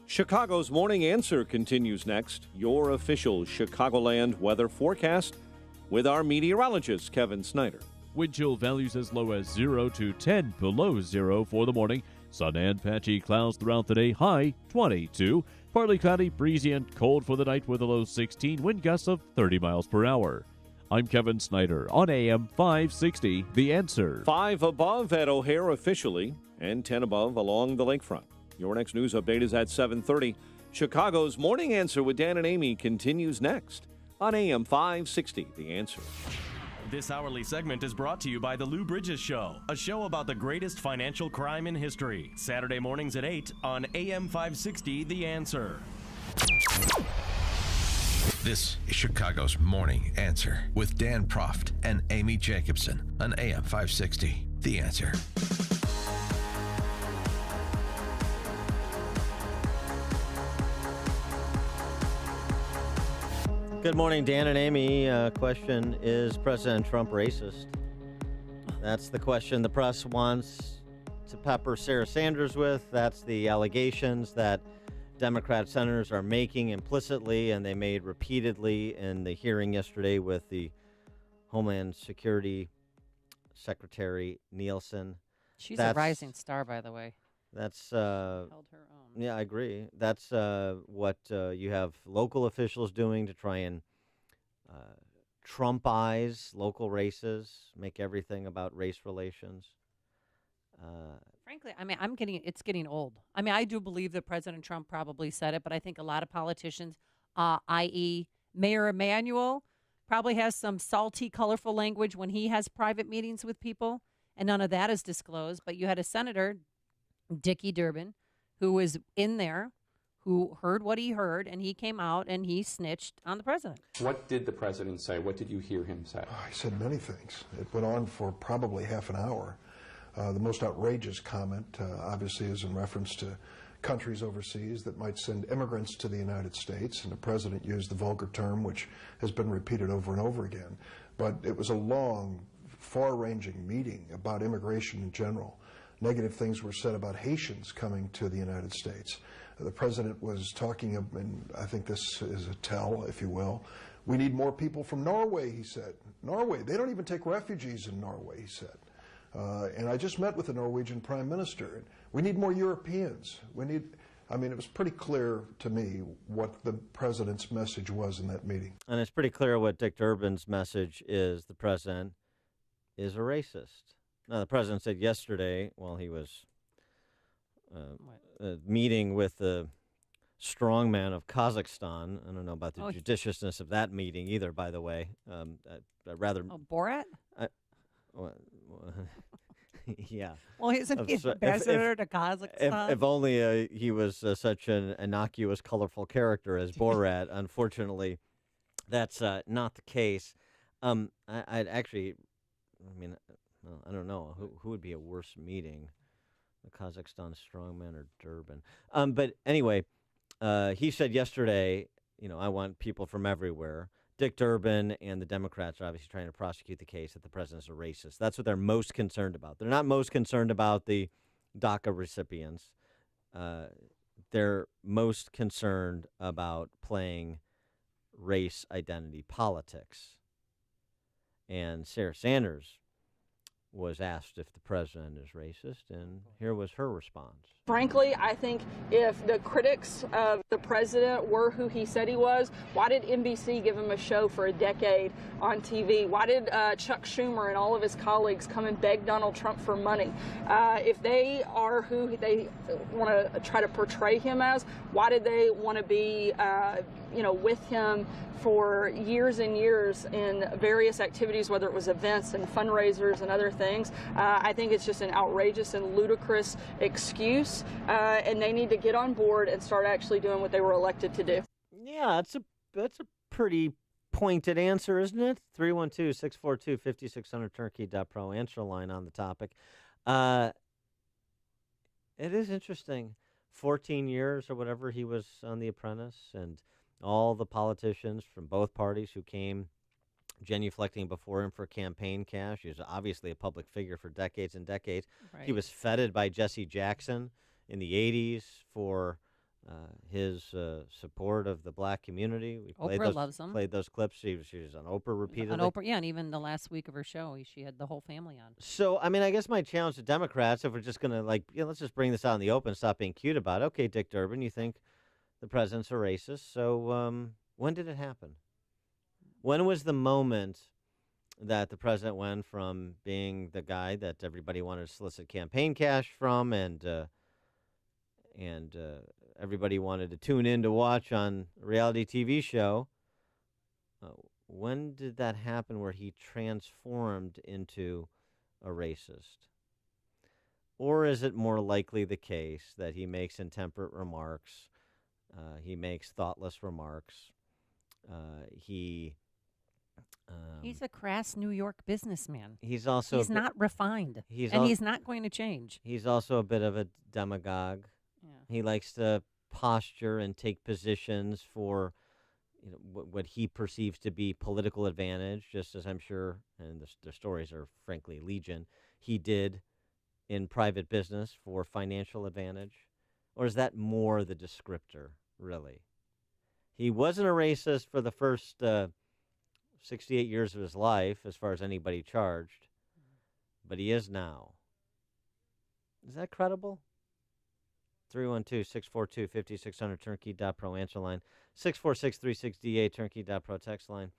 Chicago's Morning Answer continues next. Your official Chicagoland weather forecast with our meteorologist, Kevin Snyder. Wind chill values as low as 0 to 10 below 0 for the morning. Sun and patchy clouds throughout the day, high 22. Partly cloudy, breezy, and cold for the night with a low 16, wind gusts of 30 miles per hour. I'm Kevin Snyder on AM 560, The Answer. 5 above at O'Hare officially and 10 above along the lakefront. Your next news update is at 7:30. Chicago's Morning Answer with Dan and Amy continues next on AM 560, The Answer. This hourly segment is brought to you by The Lou Bridges Show, a show about the greatest financial crime in history. Saturday mornings at 8 on AM 560, The Answer. This is Chicago's Morning Answer with Dan Proft and Amy Jacobson on AM 560, The Answer. Good morning, Dan and Amy. Question, is President Trump racist? That's the question the press wants to pepper Sarah Sanders with. That's the allegations that Democrat senators are making implicitly, and they made repeatedly in the hearing yesterday with the Homeland Security Secretary Nielsen. She's a rising star, by the way. That's held her own. Yeah, I agree. That's what you have local officials doing to try and Trumpize local races, make everything about race relations. Frankly, I mean, it's getting old. I mean, I do believe that President Trump probably said it, but I think a lot of politicians, i.e. Mayor Emanuel, probably has some salty, colorful language when he has private meetings with people. and none of that is disclosed. But you had a Senator, Dickie Durbin, who was in there, who heard what he heard, and he came out and he snitched on the president. What did the president say? What did you hear him say? He said many things. It went on for probably half an hour. The most outrageous comment, obviously, is in reference to countries overseas that might send immigrants to the United States, and the president used the vulgar term, which has been repeated over and over again. But it was a long, far-ranging meeting about immigration in general. Negative things were said about Haitians coming to the United States. The president was talking, and I think this is a tell, if you will. We need more people from Norway, he said. Norway, they don't even take refugees in Norway, he said. And I just met with the Norwegian Prime Minister. We need more Europeans. It was pretty clear to me what the president's message was in that meeting. And it's pretty clear what Dick Durbin's message is. The president is a racist. Now, the president said yesterday, while he was meeting with the strongman of Kazakhstan, I don't know about the judiciousness of that meeting either, by the way. Borat? Yeah. Well, isn't he ambassador to Kazakhstan? If only he was such an innocuous, colorful character as Borat. Unfortunately, that's not the case. I'd actually, I don't know. Who would be a worse meeting? The Kazakhstan strongman or Durbin? But anyway, he said yesterday, I want people from everywhere. Dick Durbin and the Democrats are obviously trying to prosecute the case that the president's a racist. That's what they're most concerned about. They're not most concerned about the DACA recipients. They're most concerned about playing race identity politics. And Sarah Sanders was asked if the president is racist, and here was her response. Frankly, I think if the critics of the president were who he said he was, why did NBC give him a show for a decade on TV? Why did Chuck Schumer and all of his colleagues come and beg Donald Trump for money? If they are who they want to try to portray him as, why did they want to be, with him for years and years in various activities, whether it was events and fundraisers and other things? I think it's just an outrageous and ludicrous excuse, and they need to get on board and start actually doing what they were elected to do. Yeah, that's a pretty pointed answer, isn't it? 312-642-5600 turnkey.pro answer line on the topic. It is interesting. 14 years or whatever he was on The Apprentice, and all the politicians from both parties who came genuflecting before him for campaign cash. He was obviously a public figure for decades and decades. Right. He was feted by Jesse Jackson in the 80s for his support of the black community. Oprah loves him. Played those clips. She was on Oprah repeatedly. On Oprah, yeah, and even the last week of her show, she had the whole family on. So, I guess my challenge to Democrats, if we're just going to, let's just bring this out in the open, stop being cute about it. Okay, Dick Durbin, you think the president's a racist. So when did it happen? When was the moment that the president went from being the guy that everybody wanted to solicit campaign cash from and everybody wanted to tune in to watch on a reality TV show? When did that happen where he transformed into a racist? Or is it more likely the case that he makes intemperate remarks, he makes thoughtless remarks, he's a crass New York businessman. He's not refined, he's not going to change. He's also a bit of a demagogue. Yeah. He likes to posture and take positions for what he perceives to be political advantage, just as I'm sure, and the stories are frankly legion, he did in private business for financial advantage. Or is that more the descriptor, really? He wasn't a racist for the first 68 years of his life, as far as anybody charged, but he is now. Is that credible? 312-642-5600 turnkey.pro answer line. 646-36DA turnkey.pro text line.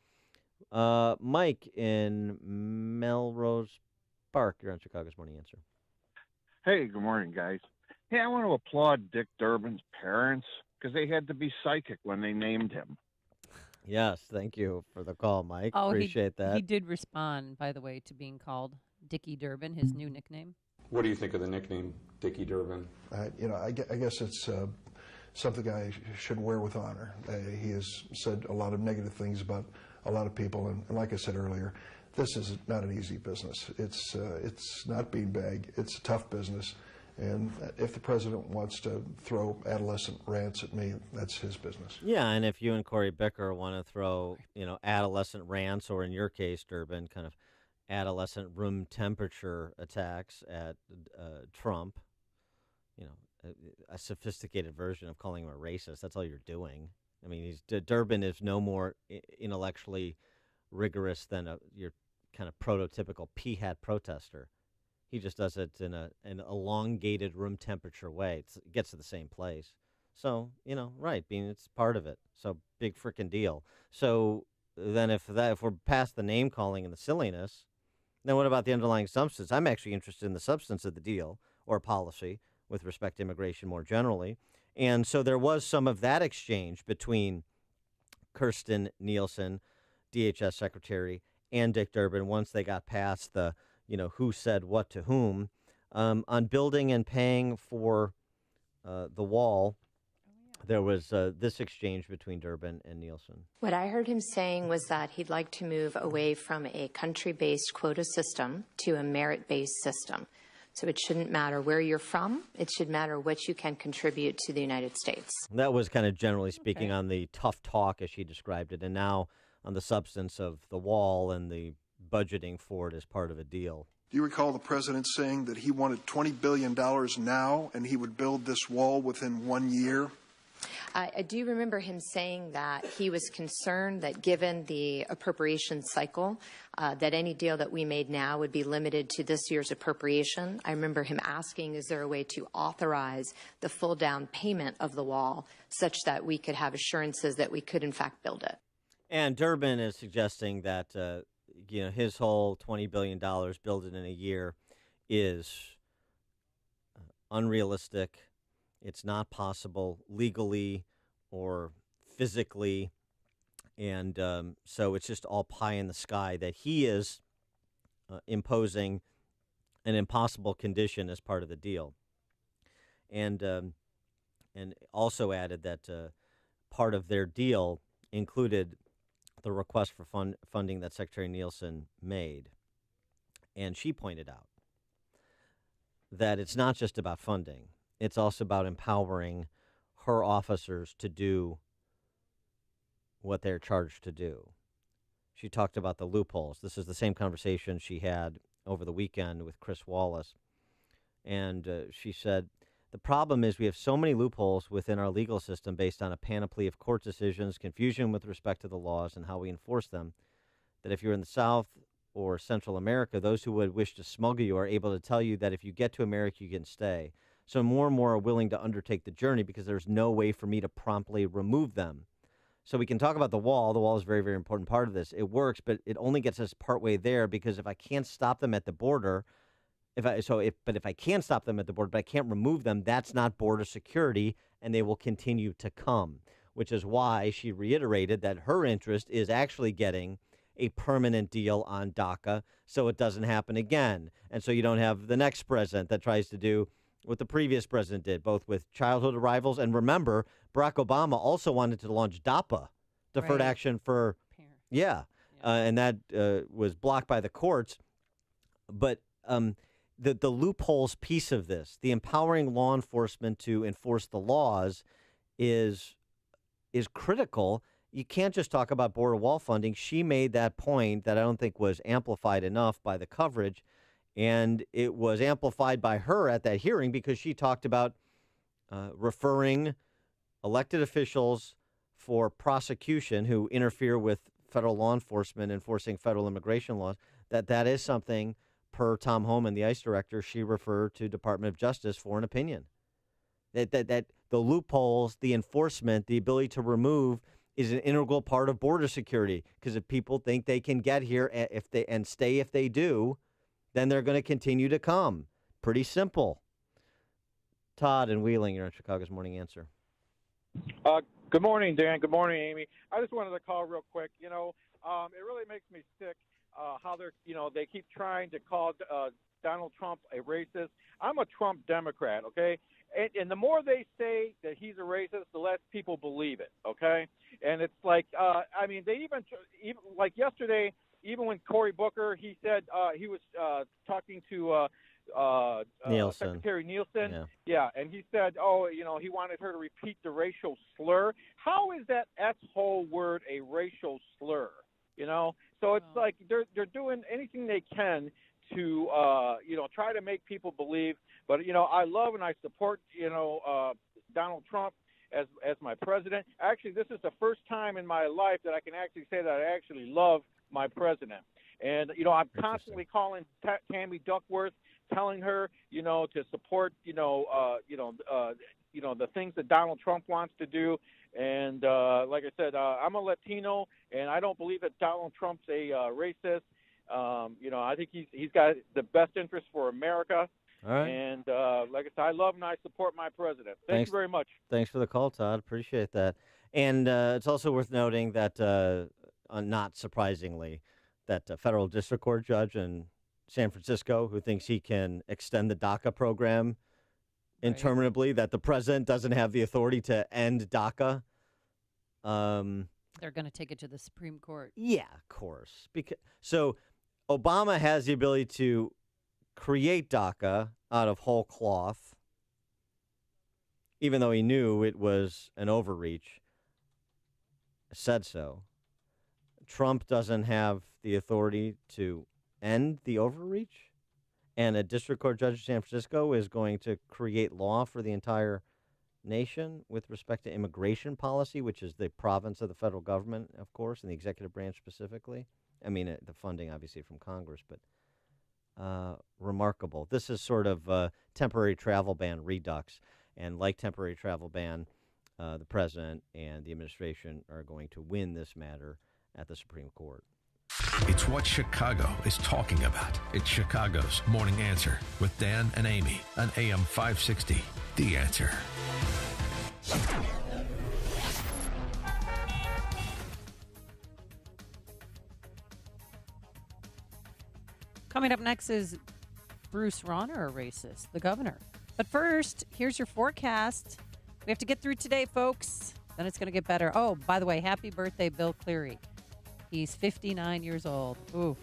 Mike in Melrose Park, you're on Chicago's Morning Answer. Hey, good morning, guys. Hey, I want to applaud Dick Durbin's parents because they had to be psychic when they named him. Yes, thank you for the call, Mike. Appreciate that. He did respond, by the way, to being called Dickie Durbin, his new nickname. What do you think of the nickname Dickie Durbin? I guess it's something I should wear with honor. He has said a lot of negative things about a lot of people, and like I said earlier, this is not an easy business. It's not beanbag. It's a tough business, and if the president wants to throw adolescent rants at me, that's his business. Yeah, and if you and Cory Bicker want to throw, adolescent rants, or in your case, Durbin, kind of adolescent room temperature attacks at Trump, a sophisticated version of calling him a racist. That's all you're doing. I mean, Durbin is no more intellectually rigorous than your kind of prototypical pea-hat protester. He just does it in an elongated room temperature way. It gets to the same place. So, right, it's part of it. So, big frickin' deal. So then if we're past the name calling and the silliness, then what about the underlying substance? I'm actually interested in the substance of the deal or policy with respect to immigration more generally. And so there was some of that exchange between Kirstjen Nielsen, DHS Secretary, and Dick Durbin once they got past the, who said what to whom, on building and paying for the wall. There was this exchange between Durbin and Nielsen. What I heard him saying was that he'd like to move away from a country-based quota system to a merit-based system. So it shouldn't matter where you're from. It should matter what you can contribute to the United States. That was kind of generally speaking on the tough talk, as she described it, and now on the substance of the wall and the budgeting for it as part of a deal. Do you recall the president saying that he wanted $20 billion now and he would build this wall within 1 year? I do remember him saying that he was concerned that given the appropriation cycle, that any deal that we made now would be limited to this year's appropriation. I remember him asking, is there a way to authorize the full down payment of the wall such that we could have assurances that we could in fact build it? And Durbin is suggesting that his whole $20 billion build it in a year is unrealistic. It's not possible legally or physically, and so it's just all pie in the sky that he is imposing an impossible condition as part of the deal, and also added that part of their deal included the request for funding that Secretary Nielsen made, and she pointed out that it's not just about funding. It's also about empowering her officers to do what they're charged to do. She talked about the loopholes. This is the same conversation she had over the weekend with Chris Wallace. And she said, the problem is we have so many loopholes within our legal system based on a panoply of court decisions, confusion with respect to the laws and how we enforce them, that if you're in the South or Central America, those who would wish to smuggle you are able to tell you that if you get to America, you can stay. So more and more are willing to undertake the journey because there's no way for me to promptly remove them. So we can talk about the wall. The wall is a very, very important part of this. It works, but it only gets us partway there because if I can't stop them at the border, if I can't stop them at the border, but I can't remove them, that's not border security, and they will continue to come, which is why she reiterated that her interest is actually getting a permanent deal on DACA so it doesn't happen again. And so you don't have the next president that tries to do what the previous president did, both with childhood arrivals. And remember, Barack Obama also wanted to launch DAPA, Deferred Action for Parents. And that was blocked by the courts. But the loopholes piece of this, the empowering law enforcement to enforce the laws is critical. You can't just talk about border wall funding. She made that point that I don't think was amplified enough by the coverage. And it was amplified by her at that hearing because she talked about referring elected officials for prosecution who interfere with federal law enforcement enforcing federal immigration laws. That is something, per Tom Homan, the ICE director, she referred to Department of Justice for an opinion. That the loopholes, the enforcement, the ability to remove is an integral part of border security because if people think they can get here and stay if they do, then they're going to continue to come. Pretty simple. Todd and Wheeling, you're on Chicago's Morning Answer. Good morning, Dan. Good morning, Amy. I just wanted to call real quick. It really makes me sick how they keep trying to call Donald Trump a racist. I'm a Trump Democrat, okay? And the more they say that he's a racist, the less people believe it, okay? And it's like, they even like yesterday, even when Cory Booker, he said he was talking to Nielsen. Secretary Nielsen. Yeah. And he said, he wanted her to repeat the racial slur. How is that whole word a racial slur? So it's like they're doing anything they can to try to make people believe. But I love and I support Donald Trump as my president. Actually, this is the first time in my life that I can actually say that I actually love my president. And I'm constantly calling Tammy Duckworth, telling her to support the things that Donald Trump wants to do. And like I said, I'm a Latino, and I don't believe that Donald Trump's a racist. I think he's got the best interest for America. All right. And like I said, I love and I support my president. Thank you very much. Thanks for the call, Todd. Appreciate that. And it's also worth noting that, not surprisingly, that a federal district court judge in San Francisco who thinks he can extend the DACA program interminably, that the president doesn't have the authority to end DACA. They're going to take it to the Supreme Court. Yeah, of course. So Obama has the ability to create DACA out of whole cloth, even though he knew it was an overreach, said so. Trump doesn't have the authority to end the overreach, and a district court judge in San Francisco is going to create law for the entire nation with respect to immigration policy, which is the province of the federal government, of course, and the executive branch specifically. I mean, the funding, obviously, from Congress, but remarkable. This is sort of temporary travel ban redux, and like temporary travel ban, the president and the administration are going to win this matter at the Supreme Court. It's what Chicago is talking about. It's Chicago's Morning Answer with Dan and Amy on AM 560. The Answer. Coming up next is Bruce Rauner, a racist, the governor. But first, here's your forecast. We have to get through today, folks. Then it's going to get better. Oh, by the way, happy birthday, Bill Cleary. He's 59 years old. Oof.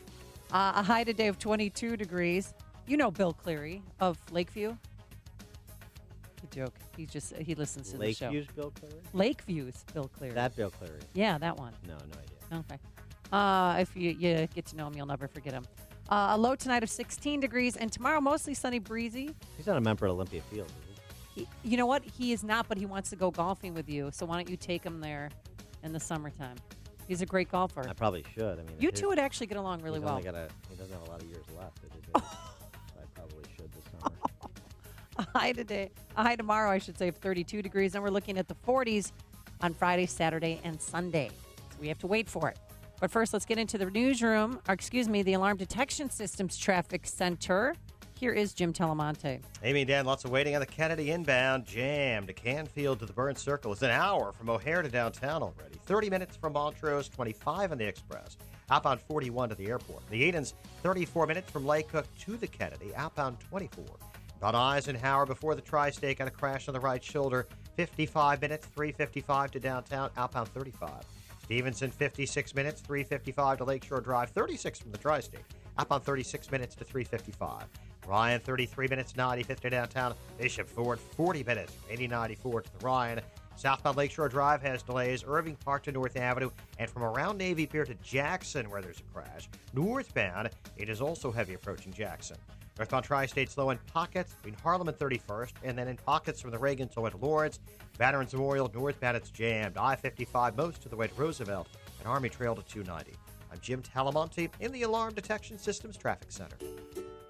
A high today of 22 degrees. You know Bill Cleary of Lakeview. Good joke. He listens to the show. Lakeview's Bill Cleary? Lakeview's Bill Cleary. That Bill Cleary? Yeah, that one. No idea. Okay. If you get to know him, you'll never forget him. A low tonight of 16 degrees, and tomorrow mostly sunny, breezy. He's not a member at Olympia Field, is he? You know what? He is not, but he wants to go golfing with you. So why don't you take him there in the summertime? He's a great golfer. I probably should. I mean, you two would actually get along really well. He doesn't have a lot of years left at his age. So I probably should this summer. A high tomorrow, I should say, of 32 degrees. And we're looking at the 40s on Friday, Saturday, and Sunday. So we have to wait for it. But first, let's get into the newsroom, the Alarm Detection Systems Traffic Center. Here is Jim Telemonte. Amy and Dan, lots of waiting on the Kennedy inbound. Jam to Canfield to the Burns Circle. It's an hour from O'Hare to downtown already. 30 minutes from Montrose, 25 on the Express. Outbound 41 to the airport. The Edens, 34 minutes from Lake Cook to the Kennedy. Outbound 24. About Eisenhower before the Tri-State got a crash on the right shoulder. 55 minutes, 355 to downtown. Outbound 35. Stevenson, 56 minutes, 355 to Lakeshore Drive. 36 from the Tri-State. Outbound 36 minutes to 355. Ryan, 33 minutes, 95th to downtown. Bishop Ford, 40 minutes, 8094 to the Ryan. Southbound Lakeshore Drive has delays. Irving Park to North Avenue, and from around Navy Pier to Jackson, where there's a crash. Northbound, it is also heavy approaching Jackson. Northbound Tri-State slow in pockets between Harlem and 31st, and then in pockets from the Reagan to West Lawrence. Veterans Memorial, northbound, it's jammed. I-55 most of the way to Roosevelt, and Army Trail to 290. I'm Jim Talamonte in the Alarm Detection Systems Traffic Center.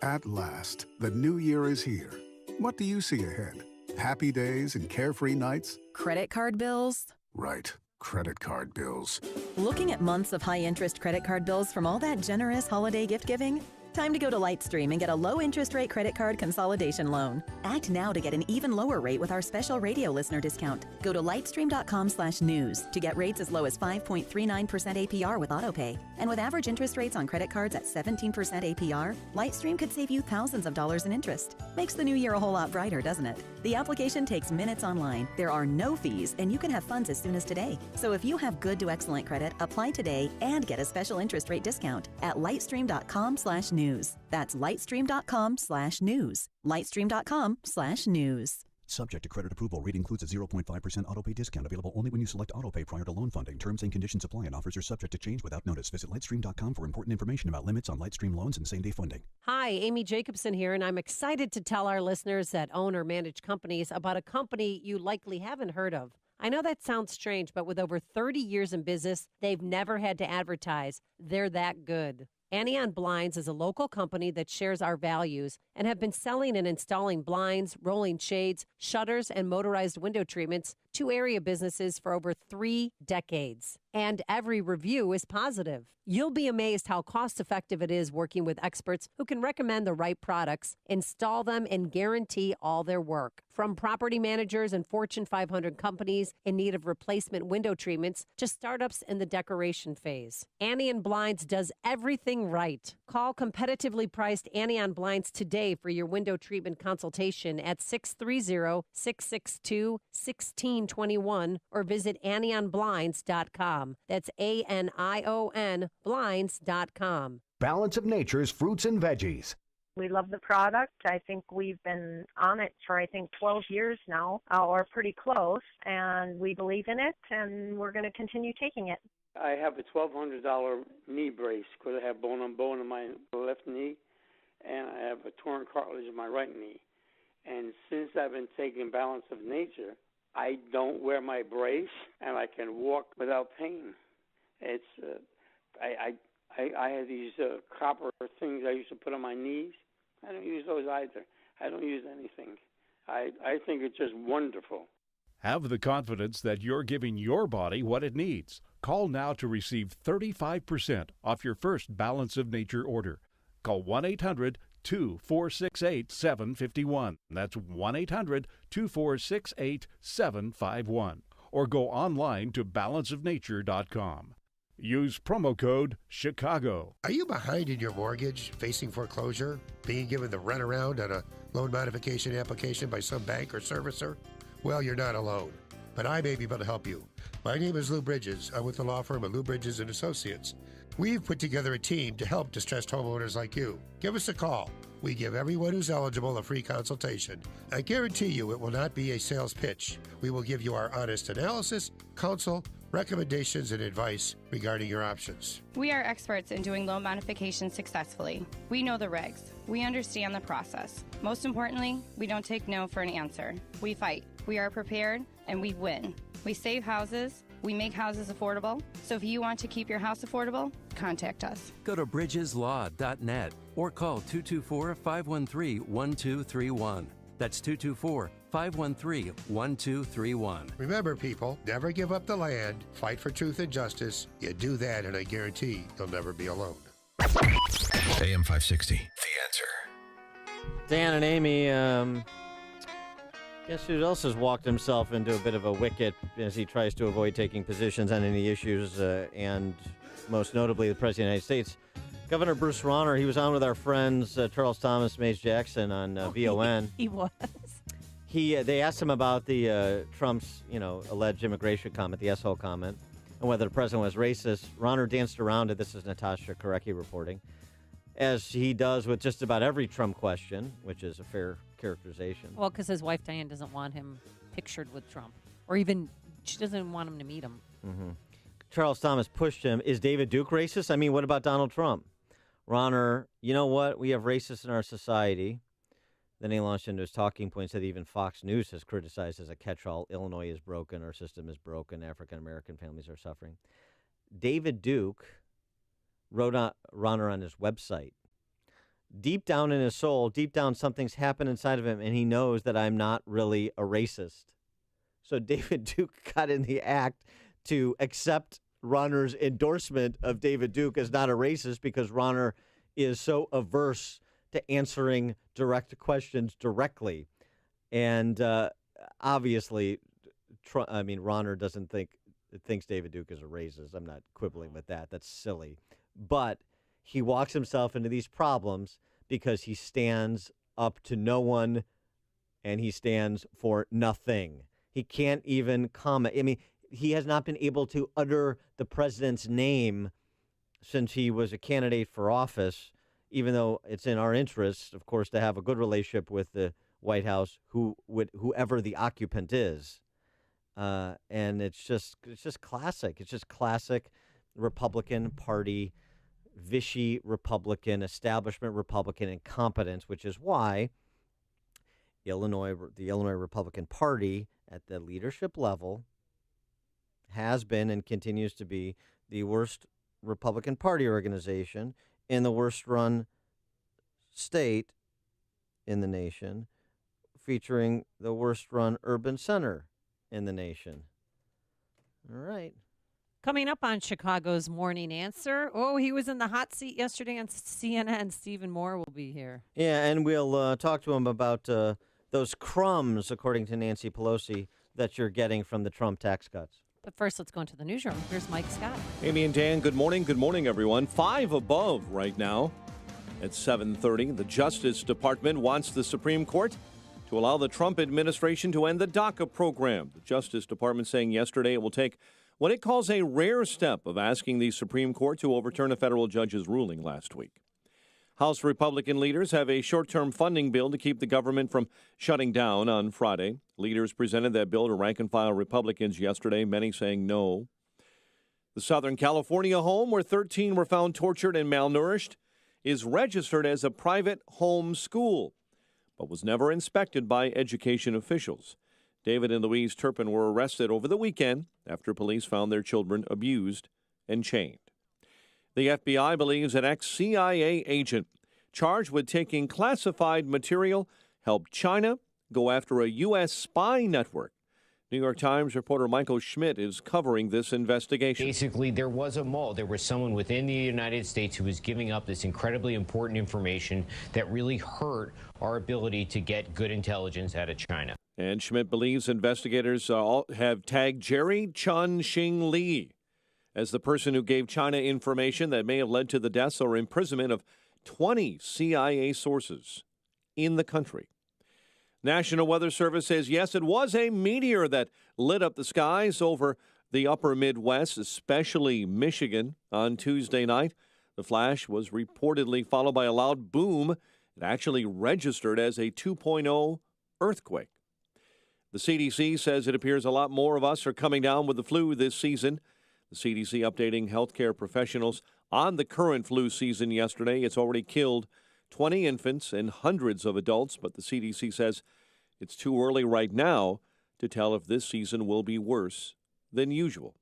At last, the new year is here. What do you see ahead? Happy days and carefree nights? Credit card bills? Right, credit card bills. Looking at months of high-interest credit card bills from all that generous holiday gift-giving? Time to go to Lightstream and get a low interest rate credit card consolidation loan. Act now to get an even lower rate with our special radio listener discount. Go to lightstream.com/news to get rates as low as 5.39% APR with autopay. And with average interest rates on credit cards at 17% APR, Lightstream could save you thousands of dollars in interest. Makes the new year a whole lot brighter, doesn't it? The application takes minutes online. There are no fees, and you can have funds as soon as today. So if you have good to excellent credit, apply today and get a special interest rate discount at lightstream.com/news. That's lightstream.com/news. lightstream.com/news. Subject to credit approval. Rate includes a 0.5% autopay discount available only when you select autopay prior to loan funding. Terms and conditions apply and offers are subject to change without notice. Visit lightstream.com for important information about limits on Lightstream loans and same-day funding. Hi, Amy Jacobson here, and I'm excited to tell our listeners that own or manage companies about a company you likely haven't heard of. I know that sounds strange, but with over 30 years in business, they've never had to advertise. They're that good. Anion Blinds is a local company that shares our values and have been selling and installing blinds, rolling shades, shutters, and motorized window treatments to area businesses for over 3 decades. And every review is positive. You'll be amazed how cost-effective it is working with experts who can recommend the right products, install them, and guarantee all their work. From property managers and Fortune 500 companies in need of replacement window treatments to startups in the decoration phase, Anion Blinds does everything right. Call competitively priced Anion Blinds today for your window treatment consultation at 630-662-1621 or visit AnionBlinds.com. That's ANION Blinds.com. Balance of Nature's fruits and veggies. We love the product. I think we've been on it for, 12 years now, or pretty close, and we believe in it, and we're going to continue taking it. I have a $1,200 knee brace because I have bone on bone in my left knee, and I have a torn cartilage in my right knee. And since I've been taking Balance of Nature, I don't wear my brace, and I can walk without pain. It's I had these copper things I used to put on my knees. I don't use those either. I don't use anything. I think it's just wonderful. Have the confidence that you're giving your body what it needs. Call now to receive 35% off your first Balance of Nature order. Call 1-800-2468-751. That's 1-800-2468-751. Or go online to balanceofnature.com. Use promo code CHICAGO. Are you behind in your mortgage, facing foreclosure, being given the runaround on a loan modification application by some bank or servicer? Well, you're not alone, but I may be able to help you. My name is Lou Bridges. I'm with the law firm of Lou Bridges & Associates. We've put together a team to help distressed homeowners like you. Give us a call. We give everyone who's eligible a free consultation. I guarantee you it will not be a sales pitch. We will give you our honest analysis, counsel, recommendations, and advice regarding your options. We are experts in doing loan modifications successfully. We know the regs. We understand the process. Most importantly, we don't take no for an answer. We fight. We are prepared, and we win. We save houses. We make houses affordable. So if you want to keep your house affordable, contact us. Go to bridgeslaw.net or call 224-513-1231. That's 224-513-1231. Remember, people, never give up the land. Fight for truth and justice. You do that, and I guarantee you'll never be alone. AM 560, The Answer. Dan and Amy, guess who else has walked himself into a bit of a wicket as he tries to avoid taking positions on any issues, and most notably the President of the United States. Governor Bruce Rauner, he was on with our friends Charles Thomas, Mays Jackson on VON. He was. They asked him about the Trump's, alleged immigration comment, the S-hole comment, and whether the president was racist. Rauner danced around it. This is Natasha Korecki reporting, as he does with just about every Trump question, which is a fair characterization. Well, because his wife Diane doesn't want him pictured with Trump, or even she doesn't want him to meet him. Mm-hmm. Charles Thomas pushed him. Is David Duke racist? I mean, what about Donald Trump? Rauner, you know what? We have racists in our society. Then he launched into his talking points that even Fox News has criticized as a catch-all. Illinois is broken. Our system is broken. African-American families are suffering. David Duke wrote on Rauner on his website. Deep down in his soul, deep down, something's happened inside of him, and he knows that I'm not really a racist. So David Duke got in the act to accept Rauner's endorsement of David Duke as not a racist because Rauner is so averse to answering direct questions directly. And obviously, Rauner thinks David Duke is a racist. I'm not quibbling with that. That's silly. But he walks himself into these problems because he stands up to no one and he stands for nothing. He can't even comment. I mean, he has not been able to utter the president's name since he was a candidate for office, even though it's in our interests, of course, to have a good relationship with the White House, whoever the occupant is. And it's just classic. It's just classic Republican Party, Vichy Republican, establishment Republican incompetence, which is why the Illinois Republican Party at the leadership level has been and continues to be the worst Republican Party organization in the worst run state in the nation, featuring the worst run urban center in the nation. All right. Coming up on Chicago's Morning Answer. Oh, he was in the hot seat yesterday on CNN. Stephen Moore will be here. Yeah, and we'll talk to him about those crumbs, according to Nancy Pelosi, that you're getting from the Trump tax cuts. But first, let's go into the newsroom. Here's Mike Scott. Amy and Dan, good morning. Good morning, everyone. 5 above right now at 7:30. The Justice Department wants the Supreme Court to allow the Trump administration to end the DACA program. The Justice Department saying yesterday it will take what it calls a rare step of asking the Supreme Court to overturn a federal judge's ruling last week. House Republican leaders have a short-term funding bill to keep the government from shutting down on Friday. Leaders presented that bill to rank-and-file Republicans yesterday, many saying no. The Southern California home where 13 were found tortured and malnourished is registered as a private home school, but was never inspected by education officials. David and Louise Turpin were arrested over the weekend after police found their children abused and chained. The FBI believes an ex-CIA agent charged with taking classified material helped China go after a U.S. spy network. New York Times reporter Michael Schmidt is covering this investigation. Basically, there was a mole. There was someone within the United States who was giving up this incredibly important information that really hurt our ability to get good intelligence out of China. And Schmidt believes investigators have tagged Jerry Chun-Shing Lee as the person who gave China information that may have led to the deaths or imprisonment of 20 CIA sources in the country. National Weather Service says, yes, it was a meteor that lit up the skies over the upper Midwest, especially Michigan, on Tuesday night. The flash was reportedly followed by a loud boom. It actually registered as a 2.0 earthquake. The CDC says it appears a lot more of us are coming down with the flu this season. The CDC updating healthcare professionals on the current flu season yesterday. It's already killed 20 infants and hundreds of adults, but the CDC says it's too early right now to tell if this season will be worse than usual.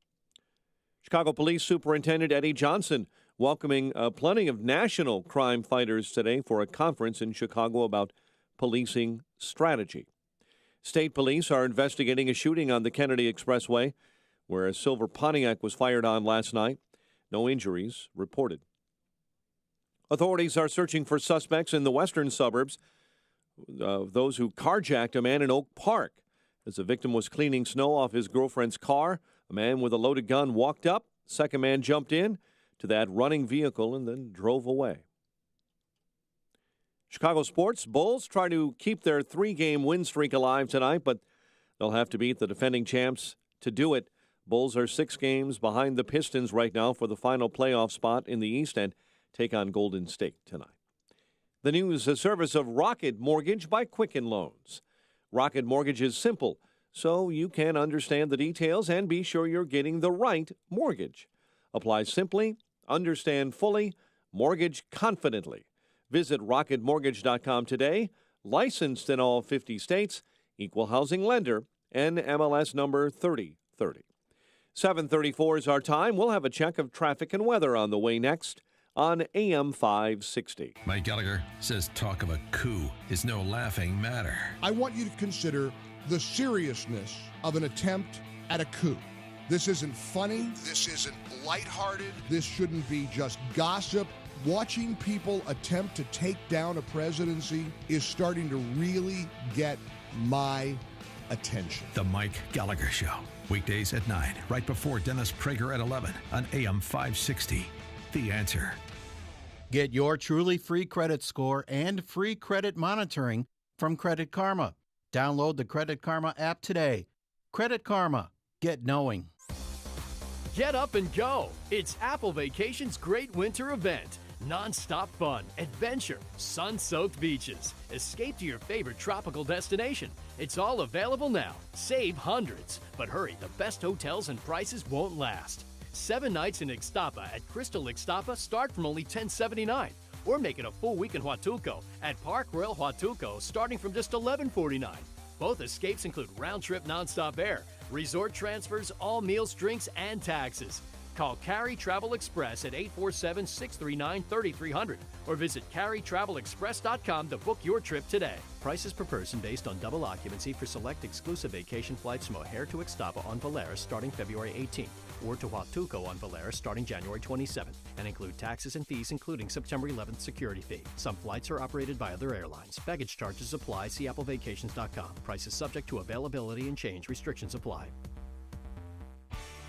Chicago Police Superintendent Eddie Johnson welcoming plenty of national crime fighters today for a conference in Chicago about policing strategy. State police are investigating a shooting on the Kennedy Expressway where a silver Pontiac was fired on last night. No injuries reported. Authorities are searching for suspects in the western suburbs of those who carjacked a man in Oak Park. As the victim was cleaning snow off his girlfriend's car, a man with a loaded gun walked up. Second man jumped in to that running vehicle and then drove away. Chicago sports. Bulls try to keep their 3-game win streak alive tonight, but they'll have to beat the defending champs to do it. Bulls are 6 games behind the Pistons right now for the final playoff spot in the East and take on Golden State tonight. The news, a service of Rocket Mortgage by Quicken Loans. Rocket Mortgage is simple, so you can understand the details and be sure you're getting the right mortgage. Apply simply, understand fully, mortgage confidently. Visit rocketmortgage.com today. Licensed in all 50 states, equal housing lender, NMLS number 3030. 7:34 is our time. We'll have a check of traffic and weather on the way next on AM 560. Mike Gallagher says talk of a coup is no laughing matter. I want you to consider the seriousness of an attempt at a coup. This isn't funny. This isn't lighthearted. This shouldn't be just gossip. watching people attempt to take down a presidency is starting to really get my attention. The Mike Gallagher Show. Weekdays at 9, right before Dennis Prager at 11 on AM 560. The Answer. Get your truly free credit score and free credit monitoring from Credit Karma. Download the Credit Karma app today. Credit Karma. Get knowing. Get up and go. It's Apple Vacation's great winter event. Non-stop fun, adventure, sun-soaked beaches. Escape to your favorite tropical destination. It's all available now. Save hundreds. But hurry, the best hotels and prices won't last. 7 nights in Ixtapa at Crystal Ixtapa start from only $10.79. Or make it a full week in Huatulco at Park Royal Huatulco starting from just $11.49. Both escapes include round-trip non-stop air, resort transfers, all meals, drinks, and taxes. Call Carry Travel Express at 847-639-3300 or visit carrytravelexpress.com to book your trip today. Prices per person based on double occupancy for select exclusive vacation flights from O'Hare to Ixtapa on Valeris starting February 18th or to Huatulco on Valeris starting January 27th and include taxes and fees including September 11th security fee. Some flights are operated by other airlines. Baggage charges apply. See applevacations.com. Prices subject to availability and change. Restrictions apply.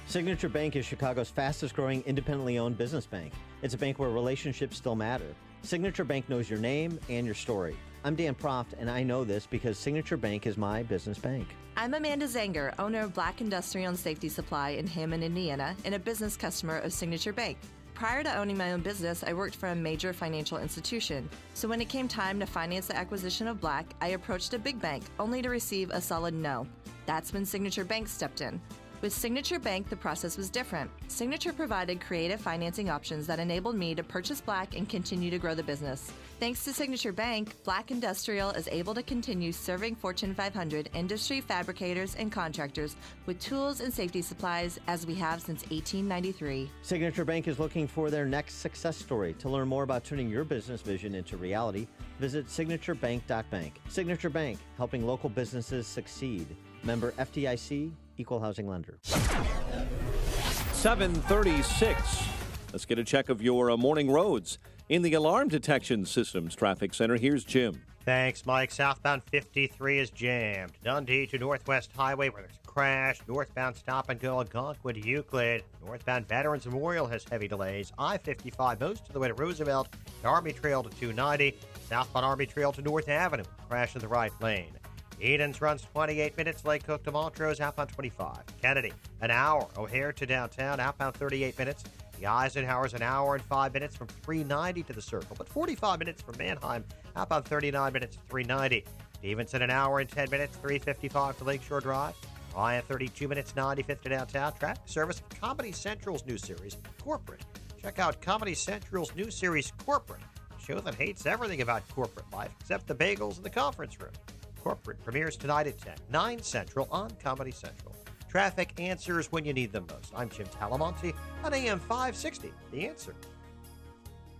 Signature Bank is Chicago's fastest growing independently owned business bank. It's a bank where relationships still matter. Signature Bank knows your name and your story. I'm Dan Proft, and I know this because Signature Bank is my business bank. I'm Amanda Zanger, owner of Black Industrial and Safety Supply in Hammond, Indiana, and a business customer of Signature Bank. Prior to owning my own business, I worked for a major financial institution. So when it came time to finance the acquisition of Black, I approached a big bank, only to receive a solid no. That's when Signature Bank stepped in. With Signature Bank, the process was different. Signature provided creative financing options that enabled me to purchase Black and continue to grow the business. Thanks to Signature Bank, Black Industrial is able to continue serving Fortune 500 industry fabricators and contractors with tools and safety supplies as we have since 1893. Signature Bank is looking for their next success story. To learn more about turning your business vision into reality, visit signaturebank.bank. Signature Bank, helping local businesses succeed. Member FDIC, Equal Housing Lender. 7:36. Let's get a check of your morning roads. In the Alarm Detection Systems Traffic Center, here's Jim. Thanks, Mike. Southbound 53 is jammed. Dundee to Northwest Highway where there's a crash. Northbound stop and go Algonquin to Euclid. Northbound Veterans Memorial has heavy delays. I-55 most of the way to Roosevelt. The Army Trail to 290. Southbound Army Trail to North Avenue. Crash in the right lane. Edens runs 28 minutes. Lake Cook to Montrose, outbound 25. Kennedy, an hour. O'Hare to downtown, outbound 38 minutes. The Eisenhower's an hour and 5 minutes from 390 to the Circle, but 45 minutes from Manheim, outbound 39 minutes to 390. Stevenson, an hour and 10 minutes, 355 to Lakeshore Drive. Ryan, 32 minutes, 95th to downtown. Traffic service, Comedy Central's new series, Corporate. Check out Comedy Central's new series, Corporate, a show that hates everything about corporate life except the bagels in the conference room. Corporate premieres tonight at 10, 9 Central on Comedy Central. Traffic answers when you need them most. I'm Jim Talamonte on AM 560, The Answer.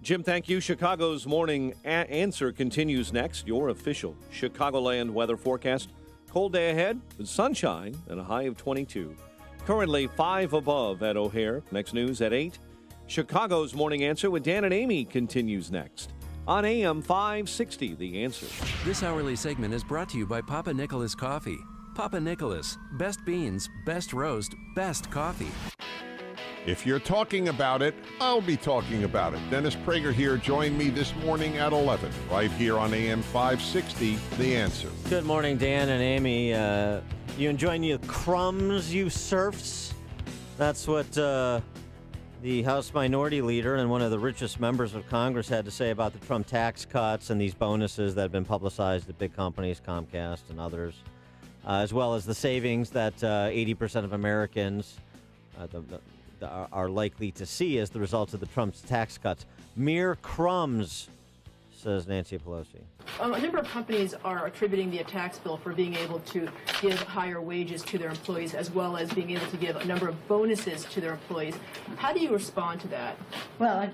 Jim, thank you. Chicago's Morning Answer continues next. Your official Chicagoland weather forecast. Cold day ahead with sunshine and a high of 22. Currently 5 above at O'Hare. Next news at 8. Chicago's Morning Answer with Dan and Amy continues next on AM 560, The Answer. This hourly segment is brought to you by Papa Nicholas Coffee. Papa Nicholas, best beans, best roast, best coffee. If you're talking about it, I'll be talking about it. Dennis Prager here. Join me this morning at 11, right here on AM 560, The Answer. Good morning, Dan and Amy. You enjoying your crumbs, you serfs? That's what the House Minority Leader and one of the richest members of Congress had to say about the Trump tax cuts and these bonuses that have been publicized at big companies, Comcast and others, as well as the savings that 80% of Americans are likely to see as the result of the Trump's tax cuts. Mere crumbs, says Nancy Pelosi. A number of companies are attributing the tax bill for being able to give higher wages to their employees as well as being able to give a number of bonuses to their employees. How do you respond to that? Well,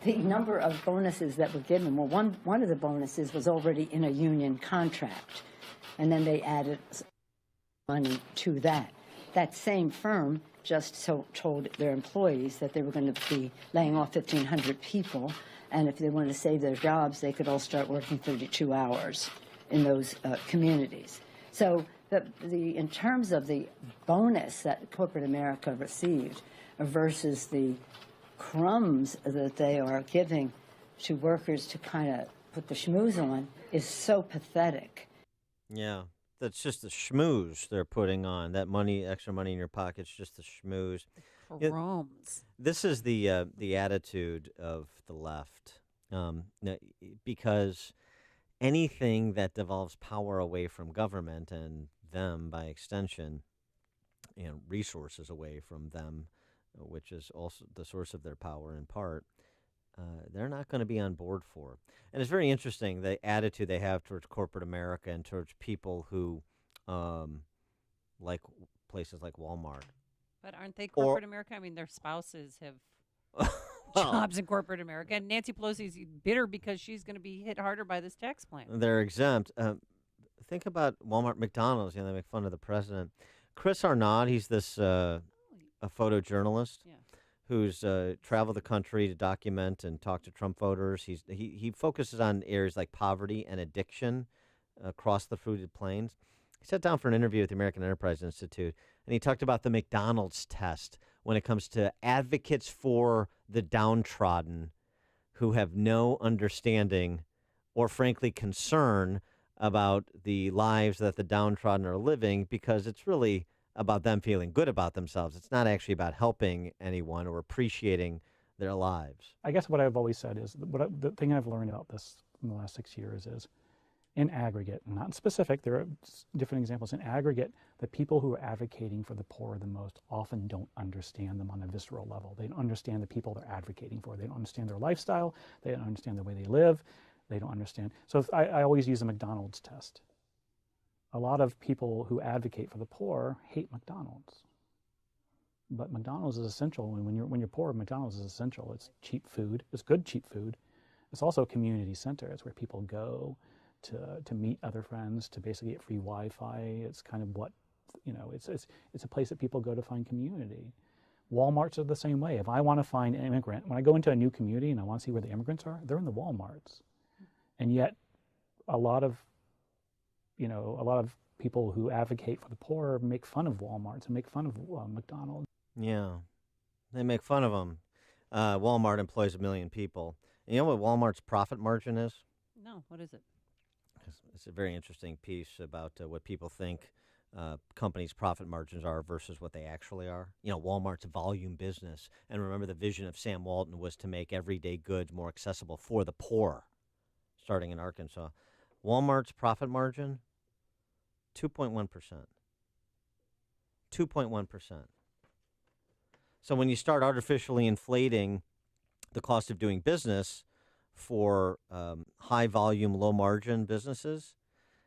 the number of bonuses that were given, well, one of the bonuses was already in a union contract, and then they added money to that. that same firm just told their employees that they were going to be laying off 1,500 people, and if they wanted to save their jobs, they could all start working 32 hours in those communities. So in terms of the bonus that corporate America received versus the crumbs that they are giving to workers to kind of put the schmooze on is so pathetic. Yeah, that's just the schmooze they're putting on. That money, extra money in your pocket's just the schmooze. Crumbs. This is the attitude of the left, because anything that devolves power away from government and them by extension, and resources away from them, which is also the source of their power in part, they're not going to be on board for. And it's very interesting, the attitude they have towards corporate America and towards people who like places like Walmart. But aren't they corporate America? I mean, their spouses have jobs in corporate America. And Nancy Pelosi's bitter because she's going to be hit harder by this tax plan. They're exempt. Think about Walmart, McDonald's. They make fun of the president. Chris Arnaud, he's this a photojournalist who's traveled the country to document and talk to Trump voters. He focuses on areas like poverty and addiction across the fruited plains. He sat down for an interview with the American Enterprise Institute, and he talked about the McDonald's test when it comes to advocates for the downtrodden who have no understanding or, frankly, concern about the lives that the downtrodden are living, because it's really about them feeling good about themselves. It's not actually about helping anyone or appreciating their lives. I guess what I've always said is, the thing I've learned about this in the last 6 years is, in aggregate, not in specific, there are different examples. In aggregate, the people who are advocating for the poor the most often don't understand them on a visceral level. They don't understand the people they're advocating for. They don't understand their lifestyle. They don't understand the way they live. They don't understand. So I always use a McDonald's test. A lot of people who advocate for the poor hate McDonald's. But McDonald's is essential. When you're poor, McDonald's is essential. It's cheap food. It's good cheap food. It's also a community center. It's where people go to meet other friends, to basically get free Wi-Fi. It's kind of what, it's a place that people go to find community. Walmarts are the same way. If I want to find an immigrant, when I go into a new community and I want to see where the immigrants are, they're in the Walmarts. And yet a lot of people who advocate for the poor make fun of Walmarts and make fun of McDonald's. Yeah, they make fun of them. Walmart employs 1 million people. And you know what Walmart's profit margin is? No, what is it? It's a very interesting piece about what people think companies' profit margins are versus what they actually are. Walmart's a volume business. And remember, the vision of Sam Walton was to make everyday goods more accessible for the poor, starting in Arkansas. Walmart's profit margin, 2.1%. 2.1%. So when you start artificially inflating the cost of doing business for high volume, low margin businesses,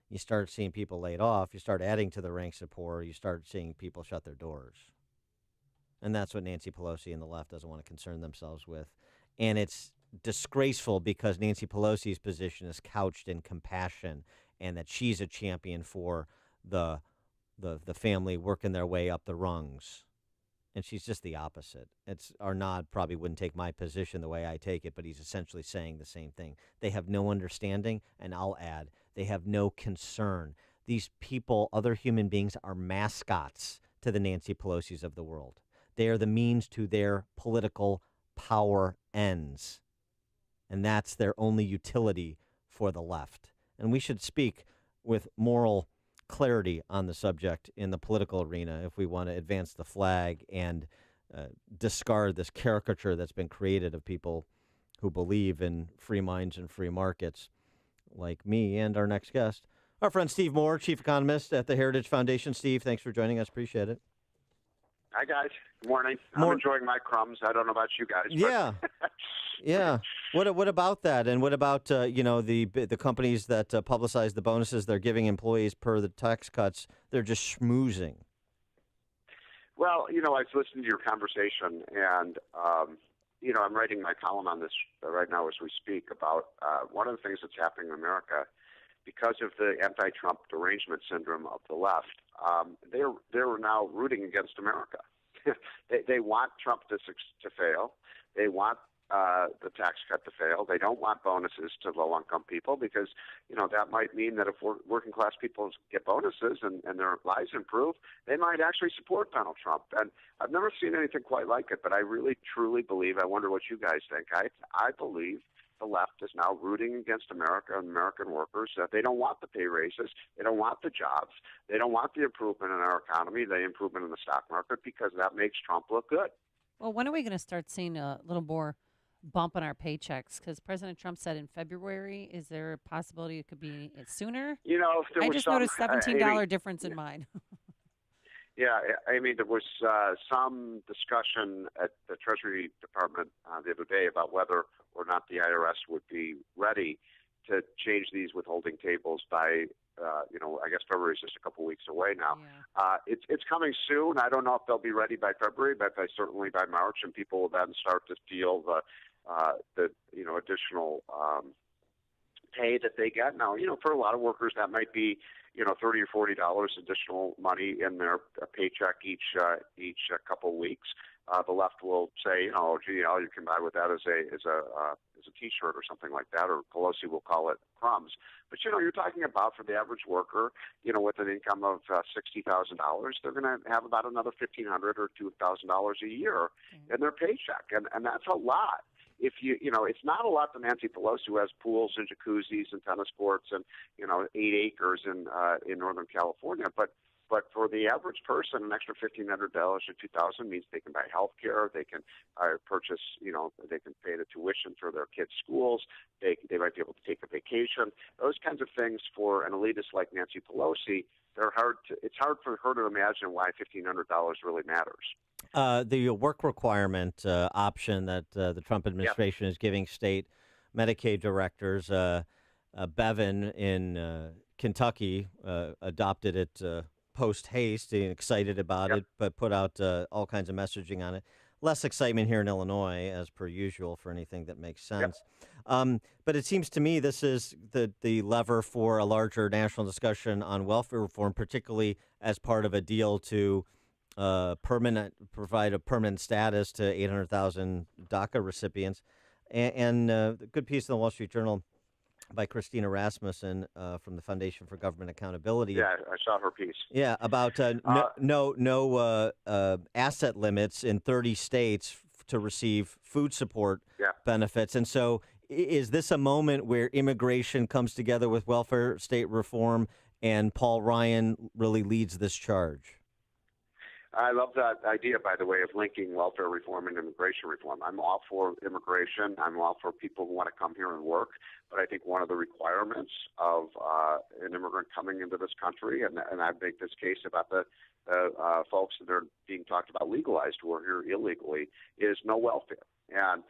you start seeing people laid off. You start adding to the ranks of poor. You start seeing people shut their doors. And that's what Nancy Pelosi and the left doesn't want to concern themselves with. And it's disgraceful because Nancy Pelosi's position is couched in compassion, and that she's a champion for the family working their way up the rungs. And she's just the opposite. Arnaud probably wouldn't take my position the way I take it, but he's essentially saying the same thing. They have no understanding, and I'll add, they have no concern. These people, other human beings, are mascots to the Nancy Pelosi's of the world. They are the means to their political power ends. And that's their only utility for the left. And we should speak with moral clarity on the subject in the political arena if we want to advance the flag and discard this caricature that's been created of people who believe in free minds and free markets, like me and our next guest, our friend Steve Moore, chief economist at the Heritage Foundation. Steve, thanks for joining us. Appreciate it. Hi, guys. Good morning. I'm enjoying my crumbs. I don't know about you guys. Yeah. Yeah. What about that? And what about, the companies that publicize the bonuses they're giving employees per the tax cuts? They're just schmoozing. Well, I was listening to your conversation, and, I'm writing my column on this right now as we speak about one of the things that's happening in America because of the anti-Trump derangement syndrome of the left. they're now rooting against America. They want Trump to fail. They want the tax cut to fail. They don't want bonuses to low-income people because, that might mean that if working class people get bonuses and their lives improve, they might actually support Donald Trump. And I've never seen anything quite like it, but I really, truly believe, I wonder what you guys think, I believe the left is now rooting against America and American workers. They don't want the pay raises. They don't want the jobs. They don't want the improvement in our economy, the improvement in the stock market, because that makes Trump look good. Well, when are we going to start seeing a little more bump in our paychecks? Because President Trump said in February. Is there a possibility it could be sooner? I just noticed $17 difference in mine. Yeah, I mean, there was some discussion at the Treasury Department the other day about whether or not the IRS would be ready to change these withholding tables by, I guess February is just a couple weeks away now. Yeah. It's coming soon. I don't know if they'll be ready by February, but certainly by March, and people will then start to feel the additional pay that they get. Now, for a lot of workers, that might be, $30 or $40 additional money in their paycheck each couple weeks. The left will say, gee, all you can buy with that is a T-shirt or something like that, or Pelosi will call it crumbs. But you're talking about for the average worker, with an income of $60,000, they're going to have about another $1,500 or $2,000 a year in their paycheck, and that's a lot. If it's not a lot to Nancy Pelosi, who has pools and jacuzzis and tennis courts and 8 acres in Northern California, but for the average person, an extra $1,500 or $2,000 means they can buy health care, they can purchase, they can pay the tuition for their kids' schools, they might be able to take a vacation. Those kinds of things for an elitist like Nancy Pelosi, it's hard for her to imagine why $1,500 really matters. The work requirement option that the Trump administration is giving state Medicaid directors, Bevin in Kentucky adopted it post haste, excited about it, but put out all kinds of messaging on it. Less excitement here in Illinois, as per usual, for anything that makes sense. But it seems to me this is the lever for a larger national discussion on welfare reform, particularly as part of a deal to provide a permanent status to 800,000 DACA recipients. And the good piece in the Wall Street Journal by Christina Rasmussen from the Foundation for Government Accountability. Yeah, I saw her piece. Yeah, about no asset limits in 30 states to receive food support benefits. And so is this a moment where immigration comes together with welfare state reform and Paul Ryan really leads this charge? I love that idea, by the way, of linking welfare reform and immigration reform. I'm all for immigration. I'm all for people who want to come here and work. But I think one of the requirements of an immigrant coming into this country, and I make this case about the folks that are being talked about legalized who are here illegally, is no welfare. And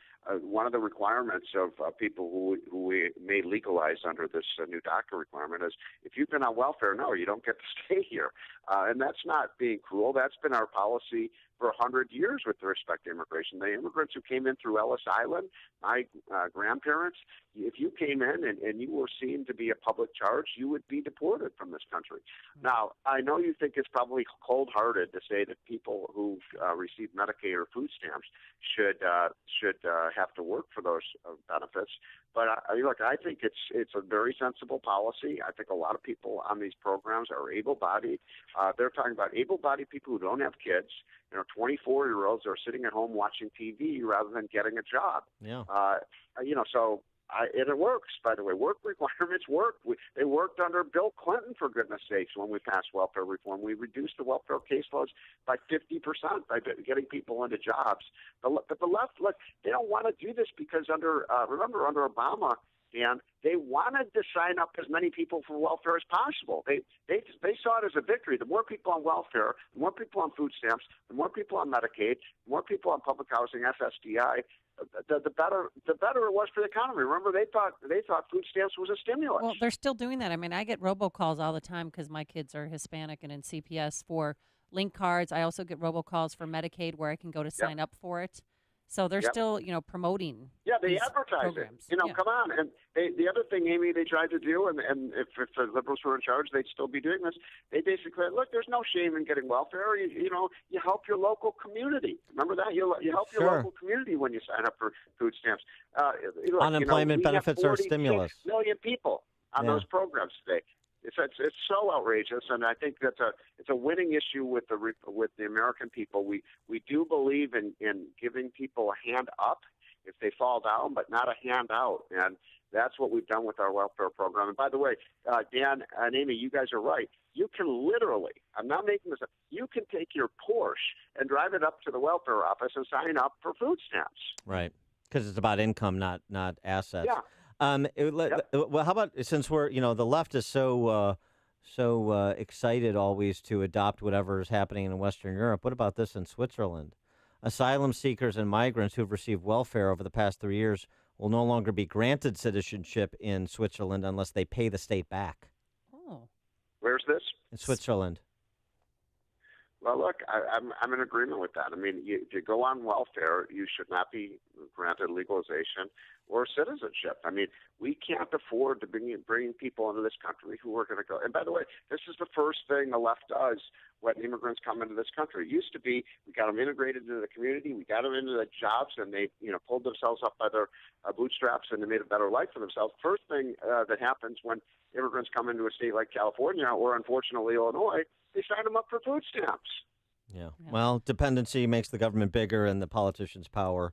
one of the requirements of people who we may legalize under this new DACA requirement is if you've been on welfare, no, you don't get to stay here. And that's not being cruel. That's been our policy for 100 years with respect to immigration. The immigrants who came in through Ellis Island, my grandparents, if you came in and you were seen to be a public charge, you would be deported from this country. Now, I know you think it's probably cold-hearted to say that people who receive Medicaid or food stamps should have to work for those benefits. But look, I think it's a very sensible policy. I think a lot of people on these programs are able-bodied. They're talking about able-bodied people who don't have kids. 24-year-olds are sitting at home watching TV rather than getting a job. Yeah. And it works, by the way. Work requirements work. They worked under Bill Clinton, for goodness sakes, when we passed welfare reform. We reduced the welfare caseloads by 50% by getting people into jobs. But the left, look, they don't want to do this because under Obama, Dan, they wanted to sign up as many people for welfare as possible. They saw it as a victory. The more people on welfare, the more people on food stamps, the more people on Medicaid, the more people on public housing, FSDI, the better it was for the economy. Remember, they thought food stamps was a stimulus. Well, they're still doing that. I mean, I get robocalls all the time because my kids are Hispanic and in CPS for link cards. I also get robocalls for Medicaid where I can go to sign up for it. So they're Yep. still, promoting. Yeah, they these advertise programs. it. Come on. And the other thing, Amy, they tried to do, and if the liberals were in charge, they'd still be doing this. They basically said, look, there's no shame in getting welfare. You help your local community. Remember that? You help your Sure. local community when you sign up for food stamps. Look, Unemployment we have benefits are 46 stimulus. million people on Yeah. those programs today. It's so outrageous, and I think it's a winning issue with the American people. We do believe in giving people a hand up if they fall down, but not a hand out, and that's what we've done with our welfare program. And by the way, Dan and Amy, you guys are right. You can literally, I'm not making this up, you can take your Porsche and drive it up to the welfare office and sign up for food stamps. Right, because it's about income, not assets. Yeah. Well, how about, since we're, the left is so excited always to adopt whatever is happening in Western Europe, what about this in Switzerland? Asylum seekers and migrants who have received welfare over the past 3 years will no longer be granted citizenship in Switzerland unless they pay the state back. Oh. Where's this? In Switzerland. Well, look, I'm in agreement with that. I mean, to go on welfare, you should not be granted legalization or citizenship. I mean, we can't afford to bring people into this country who are going to go. And by the way, this is the first thing the left does when immigrants come into this country. It used to be we got them integrated into the community, we got them into the jobs, and they pulled themselves up by their bootstraps and they made a better life for themselves. First thing that happens when immigrants come into a state like California or unfortunately Illinois, they sign them up for food stamps. Yeah. Well, dependency makes the government bigger and the politicians' power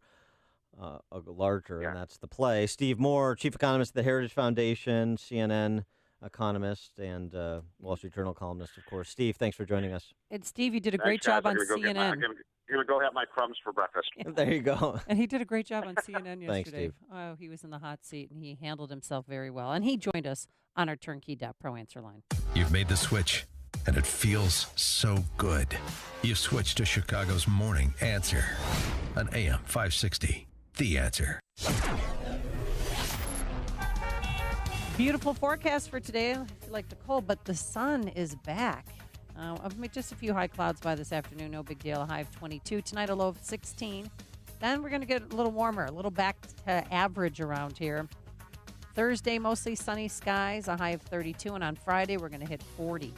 larger, and that's the play. Steve Moore, chief economist at the Heritage Foundation, CNN economist, and Wall Street Journal columnist, of course. Steve, thanks for joining us. And Steve, you did a great Thanks, guys. job on I'm CNN. I'm going to go have my crumbs for breakfast. There you go. And he did a great job on CNN yesterday. Thanks, Steve. Oh, he was in the hot seat, and he handled himself very well. And he joined us on our Turnkey.Pro answer line. You've made the switch, and it feels so good. You've switched to Chicago's Morning Answer on AM 560. The Answer. Beautiful forecast for today. I feel like the cold, but the sun is back. Just a few high clouds by this afternoon. No big deal. A high of 22. Tonight, a low of 16. Then we're going to get a little warmer, a little back to average around here. Thursday, mostly sunny skies, a high of 32. And on Friday, we're going to hit 40.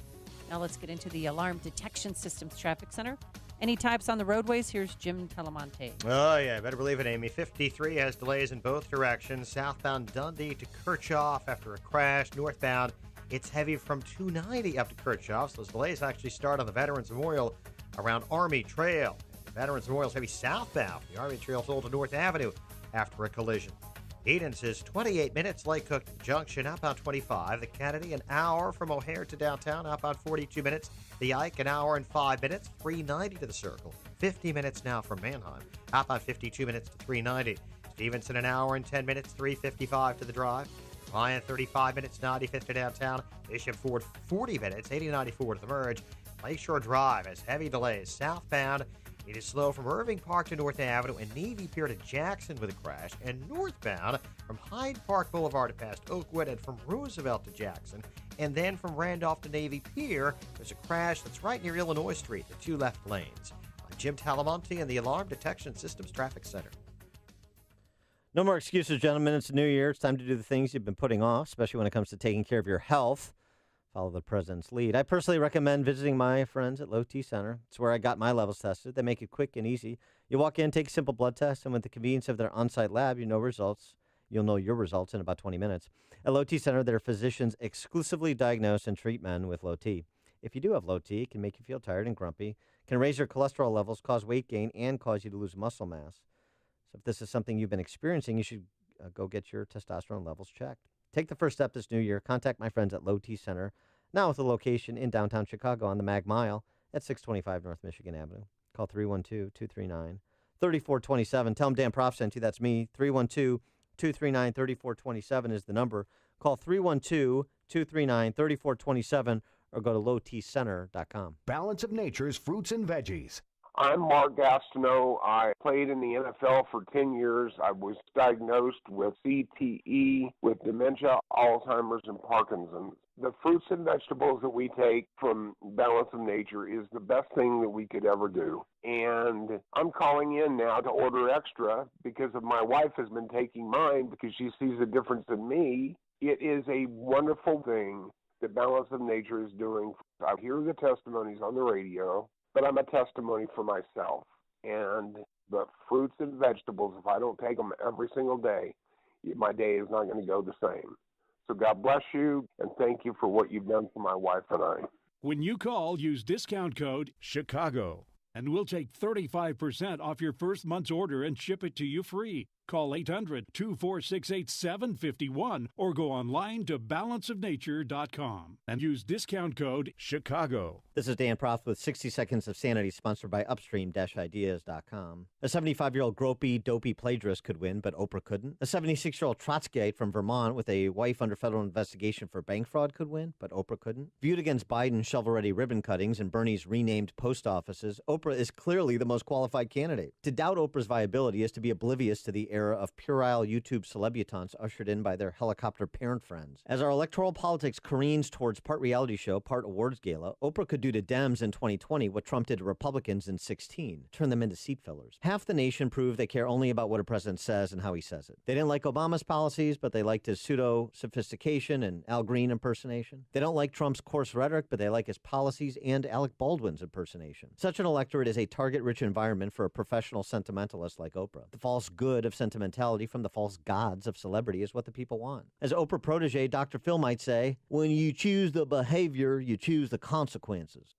Now let's get into the Alarm Detection Systems Traffic Center. Any types on the roadways? Here's Jim Telemonte. Oh, yeah, better believe it, Amy. 53 has delays in both directions. Southbound Dundee to Kirchhoff after a crash. Northbound, it's heavy from 290 up to Kirchhoff. So those delays actually start on the Veterans Memorial around Army Trail. The Veterans Memorial is heavy southbound. The Army Trail sold to North Avenue after a collision. Edens is 28 minutes, Lake Cook Junction, outbound 25. The Kennedy, an hour from O'Hare to downtown, outbound 42 minutes. The Ike, an hour and 5 minutes, 390 to the Circle. 50 minutes now from Manheim, outbound 52 minutes to 390. Stevenson, an hour and 10 minutes, 355 to the Drive. Ryan, 35 minutes, 95th to downtown. Bishop Ford, 40 minutes, 8094 to the Merge. Lakeshore Drive has heavy delays. Southbound, it is slow from Irving Park to North Avenue and Navy Pier to Jackson with a crash. And northbound from Hyde Park Boulevard to past Oakwood and from Roosevelt to Jackson. And then from Randolph to Navy Pier, there's a crash that's right near Illinois Street, the two left lanes. I'm Jim Talamonte in the Alarm Detection Systems Traffic Center. No more excuses, gentlemen. It's a new year. It's time to do the things you've been putting off, especially when it comes to taking care of your health. Follow the president's lead. I personally recommend visiting my friends at Low T Center. It's where I got my levels tested. They make it quick and easy. You walk in, take a simple blood test, and with the convenience of their on-site lab, you'll know your results in about 20 minutes. At Low T Center, their physicians exclusively diagnose and treat men with low T. If you do have low T, it can make you feel tired and grumpy, can raise your cholesterol levels, cause weight gain, and cause you to lose muscle mass. So if this is something you've been experiencing, you should go get your testosterone levels checked. Take the first step this new year. Contact my friends at Low T Center, now with a location in downtown Chicago on the Mag Mile at 625 North Michigan Avenue. Call 312-239-3427. Tell them Dan Prof sent you. That's me. 312-239-3427 is the number. Call 312-239-3427 or go to lowtcenter.com. Balance of Nature's fruits and veggies. I'm Mark Gastineau. I played in the NFL for 10 years. I was diagnosed with CTE, with dementia, Alzheimer's, and Parkinson's. The fruits and vegetables that we take from Balance of Nature is the best thing that we could ever do. And I'm calling in now to order extra because of my wife has been taking mine because she sees a difference in me. It is a wonderful thing that Balance of Nature is doing. I hear the testimonies on the radio, but I'm a testimony for myself. And the fruits and vegetables, if I don't take them every single day, my day is not going to go the same. So God bless you, and thank you for what you've done for my wife and I. When you call, use discount code CHICAGO, and we'll take 35% off your first month's order and ship it to you free. Call 800-246-8751 or go online to balanceofnature.com and use discount code CHICAGO. This is Dan Proft with 60 Seconds of Sanity, sponsored by Upstream-Ideas.com. A 75-year-old gropey, dopey plagiarist could win, but Oprah couldn't. A 76-year-old Trotskyite from Vermont with a wife under federal investigation for bank fraud could win, but Oprah couldn't. Viewed against Biden's shovel-ready ribbon cuttings and Bernie's renamed post offices, Oprah is clearly the most qualified candidate. To doubt Oprah's viability is to be oblivious to the era of puerile YouTube celebutants ushered in by their helicopter parent friends. As our electoral politics careens towards part reality show, part awards gala, Oprah could do to Dems in 2020 what Trump did to Republicans in 2016, turn them into seat fillers. Half the nation proved they care only about what a president says and how he says it. They didn't like Obama's policies, but they liked his pseudo-sophistication and Al Green impersonation. They don't like Trump's coarse rhetoric, but they like his policies and Alec Baldwin's impersonation. Such an electorate is a target-rich environment for a professional sentimentalist like Oprah. The false good of sentimentality from the false gods of celebrity is what the people want. As Oprah protege Dr. Phil might say, when you choose the behavior, you choose the consequences.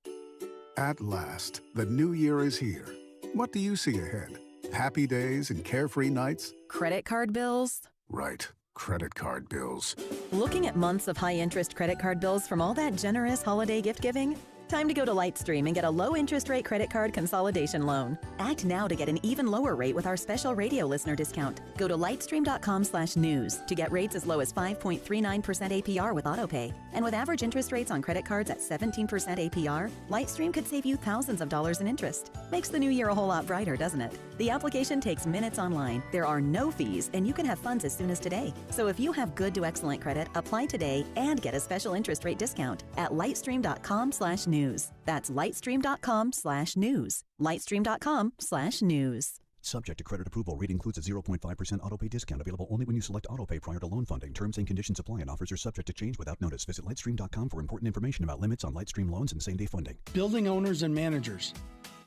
At last, the new year is here. What do you see ahead? Happy days and carefree nights? Credit card bills? Right, credit card bills. Looking at months of high-interest credit card bills from all that generous holiday gift-giving? Time to go to Lightstream and get a low-interest rate credit card consolidation loan. Act now to get an even lower rate with our special radio listener discount. Go to lightstream.com/news to get rates as low as 5.39% APR with autopay. And with average interest rates on credit cards at 17% APR, Lightstream could save you thousands of dollars in interest. Makes the new year a whole lot brighter, doesn't it? The application takes minutes online. There are no fees, and you can have funds as soon as today. So if you have good to excellent credit, apply today and get a special interest rate discount at lightstream.com/news. That's lightstream.com/news. lightstream.com/news. Subject to credit approval. Rate includes a 0.5% autopay discount available only when you select autopay prior to loan funding. Terms and conditions apply and offers are subject to change without notice. Visit lightstream.com for important information about limits on Lightstream loans and same-day funding. Building owners and managers.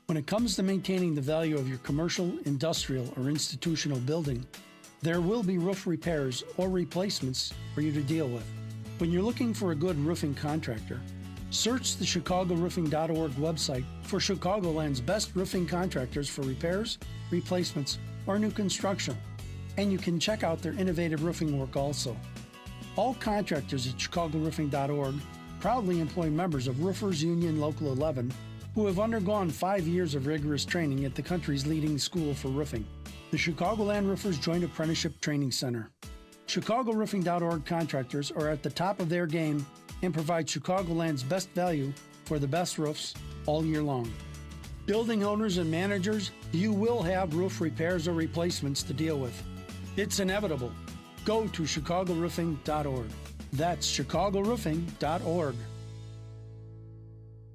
When it comes to maintaining the value of your commercial, industrial, or institutional building, there will be roof repairs or replacements for you to deal with. When you're looking for a good roofing contractor, search the ChicagoRoofing.org website for Chicagoland's best roofing contractors for repairs, replacements, or new construction. And you can check out their innovative roofing work also. All contractors at ChicagoRoofing.org proudly employ members of Roofers Union Local 11 who have undergone 5 years of rigorous training at the country's leading school for roofing, the Chicagoland Roofers Joint Apprenticeship Training Center. ChicagoRoofing.org contractors are at the top of their game and provide Chicagoland's best value for the best roofs all year long. Building owners and managers, you will have roof repairs or replacements to deal with. It's inevitable. Go to ChicagoRoofing.org. That's ChicagoRoofing.org.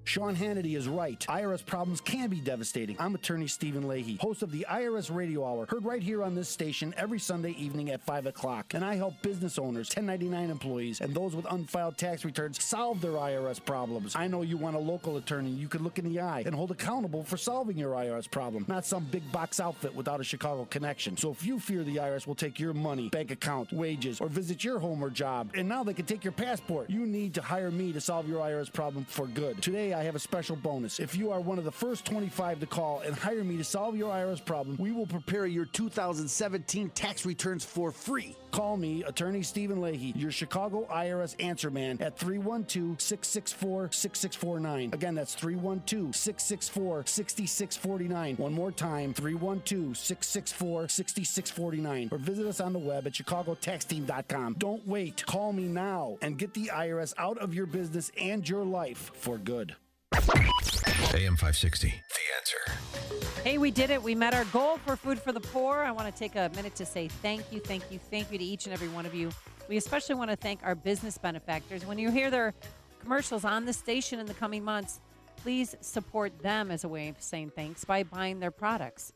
Sean Hannity is right. IRS problems can be devastating. I'm attorney Stephen Leahy, host of the IRS Radio Hour, heard right here on this station every Sunday evening at 5 o'clock. And I help business owners, 1099 employees, and those with unfiled tax returns solve their IRS problems. I know you want a local attorney you can look in the eye and hold accountable for solving your IRS problem, not some big box outfit without a Chicago connection. So if you fear the IRS will take your money, bank account, wages, or visit your home or job, and now they can take your passport, you need to hire me to solve your IRS problem for good. Today, I have a special bonus. If you are one of the first 25 to call and hire me to solve your IRS problem, we will prepare your 2017 tax returns for free. Call me, attorney Stephen Leahy, your Chicago IRS answer man at 312-664-6649. Again, that's 312-664-6649. One more time, 312-664-6649. Or visit us on the web at chicagotaxteam.com. Don't wait. Call me now and get the IRS out of your business and your life for good. AM 560, The Answer. Hey, we did it. We met our goal for Food for the Poor. I want to take a minute to say thank you to each and every one of you We especially want to thank our business benefactors. When you hear their commercials on the station in the coming months, please support them as a way of saying thanks by buying their products.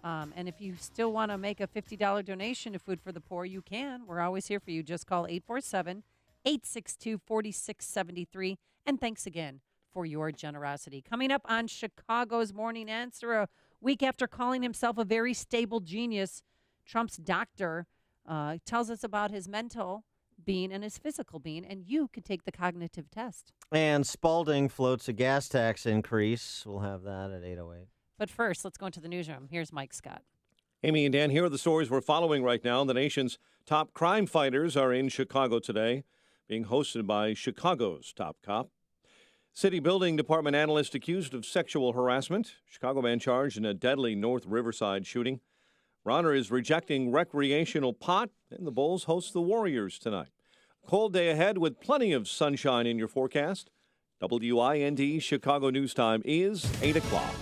And if you still want to make a $50 donation to Food for the Poor, you can. We're always here for you. Just call 847-862-4673. And thanks again for your generosity. Coming up on Chicago's Morning Answer, a week after calling himself a very stable genius, Trump's doctor tells us about his mental being and his physical being, and you could take the cognitive test. And Spalding floats a gas tax increase. We'll have that at 8:08. But first, let's go into the newsroom. Here's Mike Scott. Amy and Dan, here are the stories we're following right now. The nation's top crime fighters are in Chicago today, being hosted by Chicago's top cop. City building department analyst accused of sexual harassment. Chicago man charged in a deadly North Riverside shooting. Ronner is rejecting recreational pot, and the Bulls host the Warriors tonight. Cold day ahead with plenty of sunshine in your forecast. WIND Chicago News Time is 8 o'clock.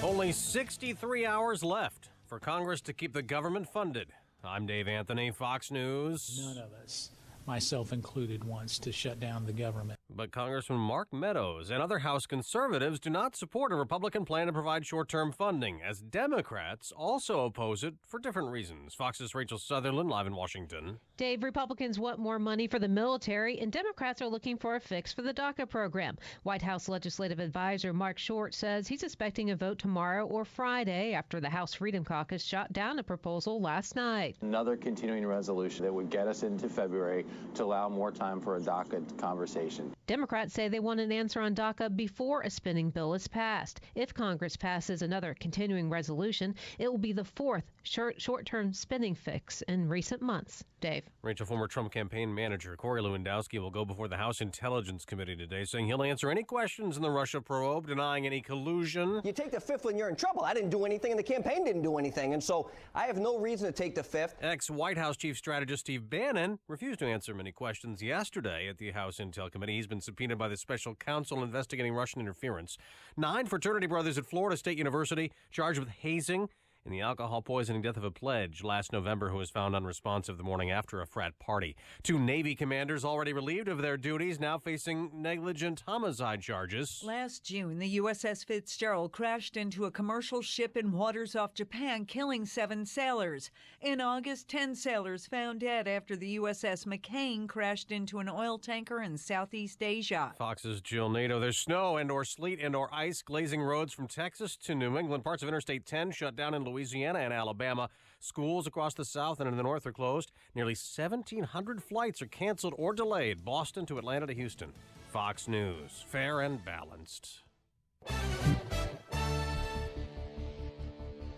Only 63 hours left for Congress to keep the government funded. I'm Dave Anthony, Fox News. None of us, myself included, wants to shut down the government. But Congressman Mark Meadows and other House conservatives do not support a Republican plan to provide short-term funding, as Democrats also oppose it for different reasons. Fox's Rachel Sutherland, live in Washington. Dave, Republicans want more money for the military, and Democrats are looking for a fix for the DACA program. White House Legislative Advisor Mark Short says he's expecting a vote tomorrow or Friday after the House Freedom Caucus shot down a proposal last night. Another continuing resolution that would get us into February to allow more time for a DACA conversation. Democrats say they want an answer on DACA before a spending bill is passed. If Congress passes another continuing resolution, it will be the fourth short-term spending fix in recent months. Dave. Rachel, former Trump campaign manager Corey Lewandowski will go before the House Intelligence Committee today, saying he'll answer any questions in the Russia probe, denying any collusion. You take the fifth when you're in trouble. I didn't do anything, and the campaign didn't do anything, and so I have no reason to take the fifth. Ex-White House Chief Strategist Steve Bannon refused to answer many questions yesterday at the House Intel Committee. He's been subpoenaed by the special counsel investigating Russian interference. 9 fraternity brothers at Florida State University charged with hazing in the alcohol poisoning death of a pledge last November who was found unresponsive the morning after a frat party. 2 Navy commanders already relieved of their duties, now facing negligent homicide charges. Last June, the USS Fitzgerald crashed into a commercial ship in waters off Japan, killing 7 sailors. In August, 10 sailors found dead after the USS McCain crashed into an oil tanker in Southeast Asia. Fox's Jill Nato. There's snow and/or sleet and/or ice glazing roads from Texas to New England. Parts of Interstate 10 shut down in Louisiana and Alabama. Schools across the south and in the north are closed. Nearly 1,700 flights are canceled or delayed. Boston to Atlanta to Houston. Fox News. Fair and balanced.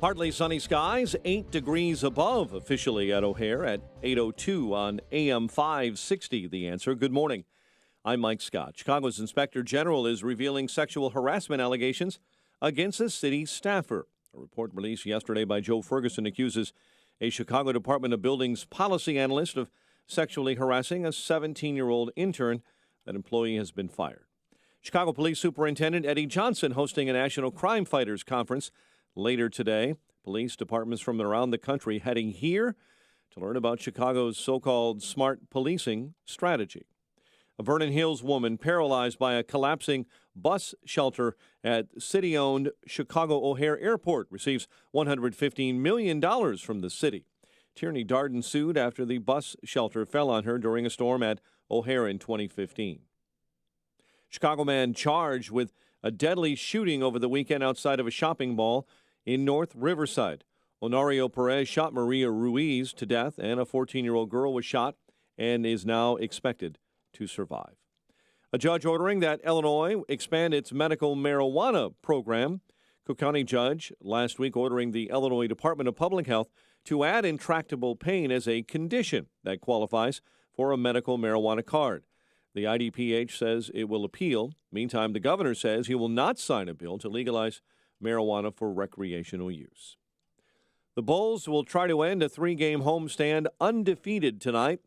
Partly sunny skies, 8 degrees above officially at O'Hare at 8:02 on AM 560. The Answer. Good morning. I'm Mike Scott. Chicago's Inspector General is revealing sexual harassment allegations against a city staffer. A report released yesterday by Joe Ferguson accuses a Chicago Department of Buildings policy analyst of sexually harassing a 17-year-old intern. That employee has been fired. Chicago Police Superintendent Eddie Johnson hosting a National Crime Fighters Conference later today. Police departments from around the country heading here to learn about Chicago's so-called smart policing strategy. A Vernon Hills woman paralyzed by a collapsing bus shelter at city-owned Chicago O'Hare Airport receives $115 million from the city. Tierney Darden sued after the bus shelter fell on her during a storm at O'Hare in 2015. Chicago man charged with a deadly shooting over the weekend outside of a shopping mall in North Riverside. Honorio Perez shot Maria Ruiz to death, and a 14-year-old girl was shot and is now expected to survive. A judge ordering that Illinois expand its medical marijuana program. Cook County judge last week ordering the Illinois Department of Public Health to add intractable pain as a condition that qualifies for a medical marijuana card. The IDPH says it will appeal. Meantime, the governor says he will not sign a bill to legalize marijuana for recreational use. The Bulls will try to end a 3-game homestand undefeated tonight.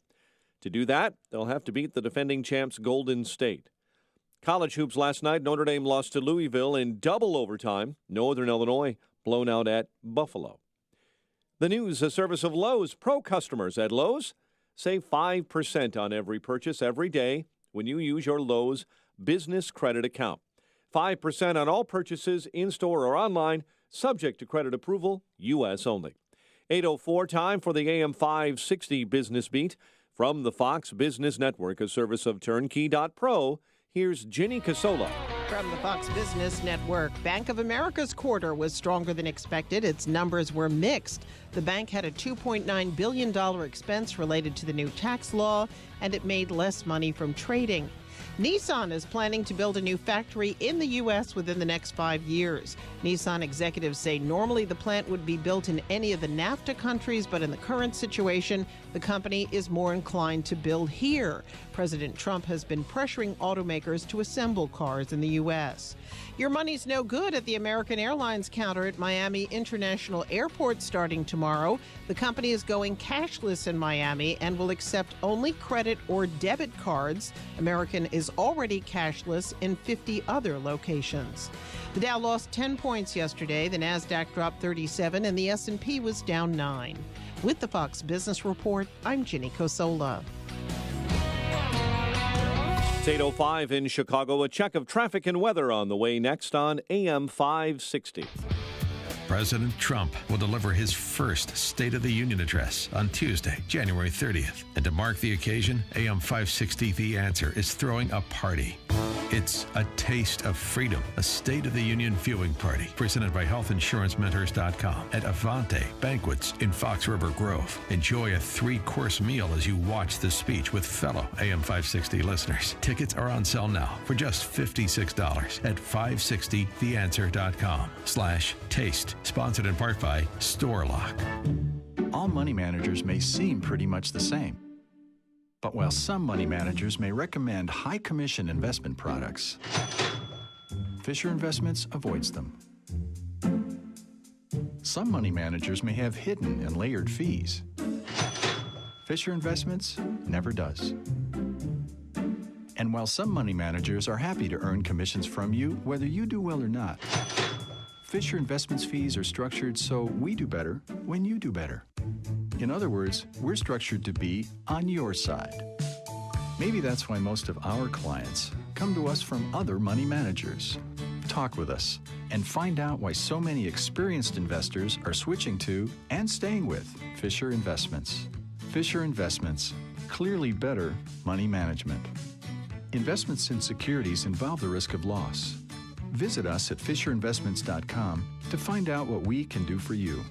To do that, they'll have to beat the defending champs Golden State. College hoops last night, Notre Dame lost to Louisville in double overtime. Northern Illinois blown out at Buffalo. The news, a service of Lowe's. Pro customers at Lowe's Save 5% on every purchase every day when you use your Lowe's Business Credit Account. 5% on all purchases in-store or online, subject to credit approval, U.S. only. 8:04, time for the AM 560 Business Beat. From the Fox Business Network, a service of Turnkey.pro, here's Ginny Casola. From the Fox Business Network, Bank of America's quarter was stronger than expected. Its numbers were mixed. The bank had a $2.9 billion expense related to the new tax law, and it made less money from trading. Nissan is planning to build a new factory in the U.S. within the next 5 years. Nissan executives say normally the plant would be built in any of the NAFTA countries, but in the current situation, the company is more inclined to build here. President Trump has been pressuring automakers to assemble cars in the U.S. Your money's no good at the American Airlines counter at Miami International Airport starting tomorrow. The company is going cashless in Miami and will accept only credit or debit cards. American is already cashless in 50 other locations. The Dow lost 10 points yesterday. The Nasdaq dropped 37 and the S&P was down 9. With the Fox Business Report, I'm Ginny Cosola. It's 8:05 in Chicago. A check of traffic and weather on the way next on AM 560. President Trump will deliver his first State of the Union address on Tuesday, January 30th. And to mark the occasion, AM 560 The Answer is throwing a party. It's a taste of freedom, a State of the Union viewing party presented by HealthInsuranceMentors.com at Avante Banquets in Fox River Grove. Enjoy a 3-course meal as you watch the speech with fellow AM 560 listeners. Tickets are on sale now for just $56 at 560theanswer.com/taste. Sponsored in part by StoreLock. All money managers may seem pretty much the same. But while some money managers may recommend high commission investment products, Fisher Investments avoids them. Some money managers may have hidden and layered fees. Fisher Investments never does. And while some money managers are happy to earn commissions from you, whether you do well or not, Fisher Investments fees are structured so we do better when you do better. In other words, we're structured to be on your side. Maybe that's why most of our clients come to us from other money managers. Talk with us and find out why so many experienced investors are switching to and staying with Fisher Investments. Fisher Investments, clearly better money management. Investments in securities involve the risk of loss. Visit us at FisherInvestments.com to find out what we can do for you.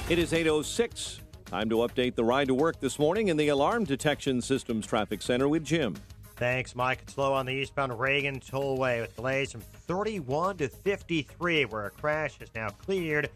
It is 8:06. Time to update the ride to work this morning in the Alarm Detection Systems Traffic Center with Jim. Thanks, Mike. It's slow on the eastbound Reagan Tollway with delays from 31 to 53, where a crash is now cleared.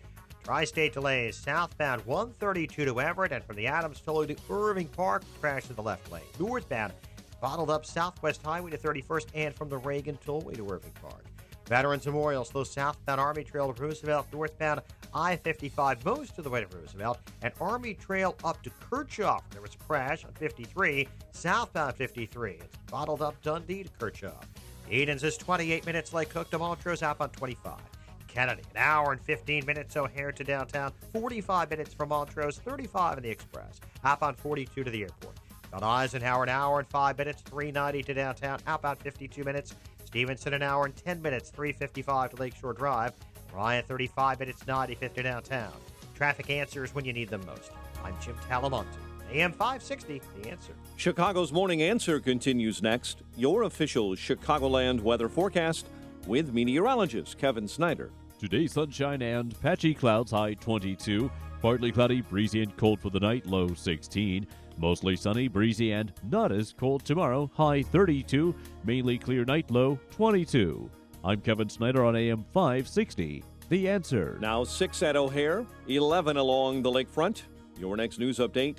Tri-state delays southbound 132 to Everett, and from the Adams Tollway to Irving Park, crash in the left lane. Northbound bottled up Southwest Highway to 31st and from the Reagan Tollway to Irving Park. Veterans Memorial slow southbound Army Trail to Roosevelt, northbound I-55 most of the way to Roosevelt, and Army Trail up to Kirchhoff. There was a crash on 53, southbound 53. It's bottled up Dundee to Kirchhoff. Edens is 28 minutes Lake Cook to Montrose, outbound 25. Kennedy, an hour and 15 minutes O'Hare to downtown, 45 minutes from Montrose, 35 in the Express, outbound 42 to the airport. Mount Eisenhower, an hour and 5 minutes, 390 to downtown, outbound 52 minutes. Stevenson, an hour and 10 minutes, 355 to Lakeshore Drive. Ryan, 35 minutes, 95 to downtown. Traffic answers when you need them most. I'm Jim Talamonte. AM 560, The Answer. Chicago's Morning Answer continues next. Your official Chicagoland weather forecast with meteorologist Kevin Snyder. Today, sunshine and patchy clouds, high 22. Partly cloudy, breezy and cold for the night, low 16. Mostly sunny, breezy, and not as cold tomorrow, high 32. Mainly clear night, low 22. I'm Kevin Snyder on AM 560. The Answer. Now 6 at O'Hare, 11 along the lakefront. Your next news update,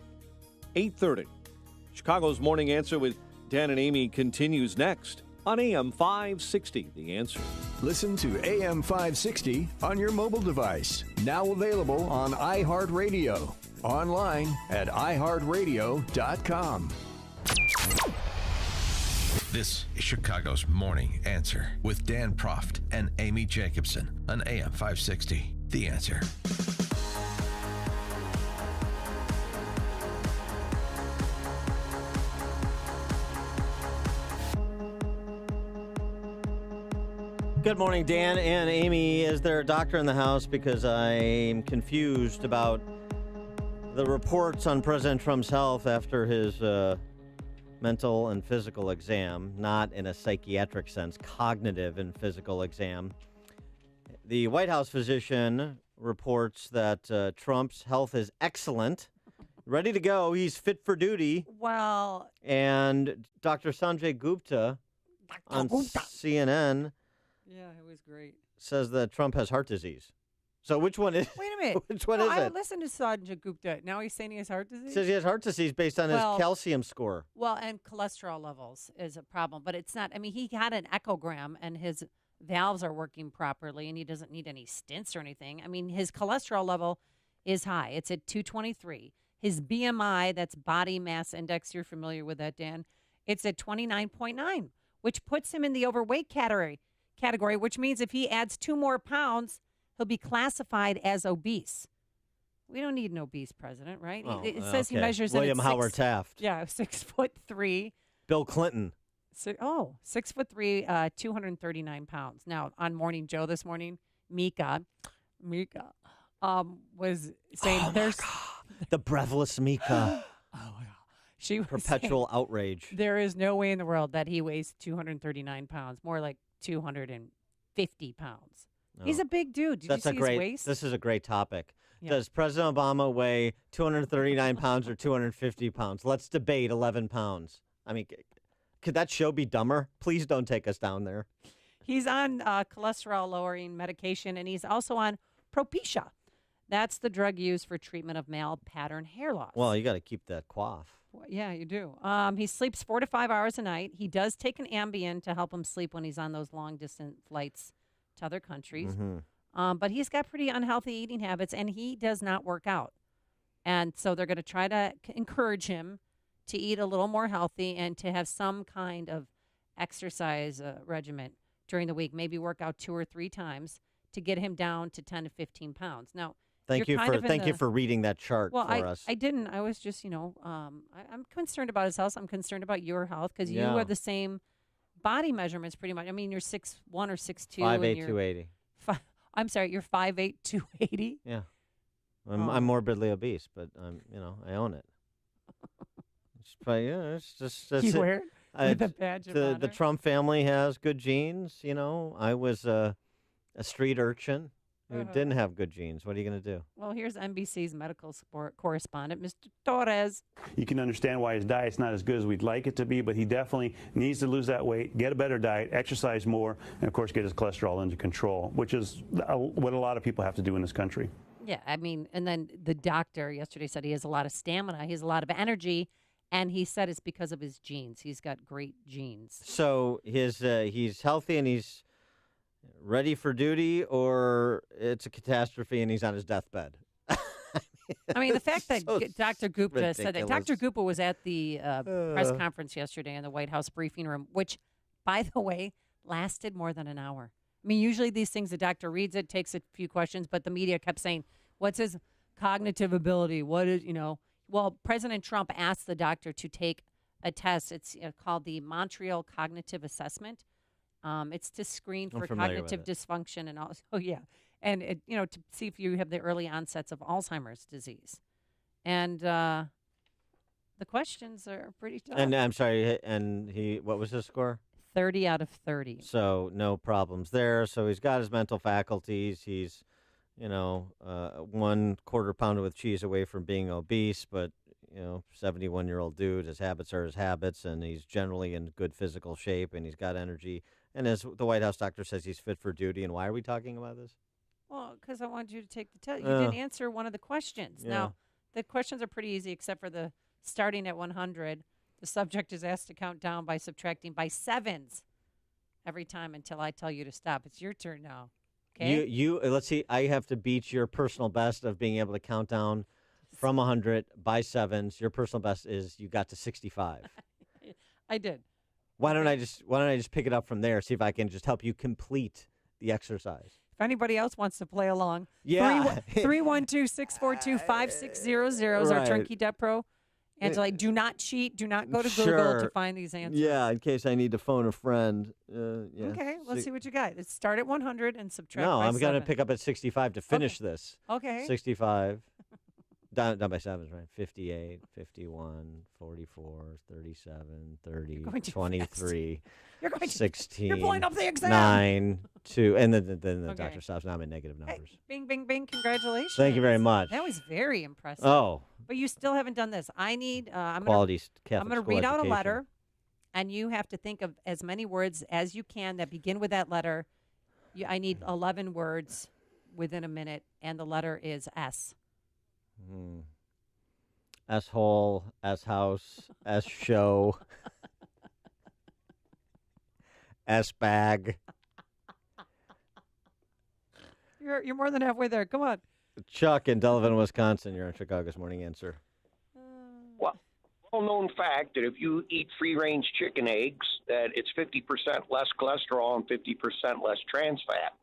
8:30. Chicago's Morning Answer with Dan and Amy continues next on AM 560. The Answer. Listen to AM 560 on your mobile device. Now available on iHeartRadio. Online at iHeartRadio.com. This is Chicago's Morning Answer with Dan Proft and Amy Jacobson on AM 560. The Answer. Good morning, Dan and Amy. Is there a doctor in the house? Because I'm confused about the reports on President Trump's health after his mental and physical exam, not in a psychiatric sense, cognitive and physical exam. The White House physician reports that Trump's health is excellent, ready to go. He's fit for duty. Well, And Dr. Sanjay Gupta on CNN yeah, it was great. says that Trump has heart disease. So which one is Wait a minute. Which one No, is I it? listened to Sanjay Gupta. Now he's saying he has heart disease? Says he has heart disease based on his Well- calcium score. Well, and cholesterol levels is a problem, but it's not. I mean, he had an echogram and his valves are working properly and he doesn't need any stents or anything. I mean, his cholesterol level is high. It's at 223. His BMI, that's body mass index, you're familiar with that, Dan, it's at 29.9, which puts him in the overweight category, which means if he adds 2 more pounds, he'll be classified as obese. We don't need an obese president, right? Oh, It says he okay. measures William in at Howard Taft. Yeah, 6'3". Bill Clinton. 6'3", 239 pounds. Now, on Morning Joe this morning, Mika, was saying there's The breathless Mika. she was Perpetual saying outrage. there is no way in the world that he weighs 239 pounds, more like 250 pounds. He's Oh. a big dude. Did That's you a see great. his waist? This is a great topic. Yeah. Does President Obama weigh 239 pounds or 250 pounds? Let's debate 11 pounds. I mean, could that show be dumber? Please don't take us down there. He's on cholesterol-lowering medication, and he's also on Propecia. That's the drug used for treatment of male pattern hair loss. Well, you got to keep that quaff. Well, yeah, you do. He sleeps 4 to 5 hours a night. He does take an Ambien to help him sleep when he's on those long-distance flights to other countries. But he's got pretty unhealthy eating habits, and he does not work out. And so they're going to try to encourage him to eat a little more healthy and to have some kind of exercise regimen during the week, maybe work out 2 or 3 times to get him down to 10 to 15 pounds. Now, Thank you're you kind for of in thank you the- for reading that chart well, for us. I didn't. I was just, I'm concerned about his health. I'm concerned about your health because Yeah. you have the same body measurements pretty much. I mean, you're 6'1" or 6'2". 5'8", and you're 280. I'm sorry, you're 5'8", 280. Yeah, I'm morbidly obese, but I own it. It's just You wear it with a badge of the honor? Trump family has good genes. I was a street urchin who didn't have good genes. What are you going to do? Well, here's NBC's medical sport correspondent, Mr. Torres. You can understand why his diet's not as good as we'd like it to be, but he definitely needs to lose that weight, get a better diet, exercise more, and of course get his cholesterol under control, which is what a lot of people have to do in this country. Yeah, I mean, and then the doctor yesterday said he has a lot of stamina, he has a lot of energy, and he said it's because of his genes. He's got great genes. So he's healthy and he's ready for duty, or it's a catastrophe and he's on his deathbed. I mean, the fact that So Dr. Gupta said that ridiculous. Dr. Gupta was at the press conference yesterday in the White House briefing room, which, by the way, lasted more than an hour. I mean, usually these things, the doctor reads it, takes a few questions, but the media kept saying, what's his cognitive ability? What is, Well, President Trump asked the doctor to take a test. It's called the Montreal Cognitive Assessment. It's to screen I'm for familiar with cognitive it. dysfunction and all. Oh, yeah. And, to see if you have the early onsets of Alzheimer's disease. And the questions are pretty tough. And I'm sorry, and what was his score? 30 out of 30. So no problems there. So he's got his mental faculties. He's, 1 quarter pounder with cheese away from being obese, but 71-year-old dude. His habits are his habits, and he's generally in good physical shape, and he's got energy. And as the White House doctor says, he's fit for duty. And why are we talking about this? Well, because I wanted you to take the test. You didn't answer one of the questions. Yeah. Now, the questions are pretty easy, except for the starting at 100. The subject is asked to count down by subtracting by 7s every time until I tell you to stop. It's your turn now. Okay? You let's see. I have to beat your personal best of being able to count down from 100 by 7s. Your personal best is you got to 65. I did. Why don't I just pick it up from there? See if I can just help you complete the exercise. If anybody else wants to play along, Yeah. 312-642-5600 is our Right. Turnkey Debt Pro And to like, do not cheat. Do not go to Google Sure. to find these answers. Yeah, in case I need to phone a friend. Yeah. Okay, let's see what you got. Let's start at 100 and subtract No, by I'm going to 7. pick up at 65 to finish this. Okay. 65. Down by 7, right? 58, 51, 44, 37, 30, You're going too 23, You're going too- 16, You're blowing up the exam. 9, 2, and then the Okay. doctor stops. Now I'm in negative numbers. Bing, bing, bing. Congratulations. Thank you very much. That was very impressive. Oh. But you still haven't done this. I need, I'm Quality going Catholic to school read out a education. letter, and you have to think of as many words as you can that begin with that letter. I need 11 words within a minute, and the letter is S. S-hole, S-house, S-show, S-bag. You're more than halfway there. Come on. Chuck in Delavan, Wisconsin. You're on Chicago's Morning Answer. Well-known fact that if you eat free-range chicken eggs, that it's 50% less cholesterol and 50% less trans fat.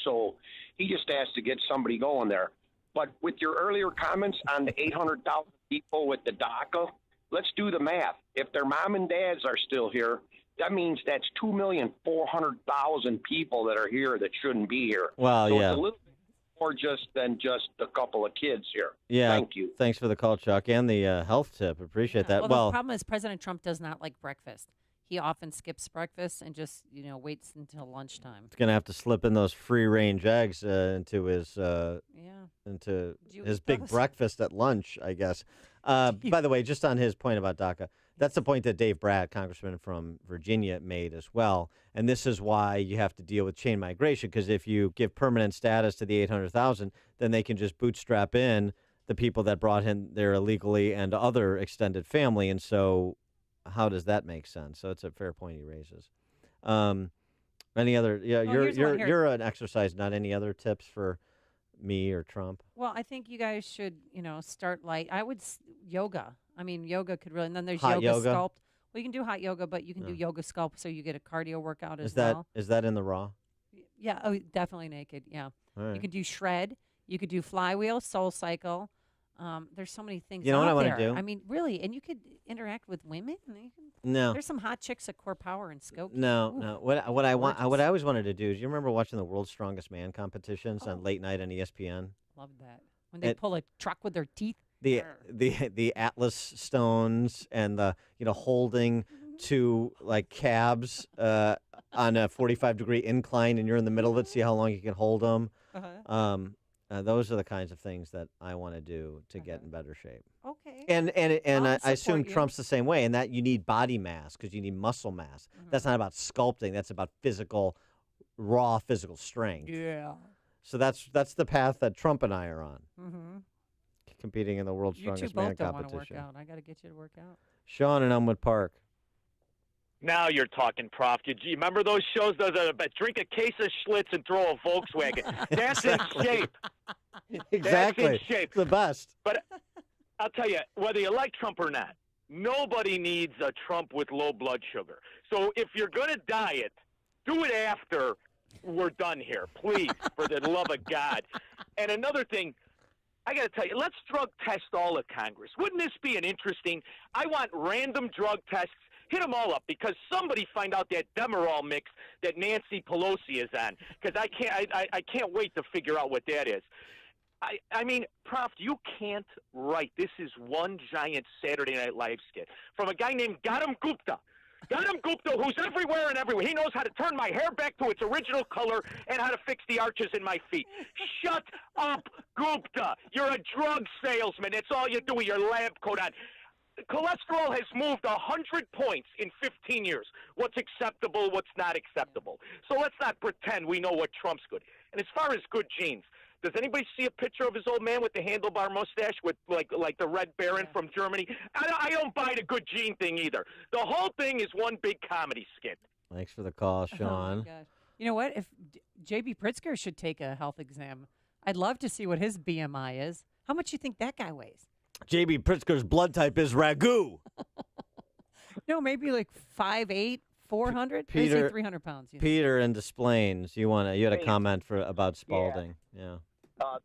So he just asked to get somebody going there. But with your earlier comments on the 800,000 people with the DACA, let's do the math. If their mom and dads are still here, that means that's 2,400,000 people that are here that shouldn't be here. Well, so yeah. It's a little bit more than just a couple of kids here. Yeah. Thank you. Thanks for the call, Chuck, and the health tip. Appreciate that. Well, the problem is President Trump does not like breakfast. He often skips breakfast and just, waits until lunchtime. He's gonna have to slip in those free-range eggs into his into you his eat big those? breakfast at lunch, I guess. By the way, just on his point about DACA, that's the point that Dave Bratt, congressman from Virginia, made as well. And this is why you have to deal with chain migration, because if you give permanent status to the 800,000, then they can just bootstrap in the people that brought him there illegally and other extended family. And so how does that make sense? So it's a fair point he raises. Any other? Yeah, here's one here. you're an exercise. Not any other tips for me or Trump? Well, I think you guys should, start light. I would yoga. I mean, yoga could really. And then there's Hot yoga? sculpt. Well, you can do hot yoga, but you can do yoga sculpt, so you get a cardio workout as Is that well. is that in the raw? Yeah. Oh, definitely naked. Yeah. All You right. could do shred. You could do flywheel, soul cycle. There's so many things. You know what out I wanna there. do? I mean, really, and you could interact with women. No. There's some hot chicks at Core Power and Skokie. No, Ooh, no. What I want, what I always wanted to do is, you remember watching the World's Strongest Man competitions on late night on ESPN? Love that when they It- pull a truck with their teeth. The Atlas stones and the holding two like cabs on a 45-degree incline, and you're in the middle of it. See how long you can hold them. Those are the kinds of things that I want to do to get in better shape. Okay. And I assume support you. Trump's the same way, and that you need body mass because you need muscle mass. That's not about sculpting. That's about raw physical strength. Yeah. So that's the path that Trump and I are on, Mm-hmm. competing in the World's You two Strongest Man both don't want to work competition. out. I got to get you to work out. Sean in Elmwood Park. Now you're talking, Prof. You remember those shows? Drink a case of Schlitz and throw a Volkswagen. That's in shape. Exactly. That's in shape. It's the best. But I'll tell you, whether you like Trump or not, nobody needs a Trump with low blood sugar. So if you're going to diet, do it after we're done here, please, for the love of God. And another thing, I got to tell you, let's drug test all of Congress. Wouldn't this be an interesting? I want random drug tests. Hit them all up, because somebody find out that Demerol mix that Nancy Pelosi is on, because I can't wait to figure out what that is. I mean, Prof, you can't write. This is one giant Saturday Night Live skit from a guy named Gautam Gupta. Gautam Gupta, who's everywhere and everywhere. He knows how to turn my hair back to its original color and how to fix the arches in my feet. Shut up, Gupta. You're a drug salesman. That's all you do with your lab coat on. Cholesterol has moved 100 points in 15 years. What's acceptable, what's not acceptable. So let's not pretend we know what Trump's good. And as far as good genes, does anybody see a picture of his old man with the handlebar mustache with like the Red Baron from Germany? I don't buy the good gene thing either. The whole thing is one big comedy skit. Thanks for the call, Sean. Oh, gosh. You know what? If J.B. Pritzker should take a health exam, I'd love to see what his BMI is. How much you think that guy weighs? J.B. Pritzker's blood type is ragu. No, maybe like 5'8", 400? They say 300 pounds. Peter in Des Plaines, you had a comment about Spalding. Yeah.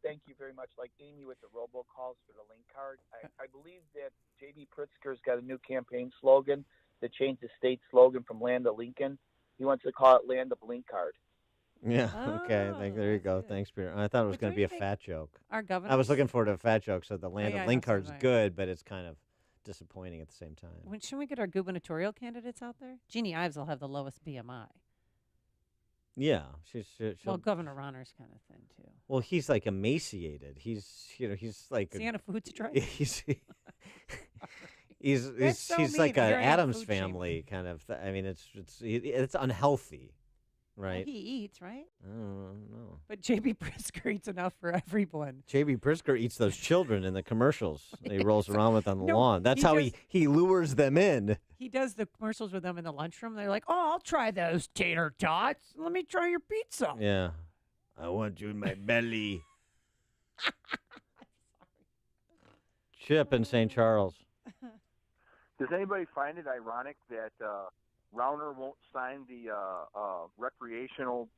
Thank you very much. Like Amy with the robocalls for the link card, I believe that J.B. Pritzker's got a new campaign slogan that changed the state slogan from Land of Lincoln. He wants to call it Land of Link Card. Yeah, okay. There you go. Thanks, Peter. I thought it was going to be a fat joke. Our governor. I was looking forward to a fat joke, so the Land yeah, of I Link know, so Card's am I. good, but it's kind of disappointing at the same time. Shouldn't we get our gubernatorial candidates out there? Jeannie Ives will have the lowest BMI. Yeah, she'll, Well, Governor Ronner's kind of thin, too. well, he's like emaciated. He's like Is he on a food strike? He's so he's mean like if an you're in Adams food shaming. family kind of. I mean, it's unhealthy, right? He eats, right? I don't know. But J.B. Pritzker eats enough for everyone. J.B. Pritzker eats those children in the commercials he rolls around with on the No, lawn. That's he how does- he lures them in. He does the commercials with them in the lunchroom. They're like, "Oh, I'll try those tater tots. Let me try your pizza." Yeah, I want you in my belly. Chip in St. Charles. Does anybody find it ironic that Rauner won't sign the recreational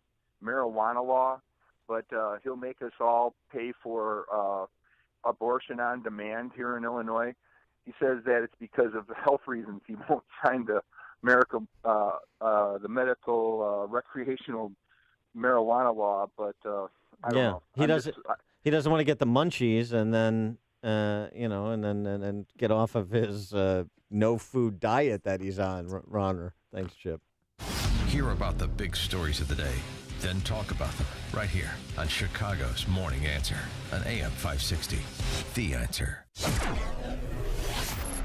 marijuana law, but he'll make us all pay for abortion on demand here in Illinois? He says that it's because of health reasons he won't sign the medical recreational marijuana law, but I don't know. He doesn't want to get the munchies and then and get off of his no food diet that he's on. Ronner, thanks, Chip. Hear about the big stories of the day, then talk about them right here on Chicago's Morning Answer on AM 560. The Answer.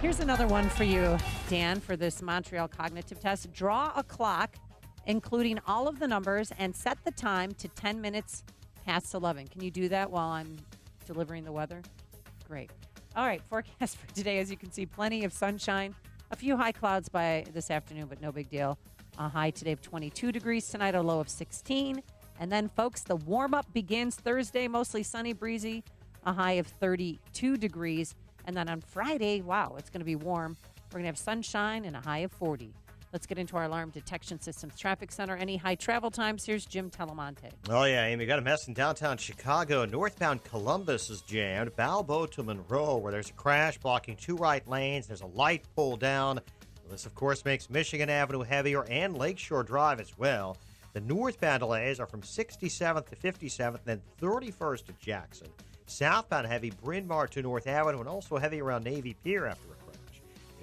Here's another one for you, Dan, for this Montreal cognitive test. Draw a clock, including all of the numbers, and set the time to 10 minutes past 11. Can you do that while I'm delivering the weather? Great. All right, forecast for today, as you can see, plenty of sunshine. A few high clouds by this afternoon, but no big deal. A high today of 22 degrees, tonight a low of 16. And then, folks, the warm-up begins Thursday, mostly sunny, breezy, a high of 32 degrees. And then on Friday, wow, it's going to be warm. We're going to have sunshine and a high of 40. Let's get into our Alarm Detection Systems Traffic Center. Any high travel times? Here's Jim Telemonte. Oh, yeah, Amy. Got a mess in downtown Chicago. Northbound Columbus is jammed. Balboa to Monroe, where there's a crash blocking two right lanes. There's a light pulled down. This, of course, makes Michigan Avenue heavier and Lakeshore Drive as well. The northbound delays are from 67th to 57th, then 31st to Jackson. Southbound heavy Bryn Mawr to North Avenue, and also heavy around Navy Pier after a crash.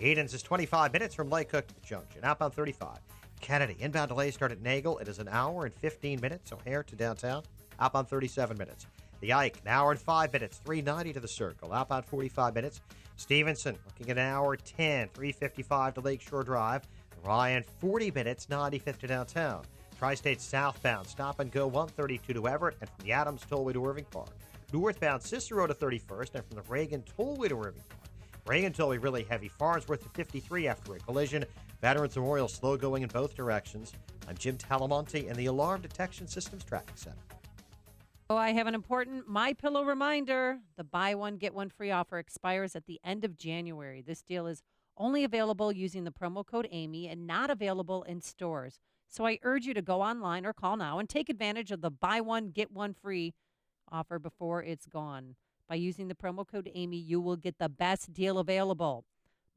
Edens is 25 minutes from Lake Cook to the Junction. Outbound 35. Kennedy. Inbound delays start at Nagel. It is an hour and 15 minutes. O'Hare to downtown. Outbound 37 minutes. The Ike, an hour and 5 minutes. 390 to the Circle. Outbound 45 minutes. Stevenson, looking at an hour 10. 355 to Lakeshore Drive. Ryan, 40 minutes. 95th to downtown. Tri-State southbound. Stop and go 132 to Everett. And from the Adams Tollway to Irving Park. Northbound Cicero to 31st. And from the Reagan Tollway to Irving Park. Reagan Tollway really heavy. Farnsworth to 53 after a collision. Veterans Memorial slow going in both directions. I'm Jim Talamonte in the Alarm Detection Systems Traffic Center. Oh, I have an important MyPillow reminder. The buy one, get one free offer expires at the end of January. This deal is only available using the promo code Amy and not available in stores. So I urge you to go online or call now and take advantage of the buy one, get one free offer before it's gone. By using the promo code Amy, you will get the best deal available.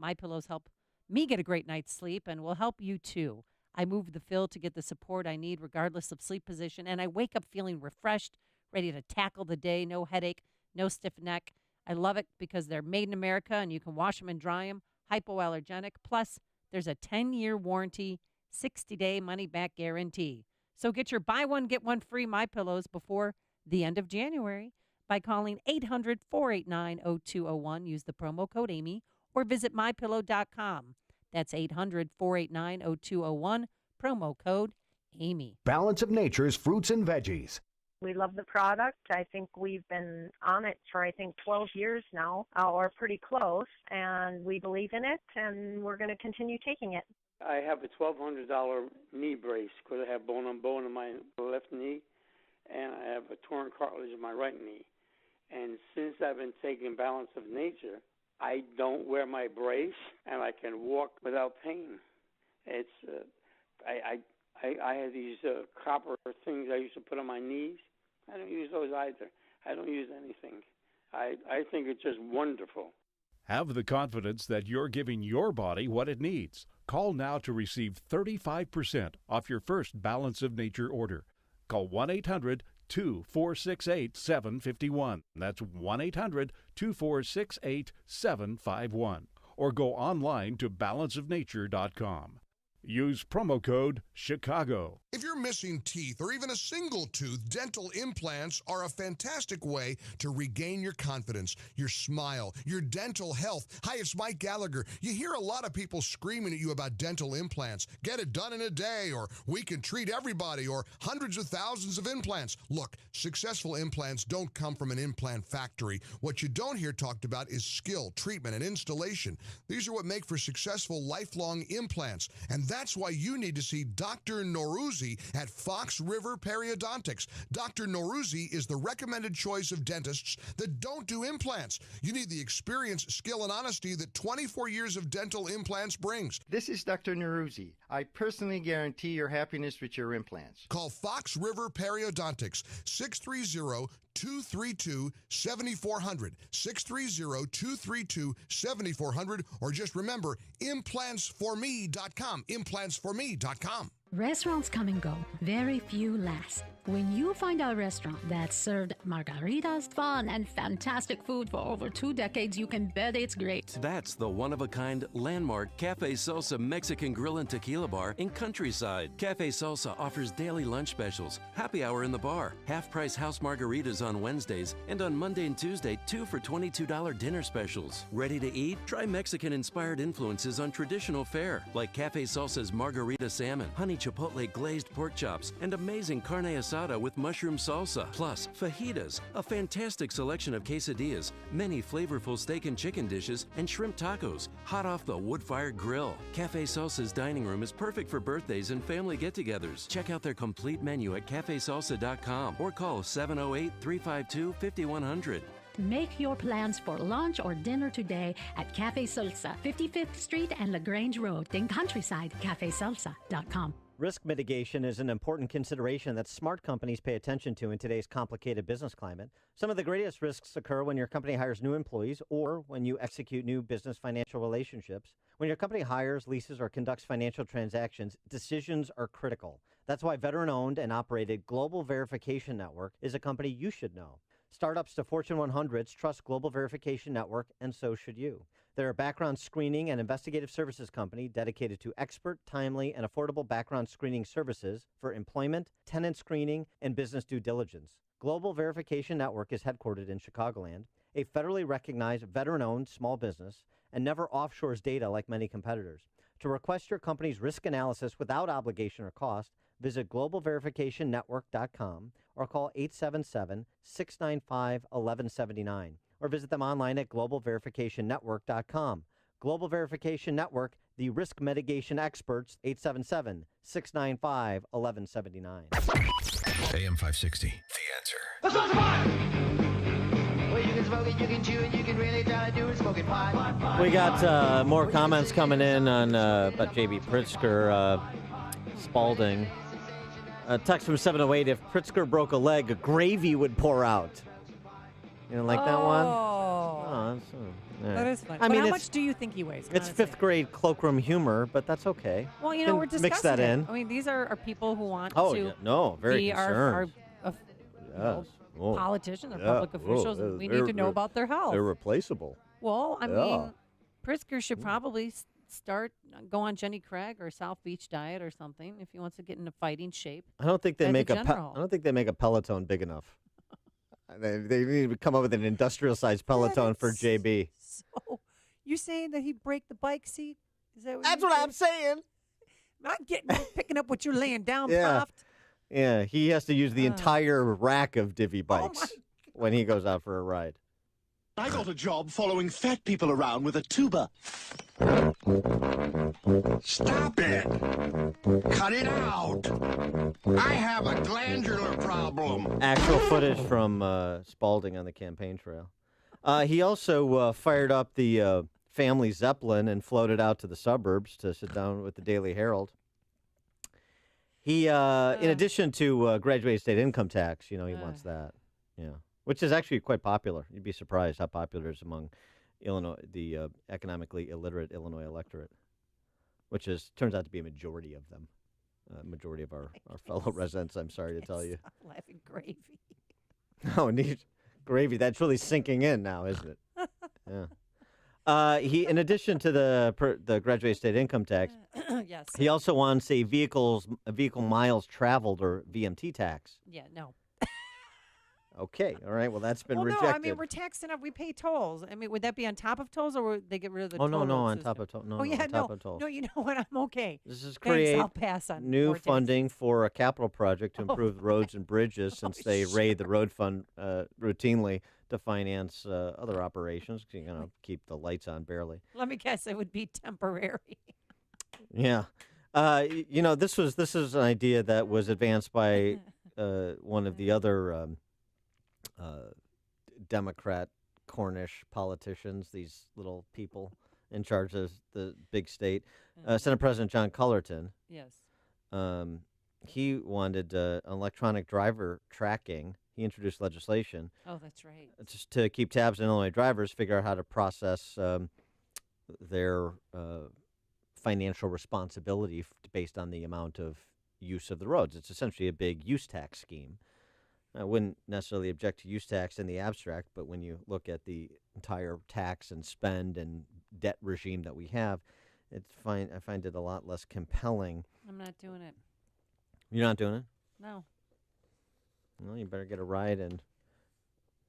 MyPillows help me get a great night's sleep and will help you too. I move the fill to get the support I need regardless of sleep position, and I wake up feeling refreshed, ready to tackle the day. No headache, no stiff neck. I love it because they're made in America and you can wash them and dry them. Hypoallergenic. Plus, there's a 10-year warranty, 60-day money-back guarantee. So get your buy one, get one free MyPillows before the end of January by calling 800-489-0201. Use the promo code Amy or visit MyPillow.com. That's 800-489-0201, promo code Amy. Balance of Nature's fruits and veggies. We love the product. I think we've been on it for, 12 years now, or pretty close, and we believe in it, and we're going to continue taking it. I have a $1,200 knee brace because I have bone on bone in my left knee, and I have a torn cartilage in my right knee. And since I've been taking Balance of Nature, I don't wear my brace, and I can walk without pain. It's I had these copper things I used to put on my knees. I don't use those either. I don't use anything. I think it's just wonderful. Have the confidence that you're giving your body what it needs. Call now to receive 35% off your first Balance of Nature order. Call 1-800-2468-751. That's 1-800-2468-751. Or go online to balanceofnature.com. Use promo code CHICAGO. If you're missing teeth or even a single tooth, dental implants are a fantastic way to regain your confidence, your smile, your dental health. Hi, it's Mike Gallagher. You hear a lot of people screaming at you about dental implants. Get it done in a day, or we can treat everybody, or hundreds of thousands of implants. Look, successful implants don't come from an implant factory. What you don't hear talked about is skill, treatment, and installation. These are what make for successful lifelong implants. And that's why you need to see Dr. Norouzi at Fox River Periodontics. Dr. Norouzi is the recommended choice of dentists that don't do implants. You need the experience, skill, and honesty that 24 years of dental implants brings. This is Dr. Norouzi. I personally guarantee your happiness with your implants. Call Fox River Periodontics, 630-232-7400, 630-232-7400, or just remember, implantsforme.com, implantsforme.com. Restaurants come and go. Very few last. When you find a restaurant that served margaritas, fun, and fantastic food for over 2 decades, you can bet it's great. That's the one-of-a-kind landmark Cafe Salsa Mexican Grill and Tequila Bar in Countryside. Cafe Salsa offers daily lunch specials, happy hour in the bar, half-price house margaritas on Wednesdays, and on Monday and Tuesday, 2 for $22 dinner specials. Ready to eat? Try Mexican-inspired influences on traditional fare, like Cafe Salsa's margarita salmon, honey chipotle glazed pork chops, and amazing carne asada with mushroom salsa. Plus, fajitas, a fantastic selection of quesadillas, many flavorful steak and chicken dishes, and shrimp tacos, hot off the wood-fired grill. Cafe Salsa's dining room is perfect for birthdays and family get-togethers. Check out their complete menu at cafesalsa.com or call 708-352-5100. Make your plans for lunch or dinner today at Cafe Salsa, 55th Street and LaGrange Road in Countryside, cafesalsa.com. Risk mitigation is an important consideration that smart companies pay attention to in today's complicated business climate. Some of the greatest risks occur when your company hires new employees or when you execute new business financial relationships. When your company hires, leases, or conducts financial transactions, decisions are critical. That's why veteran-owned and operated Global Verification Network is a company you should know. Startups to Fortune 100s trust Global Verification Network, and so should you. They're a background screening and investigative services company dedicated to expert, timely, and affordable background screening services for employment, tenant screening, and business due diligence. Global Verification Network is headquartered in Chicagoland, a federally recognized veteran-owned small business, and never offshores data like many competitors. To request your company's risk analysis without obligation or cost, visit globalverificationnetwork.com or call 877-695-1179. Or visit them online at globalverificationnetwork.com. Global Verification Network, the risk mitigation experts, 877-695-1179. AM 560, The Answer. Let's go to fire! Well, you can smoke it, you can chew it, you can really try to do it, smoking pot. We got more comments coming in on about J.B. Pritzker, Spalding. Text from 708, if Pritzker broke a leg, gravy would pour out. You don't like that one? Oh, that is fun. I mean, how much do you think he weighs? It's fifth grade cloakroom humor, but that's okay. Well, you know, we're discussing mix that it. in. I mean, these are people who want Oh, to yeah. No, very be our concerned. Politicians or public officials, and we need to know about their health. They're replaceable. Well, I mean, Pritzker should probably go on Jenny Craig or South Beach diet or something if he wants to get into fighting shape. I don't think they as make a I general. don't think they make a Peloton big enough. They need to come up with an industrial-sized Peloton for JB. So, you saying that he'd break the bike seat? Is that That's what I'm saying. Not picking up what you're laying down, Yeah. Prof. Yeah, he has to use the entire rack of Divvy bikes when he goes out for a ride. I got a job following fat people around with a tuba. Stop it! Cut it out! I have a glandular problem. Actual footage from Spalding on the campaign trail. He also fired up the family Zeppelin and floated out to the suburbs to sit down with the Daily Herald. He, in addition to graduated state income tax, he wants that. Yeah. which is actually quite popular. You'd be surprised how popular it is among Illinois, the economically illiterate Illinois electorate, which turns out to be a majority of them, majority of our fellow residents, I'm sorry to tell you. I'm laughing gravy. Oh, neat. Gravy. That's really sinking in now, isn't it? Yeah. He, in addition to the graduated state income tax, Yes. he also wants a vehicle miles traveled or VMT tax. Yeah, no. Okay, all right. Well, that's been Well, rejected. no, I mean, we're taxing up. We pay tolls. I mean, would that be on top of tolls, or would they get rid of the Oh, no, toll no, road on system? top of toll. No, Oh, no, yeah, on top of tolls. No, you know what? I'm okay. This is Thanks, create I'll pass on new more taxes. funding for a capital project to Oh, improve roads and bridges, since they raid the road fund routinely to finance other operations. Keep the lights on barely. Let me guess, it would be temporary. Yeah, this is an idea that was advanced by one of the other Democrat Cornish politicians. These little people in charge of the big state. Senate President John Cullerton. Yes. He wanted electronic driver tracking. He introduced legislation. Oh, that's right. Just to keep tabs on Illinois drivers, figure out how to process their financial responsibility based on the amount of use of the roads. It's essentially a big use tax scheme. I wouldn't necessarily object to use tax in the abstract, but when you look at the entire tax and spend and debt regime that we have, I find it a lot less compelling. I'm not doing it. You're not doing it? No. Well, you better get a ride in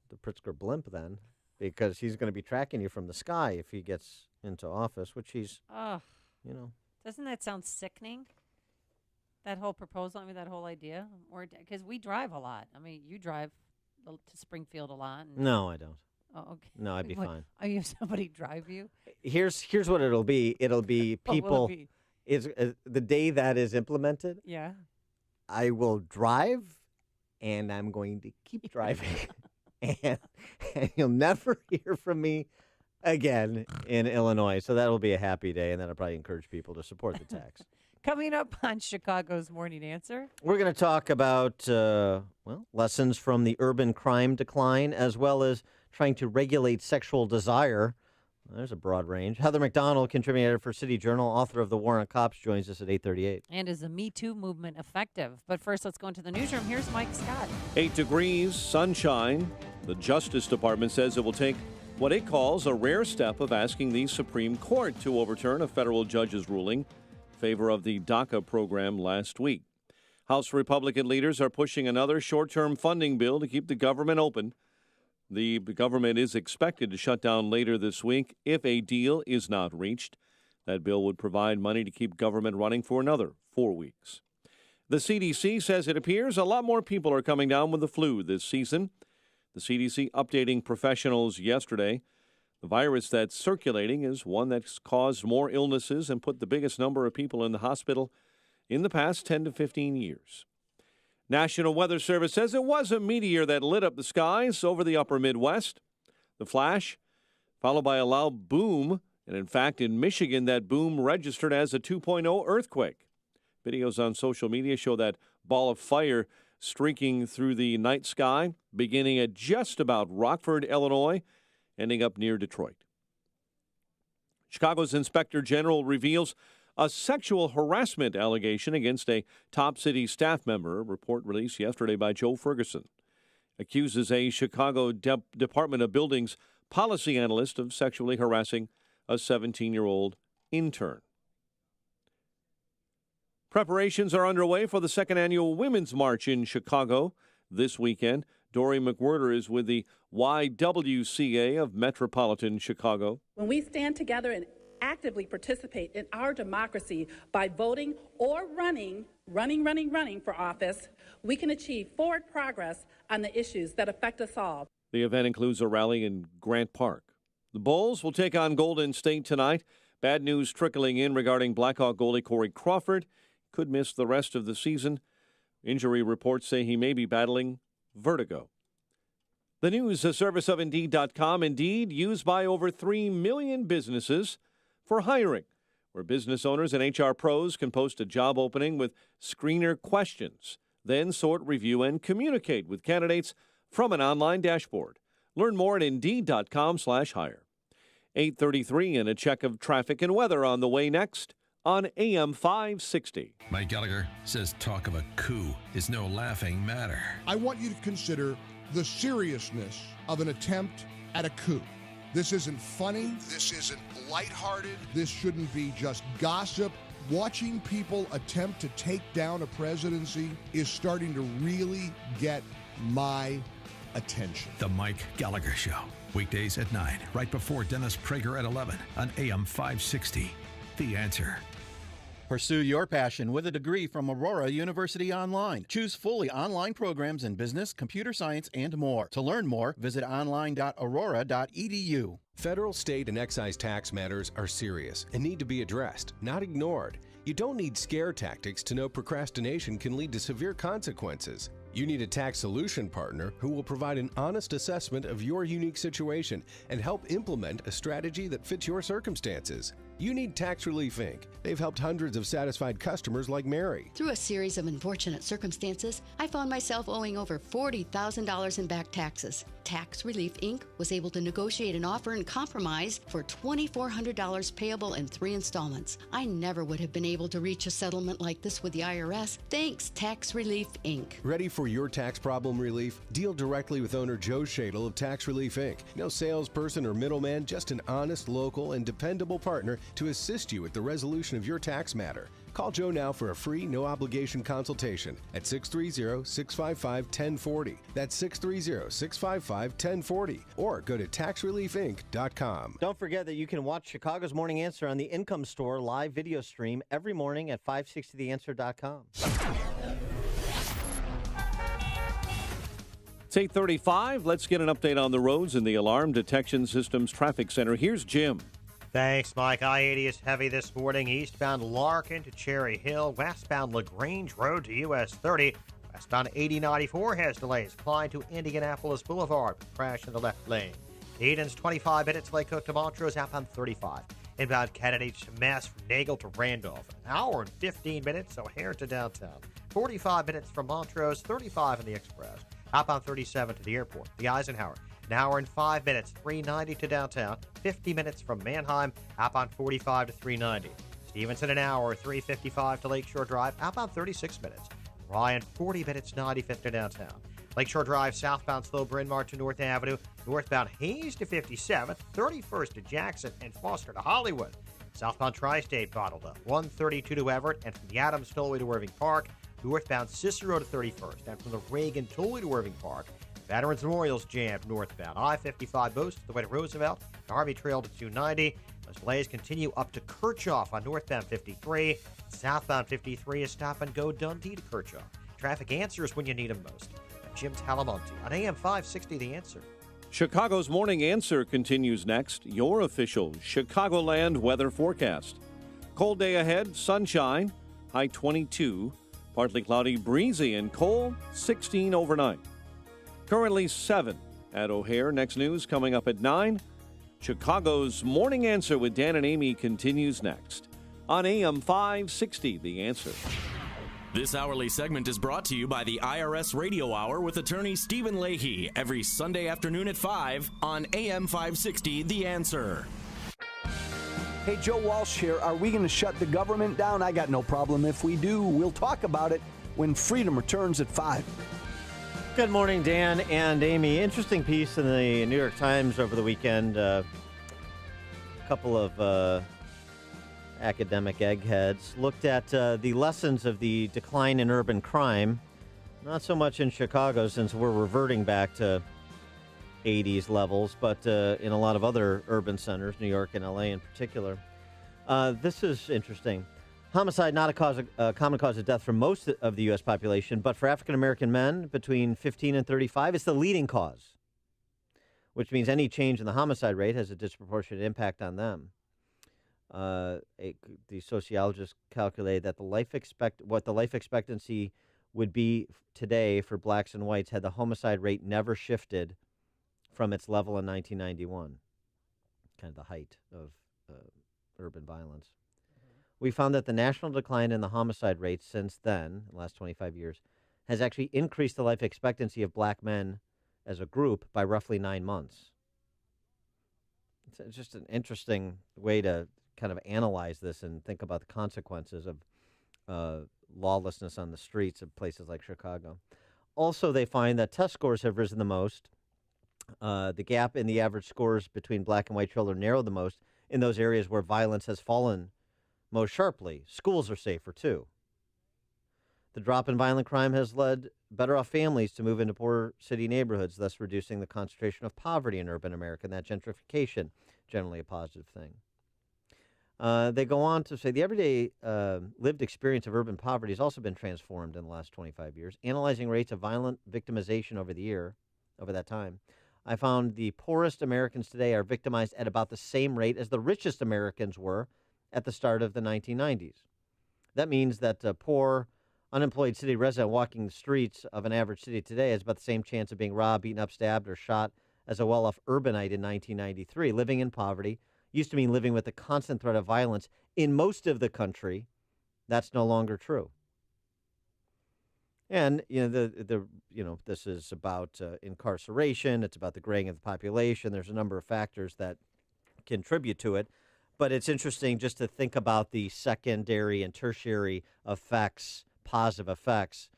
the Pritzker blimp then, because he's going to be tracking you from the sky if he gets into office, which he's, Ugh. Doesn't that sound sickening? That whole proposal, that whole idea? Because we drive a lot. I mean, you drive to Springfield a lot. No, I don't. Oh, okay. No, I'd be What, fine. Are you have somebody drive you? Here's what it'll be. It'll be What will it people. be? Is the day that is implemented? Yeah. I will drive, and I'm going to keep driving, and you'll never hear from me again in Illinois. So that'll be a happy day, and that'll probably encourage people to support the tax. Coming up on Chicago's Morning Answer. We're going to talk about, lessons from the urban crime decline, as well as trying to regulate sexual desire. There's a broad range. Heather McDonald, contributor for City Journal, author of The War on Cops, joins us at 8:38. And is the Me Too movement effective? But first, let's go into the newsroom. Here's Mike Scott. 8 degrees, sunshine. The Justice Department says it will take what it calls a rare step of asking the Supreme Court to overturn a federal judge's ruling in favor of the DACA program last week. House Republican leaders are pushing another short-term funding bill to keep the government open. The government is expected to shut down later this week if a deal is not reached. That bill would provide money to keep government running for another 4 weeks. The CDC says it appears a lot more people are coming down with the flu this season. The CDC updating professionals yesterday. The virus that's circulating is one that's caused more illnesses and put the biggest number of people in the hospital in the past 10 to 15 years. National Weather Service says it was a meteor that lit up the skies over the upper Midwest. The flash, followed by a loud boom, and in fact, in Michigan, that boom registered as a 2.0 earthquake. Videos on social media show that ball of fire streaking through the night sky, beginning at just about Rockford, Illinois, ending up near Detroit. Chicago's Inspector General reveals a sexual harassment allegation against a top city staff member, a report released yesterday by Joe Ferguson. Accuses a Chicago Department of Buildings policy analyst of sexually harassing a 17-year-old intern. Preparations are underway for the second annual Women's March in Chicago this weekend. Dory McWhirter is with the YWCA of Metropolitan Chicago. When we stand together and actively participate in our democracy by voting or running for office, we can achieve forward progress on the issues that affect us all. The event includes a rally in Grant Park. The Bulls will take on Golden State tonight. Bad news trickling in regarding Blackhawk goalie Corey Crawford. Could miss the rest of the season. Injury reports say he may be battling vertigo. The news, a service of Indeed.com. Indeed, used by over 3 million businesses for hiring, where business owners and HR pros can post a job opening with screener questions, then sort, review, and communicate with candidates from an online dashboard. Learn more at Indeed.com/hire. 8:33 and a check of traffic and weather on the way next on AM 560. Mike Gallagher says talk of a coup is no laughing matter. I want you to consider the seriousness of an attempt at a coup. This isn't funny. This isn't lighthearted. This shouldn't be just gossip. Watching people attempt to take down a presidency is starting to really get my attention. The Mike Gallagher Show. Weekdays at 9, right before Dennis Prager at 11 on AM 560. The Answer. Pursue your passion with a degree from Aurora University Online. Choose fully online programs in business, computer science, and more. To learn more, visit online.aurora.edu. Federal, state, and excise tax matters are serious and need to be addressed, not ignored. You don't need scare tactics to know procrastination can lead to severe consequences. You need a tax solution partner who will provide an honest assessment of your unique situation and help implement a strategy that fits your circumstances. You need Tax Relief Inc. They've helped hundreds of satisfied customers like Mary. Through a series of unfortunate circumstances, I found myself owing over $40,000 in back taxes. Tax Relief Inc. was able to negotiate an offer and compromise for $2,400 payable in 3 installments. I never would have been able to reach a settlement like this with the IRS. Thanks, Tax Relief Inc. Ready for your tax problem relief? Deal directly with owner Joe Shadle of Tax Relief Inc. No salesperson or middleman, just an honest, local, and dependable partner to assist you with the resolution of your tax matter. Call Joe now for a free, no-obligation consultation at 630-655-1040. That's 630-655-1040. Or go to taxreliefinc.com. Don't forget that you can watch Chicago's Morning Answer on the Income Store live video stream every morning at 560theanswer.com. It's 8:35. Let's get an update on the roads in the Alarm Detection Systems Traffic Center. Here's Jim. Thanks, Mike. I-80 is heavy this morning. Eastbound Larkin to Cherry Hill. Westbound LaGrange Road to US 30. Westbound 8094 has delays. Clyde to Indianapolis Boulevard. Crash in the left lane. Eden's 25 minutes. Lake Cook to Montrose. Outbound 35. Inbound Kennedy to Mass from Nagel to Randolph. An hour and 15 minutes. O'Hare to downtown. 45 minutes from Montrose. 35 in the Express. Outbound 37 to the airport. The Eisenhower. An hour and 5 minutes, 390 to downtown, 50 minutes from Manheim, outbound 45 to 390. Stevenson, an hour, 355 to Lakeshore Drive, outbound 36 minutes. Ryan, 40 minutes, 95th to downtown. Lakeshore Drive, southbound slow Bryn Mawr to North Avenue, northbound Hayes to 57th, 31st to Jackson, and Foster to Hollywood. Southbound Tri-State bottled up, 132 to Everett, and from the Adams Tollway to Irving Park, northbound Cicero to 31st, and from the Reagan Tollway to Irving Park, Veterans Memorial's jammed northbound. I-55 boost the way to Roosevelt, the Army Trail to 290. Those delays continue up to Kirchhoff on northbound 53. Southbound 53 is stop and go Dundee to Kirchhoff. Traffic answers when you need them most. I'm Jim Talamonte on AM 560 The Answer. Chicago's Morning Answer continues next. Your official Chicagoland weather forecast. Cold day ahead, sunshine, high 22. Partly cloudy, breezy, and cold, 16 overnight. Currently 7 at O'Hare. Next news coming up at 9. Chicago's Morning Answer with Dan and Amy continues next on AM 560, The Answer. This hourly segment is brought to you by the IRS Radio Hour with attorney Stephen Leahy every Sunday afternoon at 5 on AM 560, The Answer. Hey, Joe Walsh here. Are we going to shut the government down? I got no problem if we do. We'll talk about it when freedom returns at 5. Good morning, Dan and Amy. Interesting piece in the New York Times over the weekend. A couple of academic eggheads looked at the lessons of the decline in urban crime. Not so much in Chicago, since we're reverting back to 80s levels, but in a lot of other urban centers, New York and LA in particular. This is interesting. Homicide, not a common cause of death for most of the U.S. population, but for African-American men between 15 and 35, it's the leading cause, which means any change in the homicide rate has a disproportionate impact on them. The sociologists calculated that what the life expectancy would be today for blacks and whites had the homicide rate never shifted from its level in 1991, kind of the height of urban violence. We found that the national decline in the homicide rate since then, the last 25 years, has actually increased the life expectancy of black men as a group by roughly 9 months. It's just an interesting way to kind of analyze this and think about the consequences of lawlessness on the streets of places like Chicago. Also, they find that test scores have risen the most. The gap in the average scores between black and white children narrowed the most in those areas where violence has fallen most sharply. Schools are safer, too. The drop in violent crime has led better-off families to move into poor city neighborhoods, thus reducing the concentration of poverty in urban America, and that gentrification, generally a positive thing. They go on to say the everyday lived experience of urban poverty has also been transformed in the last 25 years. Analyzing rates of violent victimization over that time, I found the poorest Americans today are victimized at about the same rate as the richest Americans were at the start of the 1990s. That means that a poor, unemployed city resident walking the streets of an average city today has about the same chance of being robbed, beaten up, stabbed, or shot as a well-off urbanite in 1993. Living in poverty used to mean living with the constant threat of violence. In most of the country, that's no longer true. And this is about incarceration. It's about the graying of the population. There's a number of factors that contribute to it. But it's interesting just to think about the secondary and tertiary effects, positive effects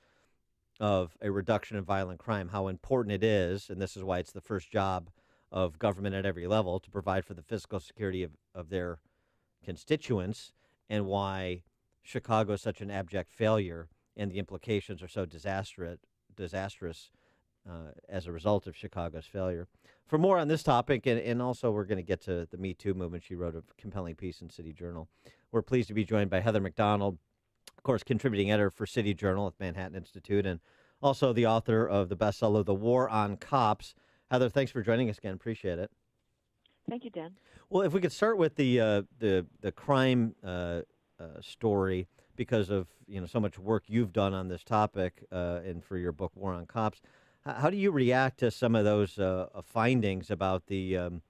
of a reduction in violent crime, how important it is, and this is why it's the first job of government at every level to provide for the physical security of their constituents, and why Chicago is such an abject failure and the implications are so disastrous as a result of Chicago's failure. For more on this topic, and also we're going to get to the Me Too movement, she wrote a compelling piece in City Journal. We're pleased to be joined by Heather McDonald, of course, contributing editor for City Journal at Manhattan Institute, and also the author of the bestseller, The War on Cops. Heather, thanks for joining us again. Appreciate it. Thank you, Dan. Well, if we could start with the crime story, because of so much work you've done on this topic, and for your book War on Cops, how do you react to some of those findings about the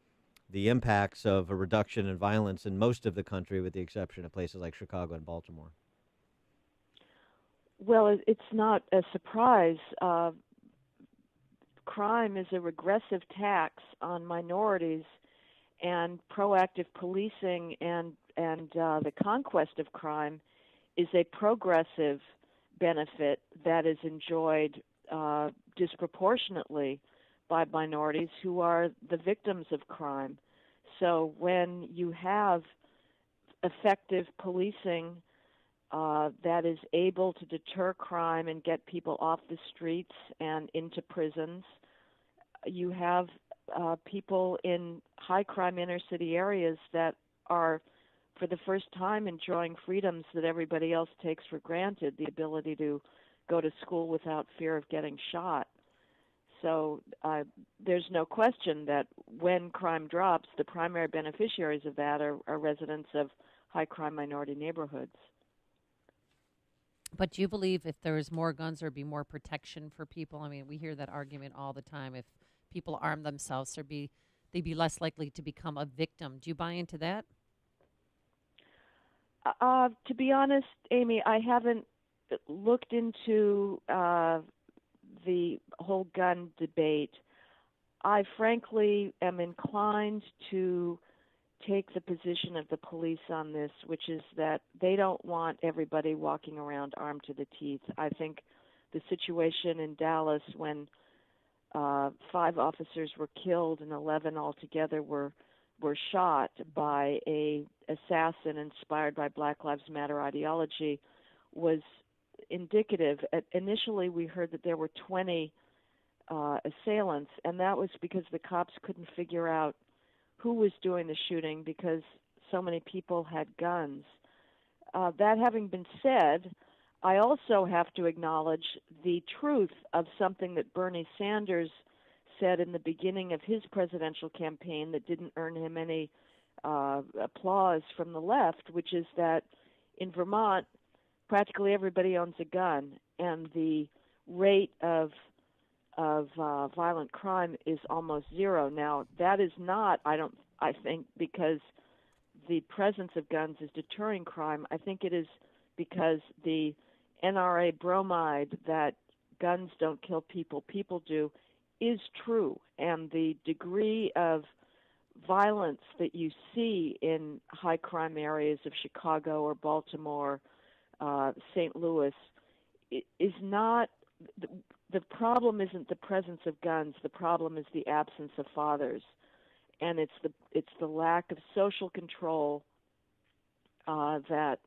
impacts of a reduction in violence in most of the country, with the exception of places like Chicago and Baltimore? Well, it's not a surprise. Crime is a regressive tax on minorities, and proactive policing and the conquest of crime is a progressive benefit that is enjoyed disproportionately by minorities who are the victims of crime. So when you have effective policing that is able to deter crime and get people off the streets and into prisons, you have people in high crime inner city areas that are, for the first time, enjoying freedoms that everybody else takes for granted, the ability to go to school without fear of getting shot. So there's no question that when crime drops, the primary beneficiaries of that are residents of high crime minority neighborhoods. But do you believe if there was more guns, there'd be more protection for people? I mean, we hear that argument all the time. If people arm themselves, they'd be less likely to become a victim. Do you buy into that? To be honest, Amy, I haven't looked into the whole gun debate. I frankly am inclined to take the position of the police on this, which is that they don't want everybody walking around armed to the teeth. I think the situation in Dallas when 5 officers were killed and 11 altogether were shot by a assassin inspired by Black Lives Matter ideology was indicative. Initially, we heard that there were 20 assailants, and that was because the cops couldn't figure out who was doing the shooting because so many people had guns. That having been said, I also have to acknowledge the truth of something that Bernie Sanders said in the beginning of his presidential campaign that didn't earn him any applause from the left, which is that in Vermont, practically everybody owns a gun, and the rate of violent crime is almost zero. Now, that is not, I think, because the presence of guns is deterring crime. I think it is because the NRA bromide that guns don't kill people, people do, is true, and the degree of violence that you see in high crime areas of Chicago or Baltimore, St. Louis, is not the problem. Isn't the presence of guns. The problem is the absence of fathers, and it's the lack of social control that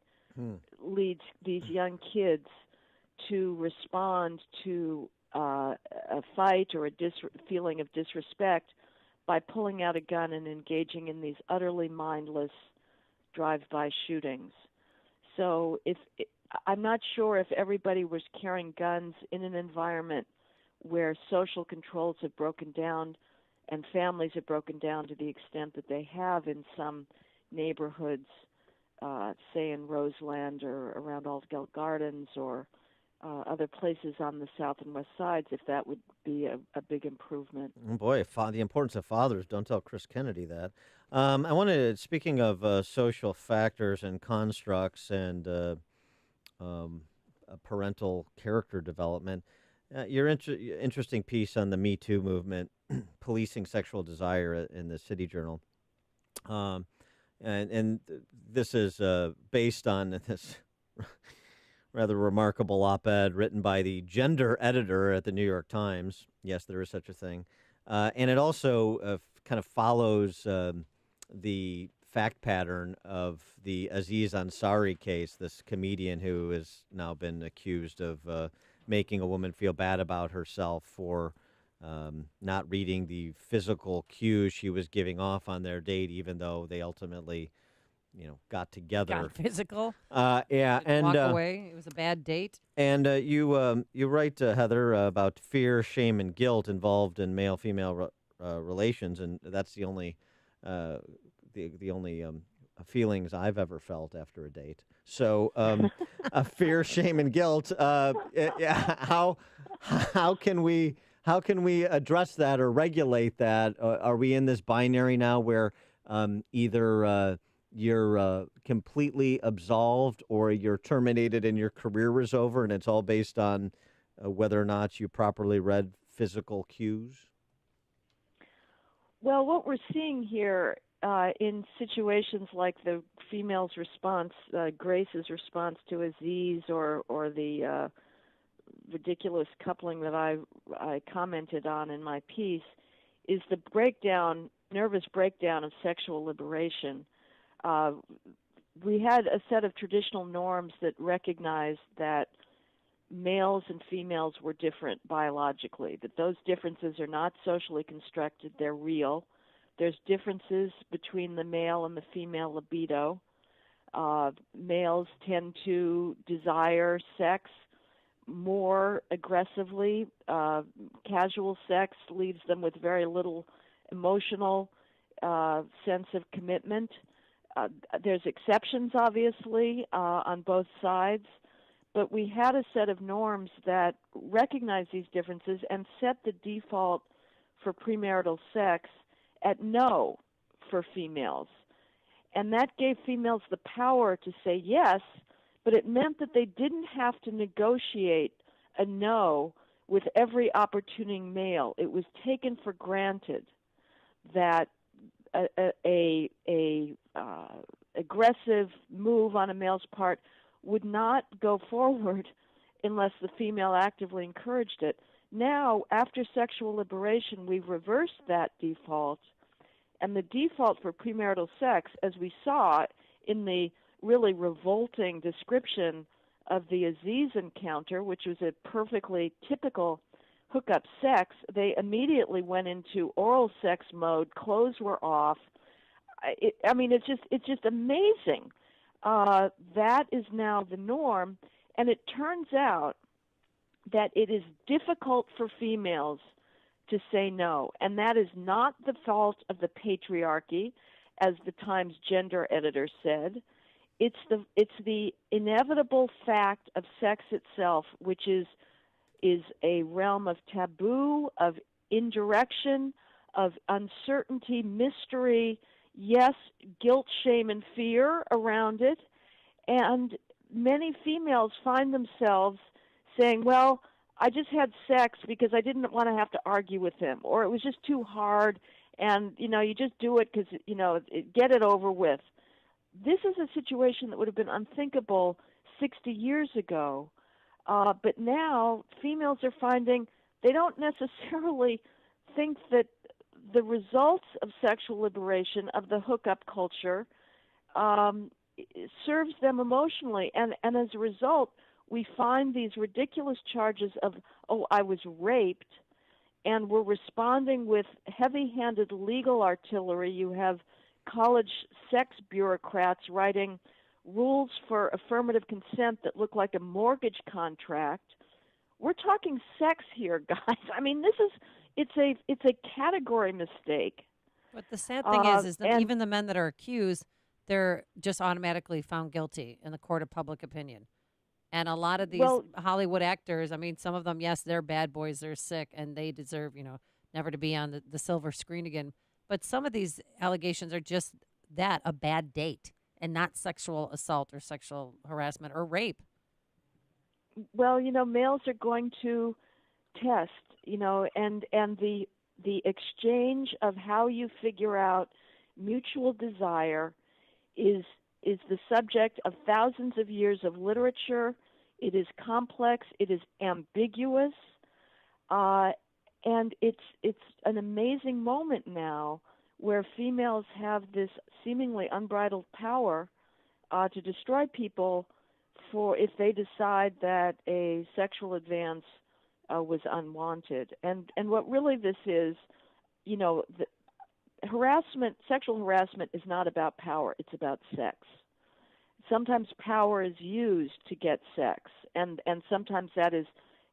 leads these young kids to respond to a fight or a feeling of disrespect by pulling out a gun and engaging in these utterly mindless drive-by shootings. So I'm not sure if everybody was carrying guns in an environment where social controls have broken down and families have broken down to the extent that they have in some neighborhoods, say in Roseland or around Altgeld Gardens or other places on the south and west sides, if that would be a big improvement. Oh boy, the importance of fathers. Don't tell Chris Kennedy that. I wanted, speaking of social factors and constructs and parental character development, your interesting piece on the Me Too movement, policing sexual desire in the City Journal. And this is based on this rather remarkable op-ed written by the gender editor at the New York Times. Yes, there is such a thing. And it also kind of follows the fact pattern of the Aziz Ansari case, this comedian who has now been accused of making a woman feel bad about herself for not reading the physical cues she was giving off on their date, even though they ultimately, got together. Got physical. Yeah, and walk away. It was a bad date. And you write, Heather, about fear, shame, and guilt involved in male-female relations, and that's the only the only feelings I've ever felt after a date. So, fear, shame, and guilt. How can we address that or regulate that? Are we in this binary now where either you're completely absolved or you're terminated and your career is over, and it's all based on whether or not you properly read physical cues? Well, what we're seeing here in situations like the female's response, Grace's response to Aziz, or the ridiculous coupling that I commented on in my piece, is the nervous breakdown of sexual liberation. We had a set of traditional norms that recognized that males and females were different biologically, that those differences are not socially constructed, they're real. There's differences between the male and the female libido. Males tend to desire sex more aggressively. Casual sex leaves them with very little emotional sense of commitment. There's exceptions, obviously, on both sides, but we had a set of norms that recognize these differences and set the default for premarital sex at no for females. And that gave females the power to say yes, but it meant that they didn't have to negotiate a no with every opportune male. It was taken for granted that a aggressive move on a male's part would not go forward unless the female actively encouraged it. Now, after sexual liberation, we've reversed that default, and the default for premarital sex, as we saw in the really revolting description of the Aziz encounter, which was a perfectly typical hookup sex, they immediately went into oral sex mode. Clothes were off. It's just amazing. That is now the norm, and it turns out that it is difficult for females to say no, and that is not the fault of the patriarchy, as the Times gender editor said. It's the inevitable fact of sex itself, which is a realm of taboo, of indirection, of uncertainty, mystery, yes, guilt, shame, and fear around it. And many females find themselves saying, well, I just had sex because I didn't want to have to argue with him, or it was just too hard, and you just do it because get it over with. This is a situation that would have been unthinkable 60 years ago, but now females are finding they don't necessarily think that the results of sexual liberation, of the hookup culture, serves them emotionally, and as a result, we find these ridiculous charges of, oh, I was raped, and we're responding with heavy-handed legal artillery. You have college sex bureaucrats writing rules for affirmative consent that look like a mortgage contract. We're talking sex here, guys. I mean, it's a category mistake. But the sad thing is that even the men that are accused, they're just automatically found guilty in the court of public opinion. And a lot of these Hollywood actors, I mean, some of them, yes, they're bad boys, they're sick, and they deserve, never to be on the silver screen again. But some of these allegations are just that, a bad date, and not sexual assault or sexual harassment or rape. Well, males are going to test, and the exchange of how you figure out mutual desire is the subject of thousands of years of literature. It is complex. It is ambiguous. And it's an amazing moment now where females have this seemingly unbridled power to destroy people if they decide that a sexual advance was unwanted. And what really this is, sexual harassment is not about power. It's about sex. Sometimes power is used to get sex, and sometimes that is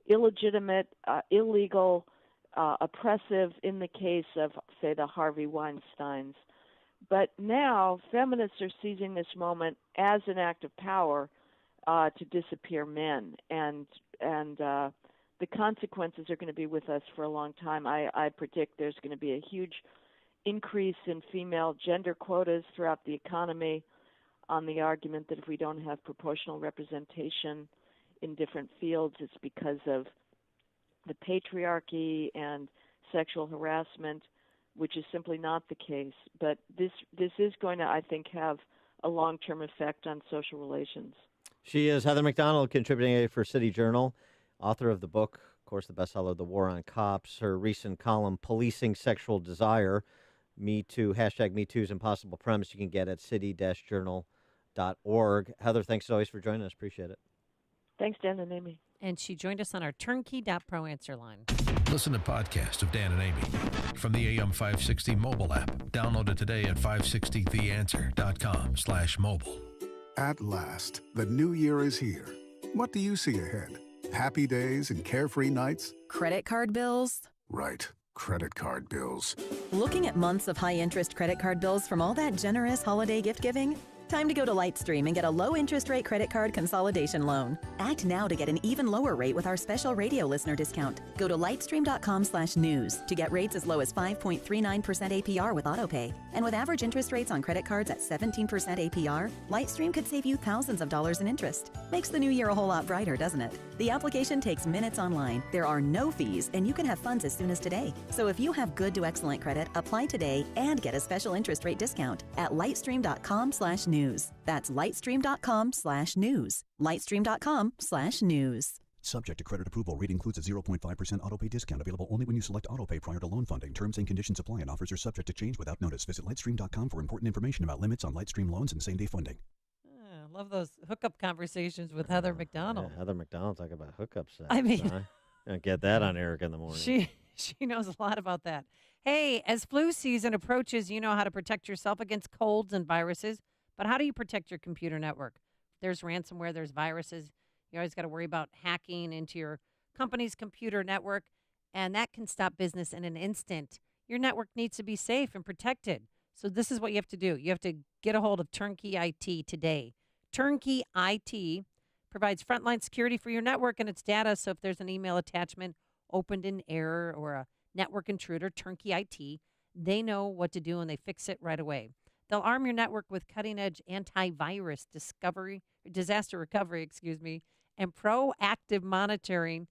illegitimate, illegal, oppressive in the case of, say, the Harvey Weinsteins. But now feminists are seizing this moment as an act of power to disappear men, and the consequences are going to be with us for a long time. I predict there's going to be a huge increase in female gender quotas throughout the economy, on the argument that if we don't have proportional representation in different fields, it's because of the patriarchy and sexual harassment, which is simply not the case. But this is going to, I think, have a long-term effect on social relations. She is Heather Mac Donald, contributing editor for City Journal, author of the book, of course, the bestseller, The War on Cops. Her recent column, Policing Sexual Desire, Me Too, #MeToo is Impossible Premise, you can get at city-journal.org. Heather, thanks as always for joining us. Appreciate it. Thanks, Dan and Amy. And she joined us on our turnkey.pro answer line. Listen to podcasts of Dan and Amy from the AM 560 mobile app. Download it today at 560theanswer.com/mobile. At last, the new year is here. What do you see ahead? Happy days and carefree nights? Credit card bills? Right. Credit card bills. Looking at months of high-interest credit card bills from all that generous holiday gift-giving? Time to go to Lightstream and get a low-interest rate credit card consolidation loan. Act now to get an even lower rate with our special radio listener discount. Go to lightstream.com/news to get rates as low as 5.39% APR with autopay. And with average interest rates on credit cards at 17% APR, Lightstream could save you thousands of dollars in interest. Makes the new year a whole lot brighter, doesn't it? The application takes minutes online. There are no fees, and you can have funds as soon as today. So if you have good to excellent credit, apply today and get a special interest rate discount at lightstream.com/news. That's lightstream.com/news. lightstream.com/news. Subject to credit approval. Rate includes a 0.5% autopay discount available only when you select autopay prior to loan funding. Terms and conditions apply, and offers are subject to change without notice. Visit lightstream.com for important information about limits on Lightstream loans and same-day funding. I love those hookup conversations with Heather Mac Donald. Yeah, Heather Mac Donald talking about hookup sex. I mean, I don't get that on Eric in the morning. She knows a lot about that. Hey, as flu season approaches, you know how to protect yourself against colds and viruses. But how do you protect your computer network? There's ransomware, there's viruses. You always got to worry about hacking into your company's computer network, and that can stop business in an instant. Your network needs to be safe and protected. So this is what you have to do. You have to get a hold of Turnkey IT today. Turnkey IT provides frontline security for your network and its data. So if there's an email attachment opened in error or a network intruder, Turnkey IT, they know what to do and they fix it right away. They'll arm your network with cutting-edge antivirus disaster recovery, and proactive monitoring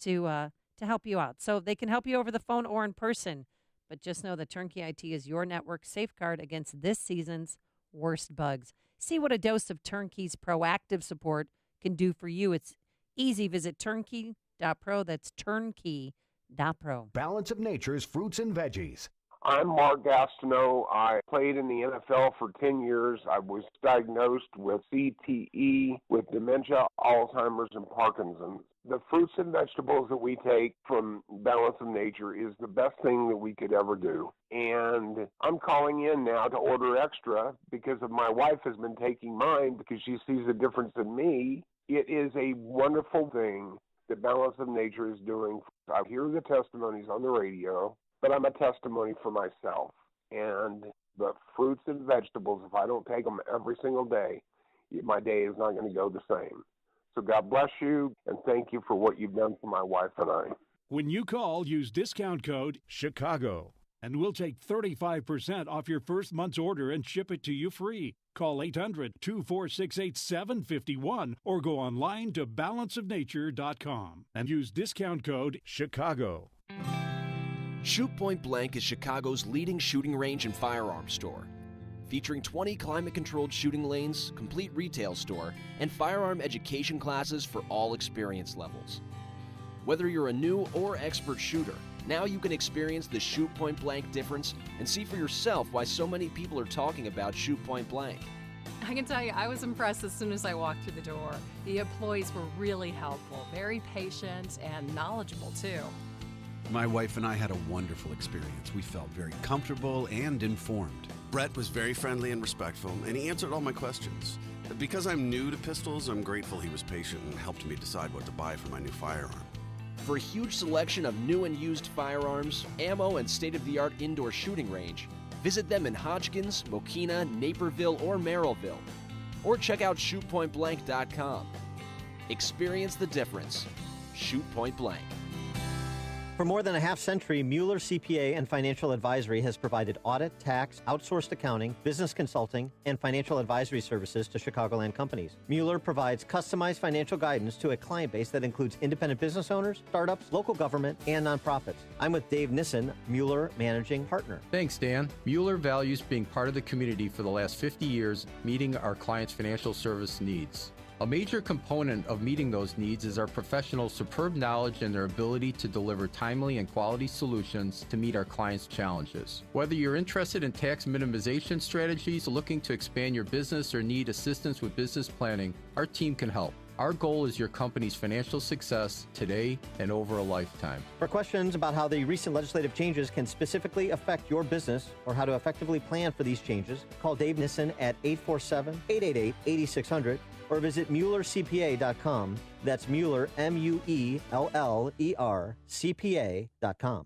to help you out. So they can help you over the phone or in person. But just know that Turnkey IT is your network safeguard against this season's worst bugs. See what a dose of Turnkey's proactive support can do for you. It's easy. Visit turnkey.pro. That's turnkey.pro. Balance of Nature's fruits and veggies. I'm Mark Gastineau. I played in the NFL for 10 years. I was diagnosed with CTE, with dementia, Alzheimer's, and Parkinson's. The fruits and vegetables that we take from Balance of Nature is the best thing that we could ever do. And I'm calling in now to order extra because of my wife has been taking mine because she sees a difference in me. It is a wonderful thing that Balance of Nature is doing. I hear the testimonies on the radio, but I'm a testimony for myself. And the fruits and vegetables, if I don't take them every single day, my day is not going to go the same. So God bless you, and thank you for what you've done for my wife and I. When you call, use discount code CHICAGO, and we'll take 35% off your first month's order and ship it to you free. Call 800-246-8751 or go online to balanceofnature.com and use discount code CHICAGO. Shoot Point Blank is Chicago's leading shooting range and firearms store. Featuring 20 climate-controlled shooting lanes, complete retail store, and firearm education classes for all experience levels. Whether you're a new or expert shooter, now you can experience the Shoot Point Blank difference and see for yourself why so many people are talking about Shoot Point Blank. I can tell you, I was impressed as soon as I walked through the door. The employees were really helpful, very patient, and knowledgeable, too. My wife and I had a wonderful experience. We felt very comfortable and informed. Brett was very friendly and respectful, and he answered all my questions. Because I'm new to pistols, I'm grateful he was patient and helped me decide what to buy for my new firearm. For a huge selection of new and used firearms, ammo, and state-of-the-art indoor shooting range, visit them in Hodgkins, Mokina, Naperville, or Merrillville. Or check out shootpointblank.com. Experience the difference. Shoot Point Blank. For more than a half century, Mueller CPA and Financial Advisory has provided audit, tax, outsourced accounting, business consulting, and financial advisory services to Chicagoland companies. Mueller provides customized financial guidance to a client base that includes independent business owners, startups, local government, and nonprofits. I'm with Dave Nissen, Mueller Managing Partner. Thanks, Dan. Mueller values being part of the community for the last 50 years, meeting our clients' financial service needs. A major component of meeting those needs is our professionals' superb knowledge and their ability to deliver timely and quality solutions to meet our clients' challenges. Whether you're interested in tax minimization strategies, looking to expand your business, or need assistance with business planning, our team can help. Our goal is your company's financial success today and over a lifetime. For questions about how the recent legislative changes can specifically affect your business or how to effectively plan for these changes, call Dave Nissen at 847-888-8600 or visit MuellerCPA.com. That's Mueller, M-U-E-L-L-E-R, CPA.com.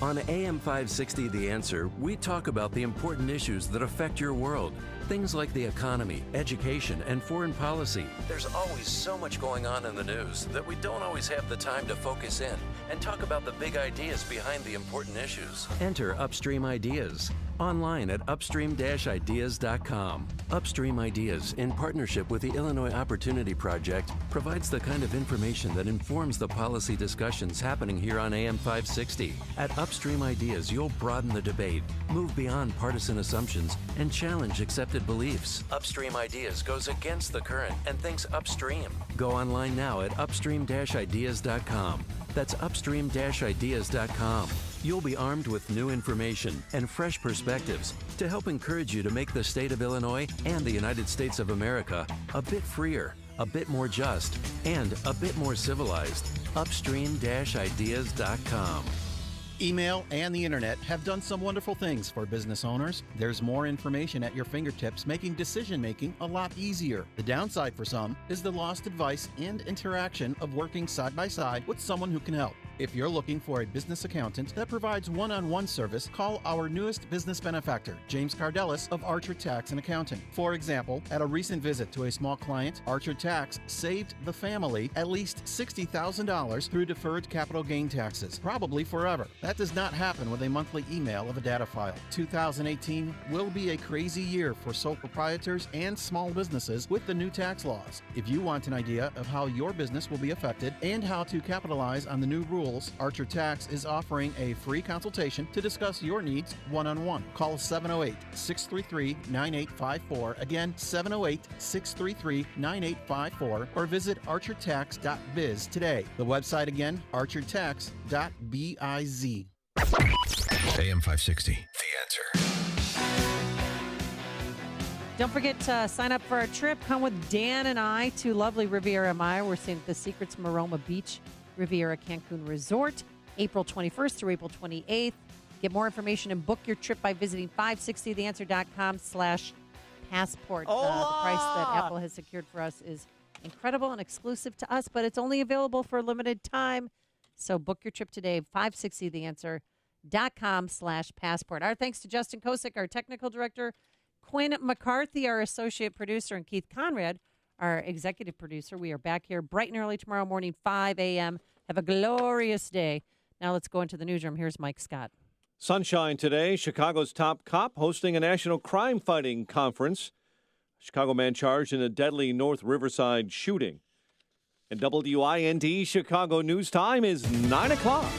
On AM 560 The Answer, we talk about the important issues that affect your world. Things like the economy, education, and foreign policy. There's always so much going on in the news that we don't always have the time to focus in and talk about the big ideas behind the important issues. Enter Upstream Ideas online at upstream-ideas.com. Upstream Ideas, in partnership with the Illinois Opportunity Project, provides the kind of information that informs the policy discussions happening here on AM 560. At Upstream Ideas, you'll broaden the debate, move beyond partisan assumptions, and challenge accepted beliefs. Upstream Ideas goes against the current and thinks upstream. Go online now at upstream-ideas.com. That's upstream-ideas.com. You'll be armed with new information and fresh perspectives to help encourage you to make the state of Illinois and the United States of America a bit freer, a bit more just, and a bit more civilized. Upstream-ideas.com. Email and the internet have done some wonderful things for business owners. There's more information at your fingertips, making decision-making a lot easier. The downside for some is the lost advice and interaction of working side by side with someone who can help. If you're looking for a business accountant that provides one-on-one service, call our newest business benefactor, James Cardelis of Archer Tax and Accounting. For example, at a recent visit to a small client, Archer Tax saved the family at least $60,000 through deferred capital gain taxes, probably forever. That does not happen with a monthly email of a data file. 2018 will be a crazy year for sole proprietors and small businesses with the new tax laws. If you want an idea of how your business will be affected and how to capitalize on the new rules, Archer Tax is offering a free consultation to discuss your needs one-on-one. Call 708-633-9854. Again, 708-633-9854, or visit archertax.biz today. The website again, archertax.biz. AM 560, The Answer. Don't forget to sign up for our trip. Come with Dan and I to lovely Riviera Maya. We're staying at the Secrets Maroma Beach Riviera Cancun Resort, April 21st through April 28th. Get more information and book your trip by visiting 560theanswer.com/passport. The price that Apple has secured for us is incredible and exclusive to us, but it's only available for a limited time. So book your trip today, 560theanswer.com/passport. Our thanks to Justin Kosick, our technical director, Quinn McCarthy, our associate producer, and Keith Conrad, our executive producer. We are back here bright and early tomorrow morning, 5 a.m. Have a glorious day. Now let's go into the newsroom. Here's Mike Scott. Sunshine today. Chicago's top cop hosting a national crime-fighting conference. Chicago man charged in a deadly North Riverside shooting. And WIND Chicago News Time is 9 o'clock.